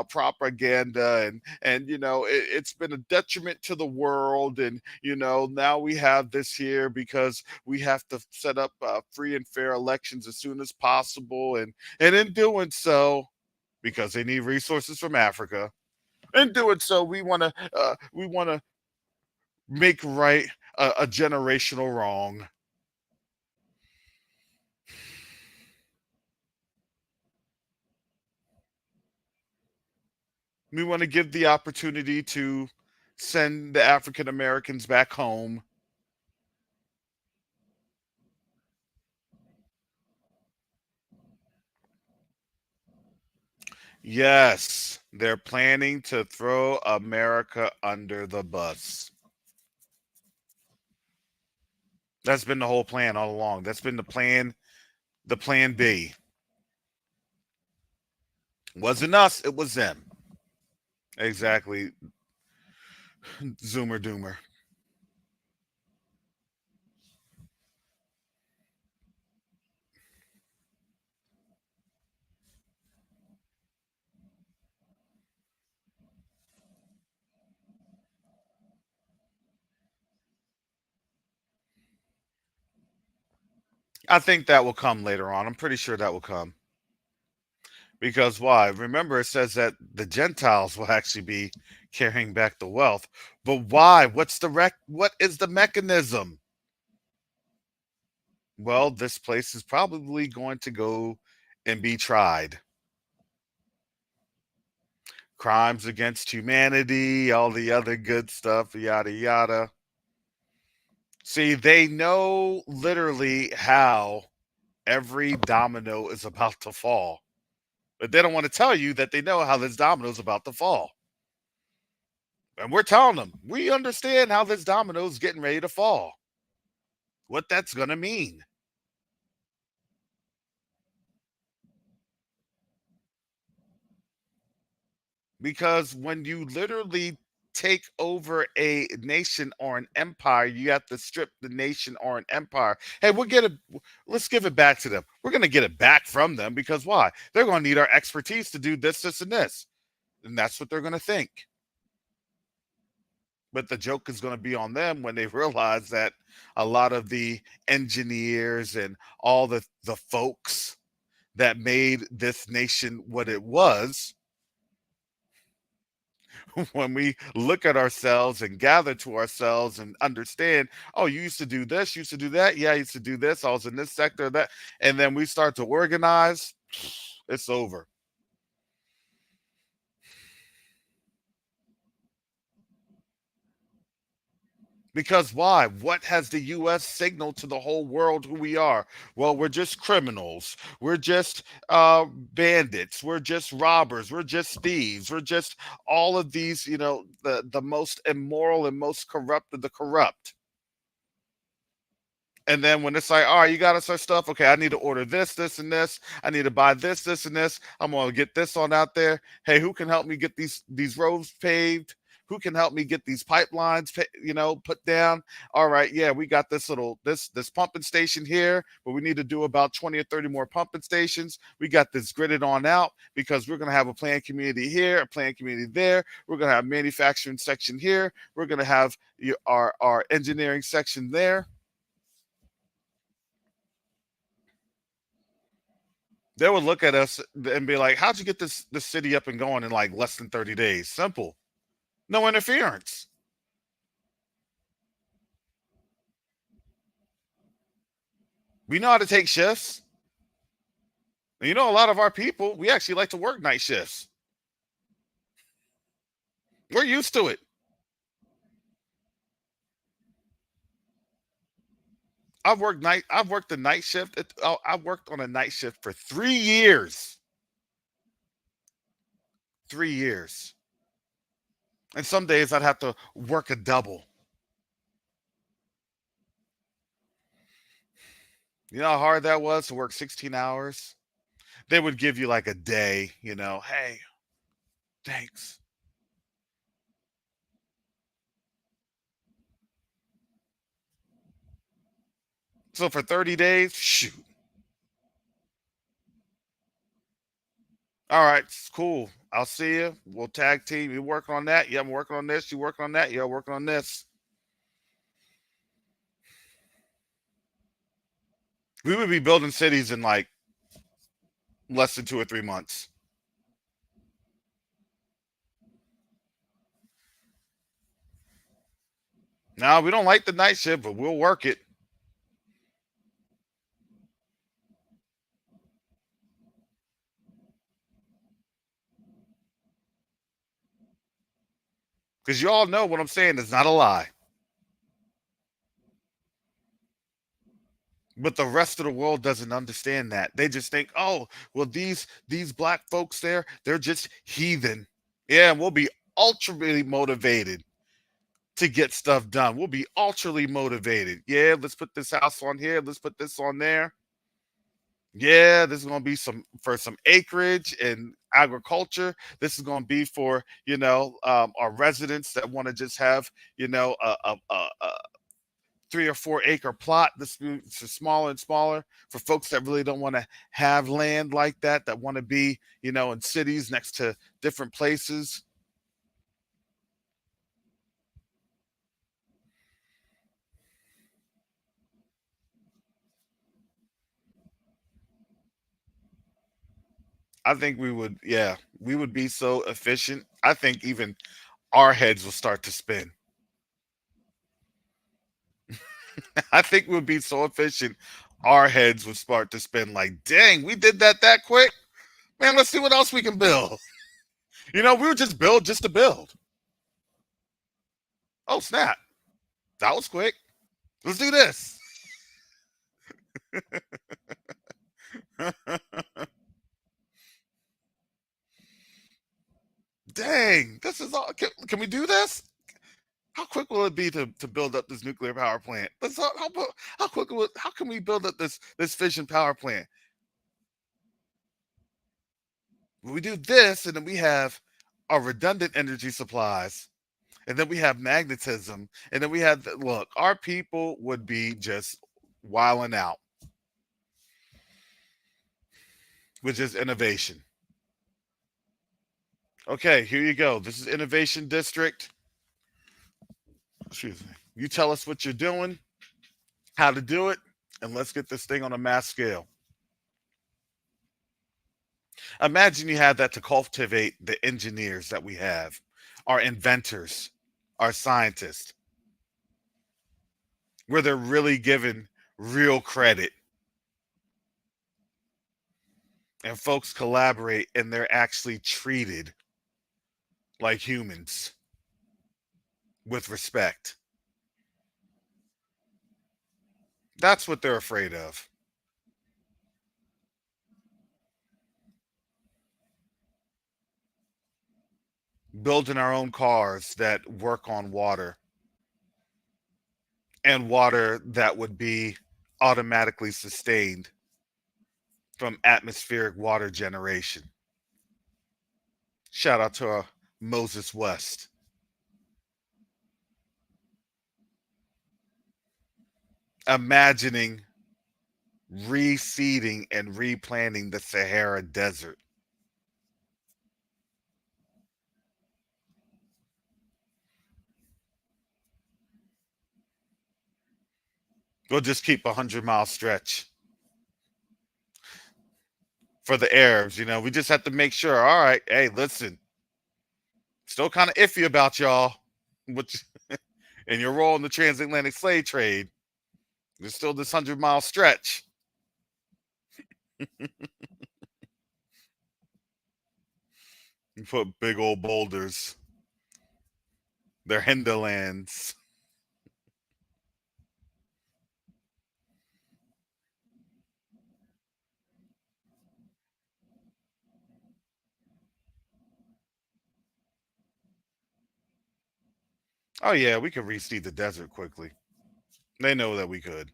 propaganda, and it's been a detriment to the world. And now we have this here because we have to set up free and fair elections as soon as possible, and in doing so, because they need resources from Africa. In doing so, we want to make right a generational wrong. We want to give the opportunity to send the African Americans back home. Yes, they're planning to throw America under the bus. That's been the whole plan all along. That's been the plan B. Wasn't us, it was them. Exactly. Zoomer Doomer. I think that will come later on. I'm pretty sure that will come. Because why? Remember, it says that the Gentiles will actually be carrying back the wealth. But why? What is the mechanism? Well, this place is probably going to go and be tried. Crimes against humanity, all the other good stuff, yada yada. See, they know literally how every domino is about to fall. But they don't want to tell you that they know how this domino is about to fall. And we're telling them, we understand how this domino is getting ready to fall. What that's going to mean. Because when you literally take over a nation or an empire, you have to strip the nation or an empire. Hey, let's give it back to them. We're going to get it back from them because why? They're going to need our expertise to do this, this, and this. And that's what they're going to think. But the joke is going to be on them when they realize that a lot of the engineers and all the folks that made this nation what it was, when we look at ourselves and gather to ourselves and understand, oh, you used to do this, you used to do that. Yeah, I used to do this. I was in this sector, that. And then we start to organize, it's over. Because why? What has the U.S. signaled to the whole world who we are? Well, we're just criminals. We're just bandits. We're just robbers. We're just thieves. We're just all of these, the most immoral and most corrupt of the corrupt. And then when it's like, all right, you got us our stuff. Okay, I need to order this, this, and this. I need to buy this, this, and this. I'm gonna get this on out there. Hey, who can help me get these roads paved? Who can help me get these pipelines, put down? All right, yeah, we got this pumping station here, but we need to do about 20 or 30 more pumping stations. We got this gridded on out because we're gonna have a planned community here, a planned community there. We're gonna have manufacturing section here. We're gonna have our engineering section there. They would look at us and be like, how'd you get this city up and going in like less than 30 days? Simple. No interference. We know how to take shifts. And a lot of our people, we actually like to work night shifts. We're used to it. I've worked the night shift. I've worked on a night shift for 3 years. 3 years. And some days I'd have to work a double. You know how hard that was to work 16 hours? They would give you like a day, hey, thanks. So for 30 days, shoot. All right, cool. I'll see you. We'll tag team. You working on that? Yeah, I'm working on this. You working on that? Yeah, working on this. We would be building cities in like less than 2 or 3 months. Now, we don't like the night shift, but we'll work it. Because you all know what I'm saying is not a lie. But the rest of the world doesn't understand that. They just think, oh, well, these black folks there, they're just heathen. Yeah, we'll be ultra motivated to get stuff done. We'll be ultra motivated. Yeah, let's put this house on here. Let's put this on there. Yeah, this is going to be some acreage and agriculture. This is going to be for our residents that want to just have a 3 or 4 acre plot. This is smaller and smaller for folks that really don't want to have land like that. That want to be in cities next to different places. I think we would be so efficient. I think even our heads will start to spin. I think we'll be so efficient, our heads would start to spin like, dang, we did that quick? Man, let's see what else we can build. We would just build just to build. Oh, snap. That was quick. Let's do this. Dang, this is all. Can we do this? How quick will it be to build up this nuclear power plant? How quick how can we build up this fission power plant? We do this, and then we have our redundant energy supplies, and then we have magnetism, and then we have look. Our people would be just wilding out, which is innovation. Okay, here you go. This is Innovation District. Excuse me. You tell us what you're doing, how to do it, and let's get this thing on a mass scale. Imagine you had that to cultivate the engineers that we have, our inventors, our scientists, where they're really given real credit. And folks collaborate and they're actually treated like humans with respect. That's what they're afraid of. Building our own cars that work on water, and water that would be automatically sustained from atmospheric water generation. Shout out to Moses West. Imagining reseeding and replanting the Sahara Desert. We'll just keep 100-mile stretch for the Arabs. We just have to make sure. All right, hey, listen, still kind of iffy about y'all, which and your role in the transatlantic slave trade. There's still this 100-mile stretch. You put big old boulders. They're hinterlands. Oh yeah, we could reseed the desert quickly. They know that we could.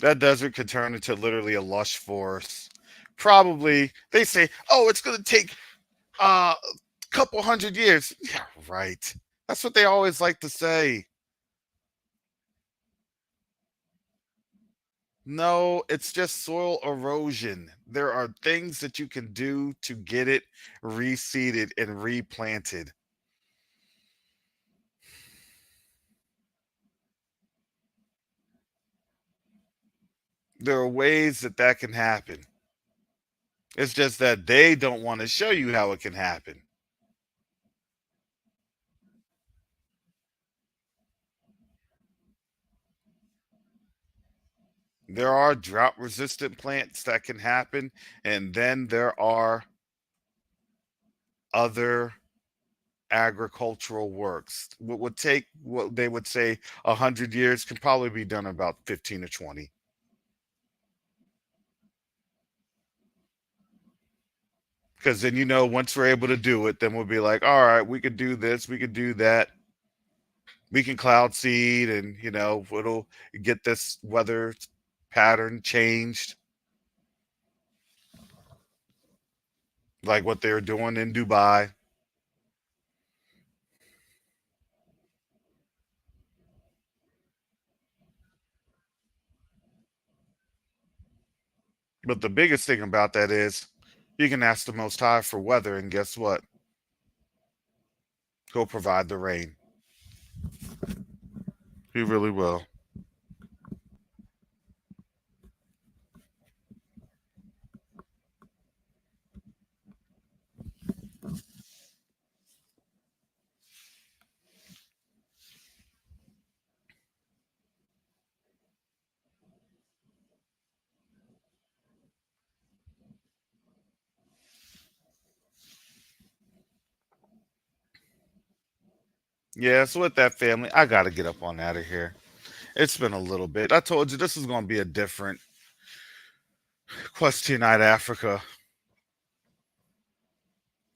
That desert could turn into literally a lush forest. Probably, they say, oh, it's going to take a couple 100 years. Yeah, right. That's what they always like to say. No, it's just soil erosion. There are things that you can do to get it reseeded and replanted. There are ways that can happen. It's just that they don't want to show you how it can happen. There are drought resistant plants that can happen, and then there are other agricultural works. What would take, what they would say, 100 years can probably be done in about 15 or 20. Because then, once we're able to do it, then we'll be like, all right, we could do this, we could do that. We can cloud seed, and it'll get this weather pattern changed, like what they're doing in Dubai. But the biggest thing about that is you can ask the Most High for weather, and guess what? He'll provide the rain. He really will. Yeah, so with that, family, I got to get up on out of here. It's been a little bit. I told you this is going to be a different Question Night Africa.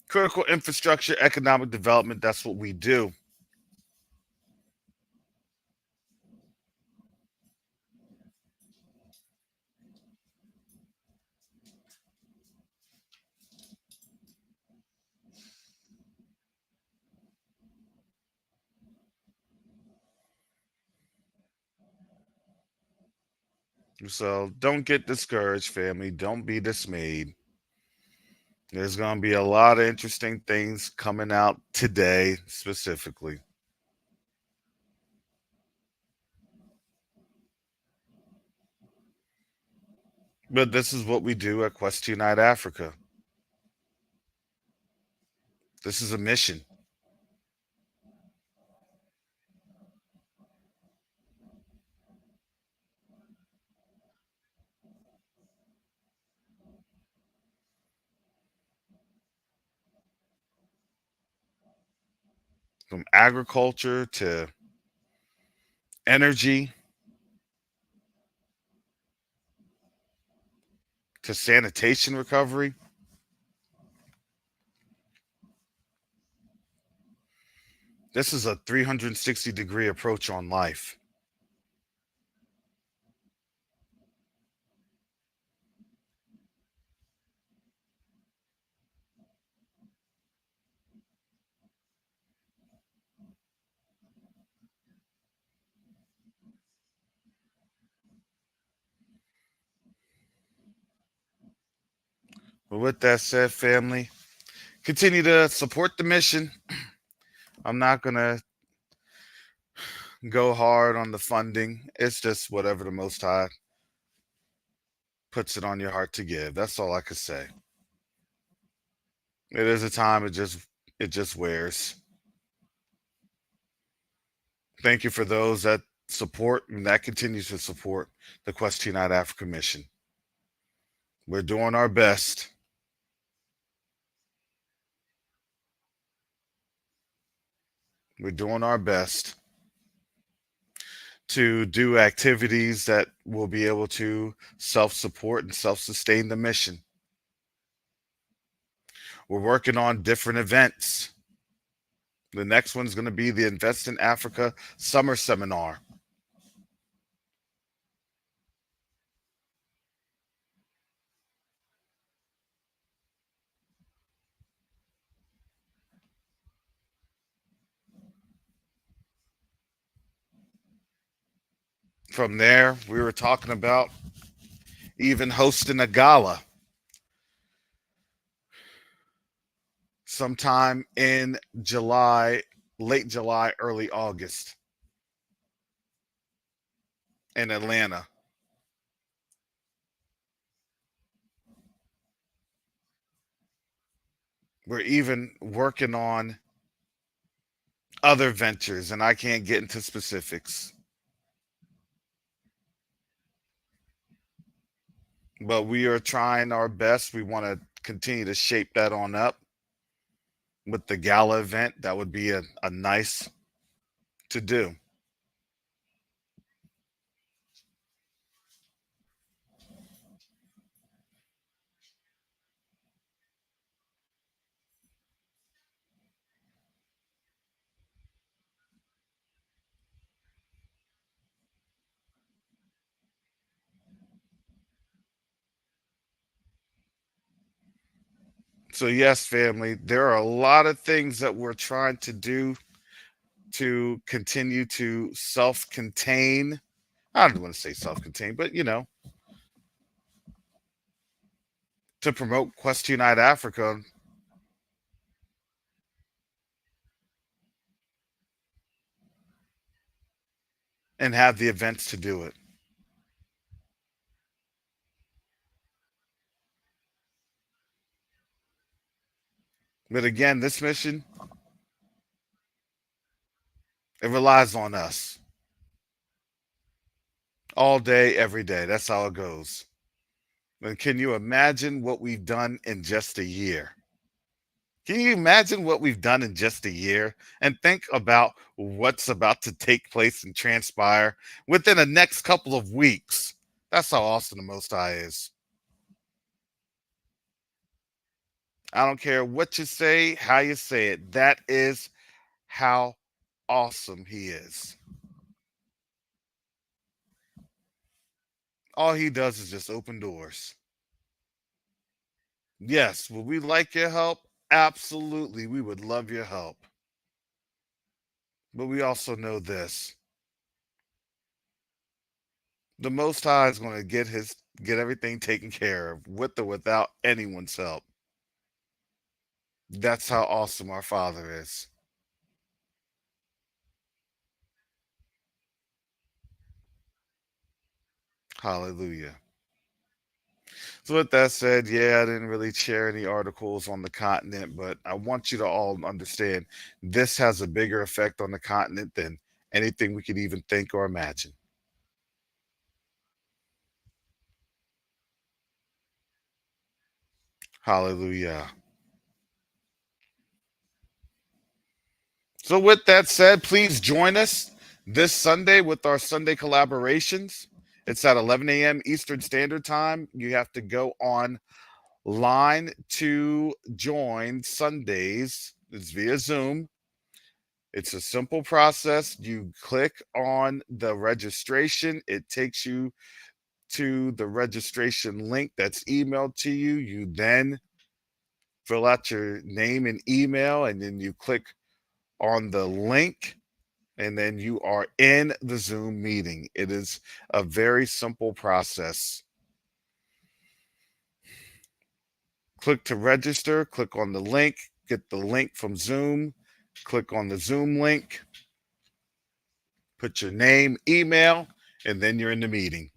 Critical infrastructure, economic development, that's what we do. So don't get discouraged, family. Don't be dismayed. There's going to be a lot of interesting things coming out today, specifically. But this is what we do at Question Night Africa. This is a mission. From agriculture to energy to sanitation recovery. This is a 360-degree approach on life. But with that said, family, continue to support the mission. I'm not going to go hard on the funding. It's just whatever the Most High puts it on your heart to give. That's all I could say. It is a time it just wears. Thank you for those that support and that continues to support the Question Night Africa mission. We're doing our best. We're doing our best to do activities that will be able to self-support and self-sustain the mission. We're working on different events. The next one's going to be the Invest in Africa Summer Seminar. From there, we were talking about even hosting a gala sometime in July, late July, early August in Atlanta. We're even working on other ventures, and I can't get into specifics. But we are trying our best. We want to continue to shape that on up. with the gala event. That would be a nice to do. So yes, family, there are a lot of things that we're trying to do to continue to self-contain. I don't want to say self-contain, but to promote Quest Unite Africa and have the events to do it. But again, this mission, it relies on us all day, every day. That's how it goes. And can you imagine what we've done in just a year? Can you imagine what we've done in just a year? And think about what's about to take place and transpire within the next couple of weeks. That's how awesome the Most High is. I don't care what you say, how you say it. That is how awesome he is. All he does is just open doors. Yes, would we like your help? Absolutely, we would love your help. But we also know this. The Most High is going to get everything taken care of, with or without anyone's help. That's how awesome our Father is. Hallelujah. So with that said, yeah, I didn't really share any articles on the continent, but I want you to all understand this has a bigger effect on the continent than anything we could even think or imagine. Hallelujah. So with that said, please join us this Sunday with our Sunday collaborations. It's at 11 a.m. Eastern Standard Time. You have to go online to join Sundays. It's via Zoom. It's a simple process. You click on the registration. It takes you to the registration link that's emailed to you. You then fill out your name and email, and then you click on the link, and then you are in the Zoom meeting. It is a very simple process. Click to register, click on the link, get the link from Zoom, click on the Zoom link, put your name, email, and then you're in the meeting.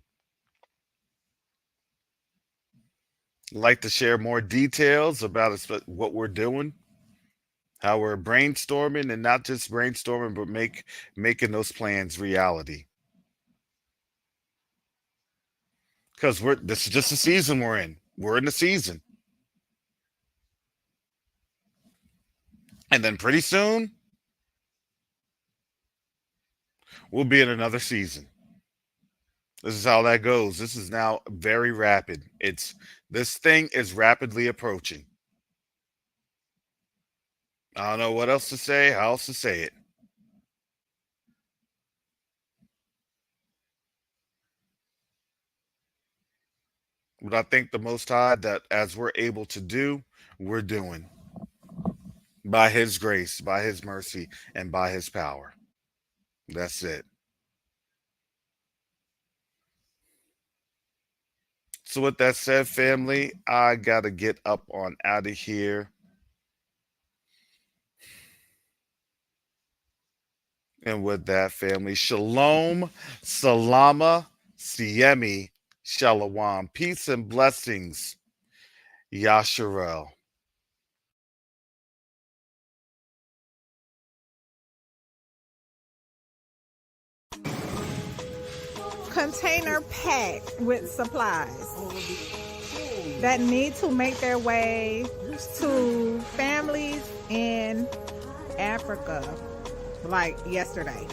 I'd like to share more details about what we're doing, how we're brainstorming, and not just brainstorming, but making those plans reality. Because this is just the season we're in. We're in the season. And then pretty soon, we'll be in another season. This is how that goes. This is now very rapid. This thing is rapidly approaching. I don't know what else to say, how else to say it. But I think the Most High, that as we're able to do, we're doing. By his grace, by his mercy, and by his power. That's it. So with that said, family, I got to get up on out of here. And with that, family, shalom, salama, siemi, shalom. Peace and blessings, Yasharel. Container packed with supplies. that need to make their way to families in Africa, like yesterday.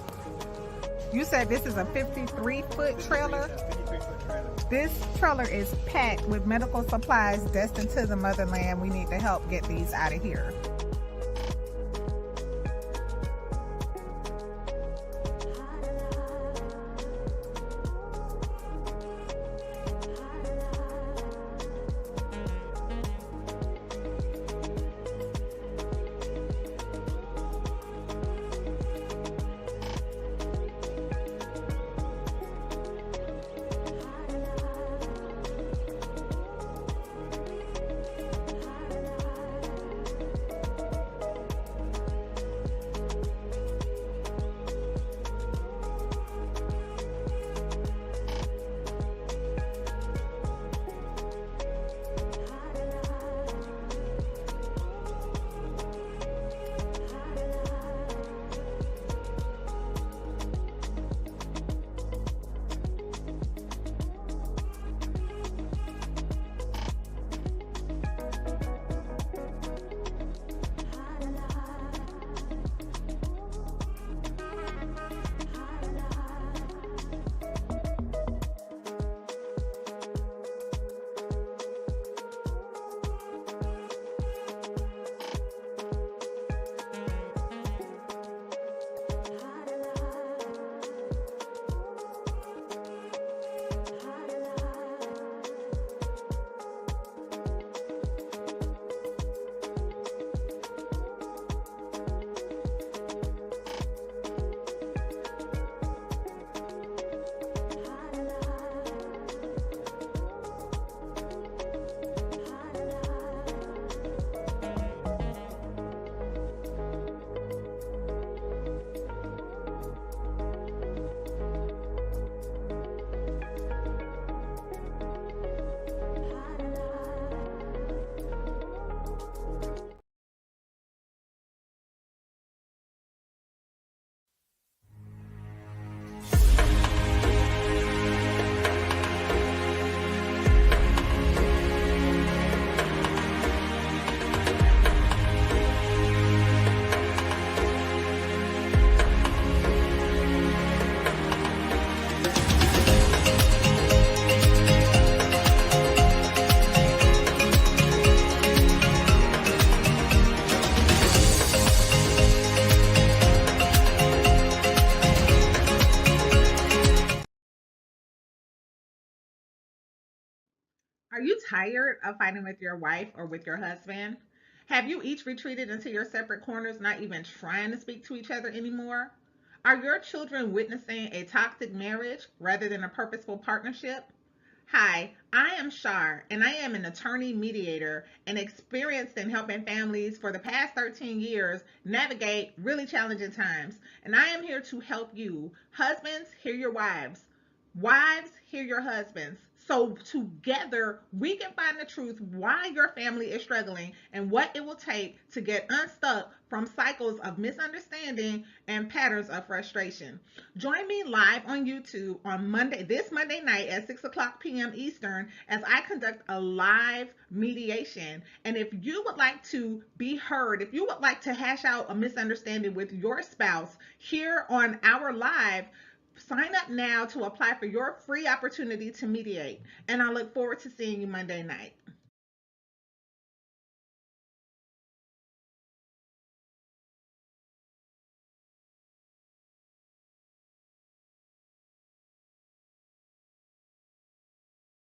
You said this is a 53-foot trailer? This trailer is packed with medical supplies destined to the motherland. We need to help get these out of here. Are you tired of fighting with your wife or with your husband? Have you each retreated into your separate corners, not even trying to speak to each other anymore? Are your children witnessing a toxic marriage rather than a purposeful partnership? Hi, I am Shar, and I am an attorney mediator and experienced in helping families for the past 13 years navigate really challenging times. And I am here to help you. Husbands, hear your wives. Wives, hear your husbands. So together we can find the truth why your family is struggling and what it will take to get unstuck from cycles of misunderstanding and patterns of frustration. Join me live on YouTube on this Monday night at 6:00 p.m. Eastern as I conduct a live mediation. And if you would like to be heard, if you would like to hash out a misunderstanding with your spouse here on our live, sign up now to apply for your free opportunity to mediate. And I look forward to seeing you Monday night.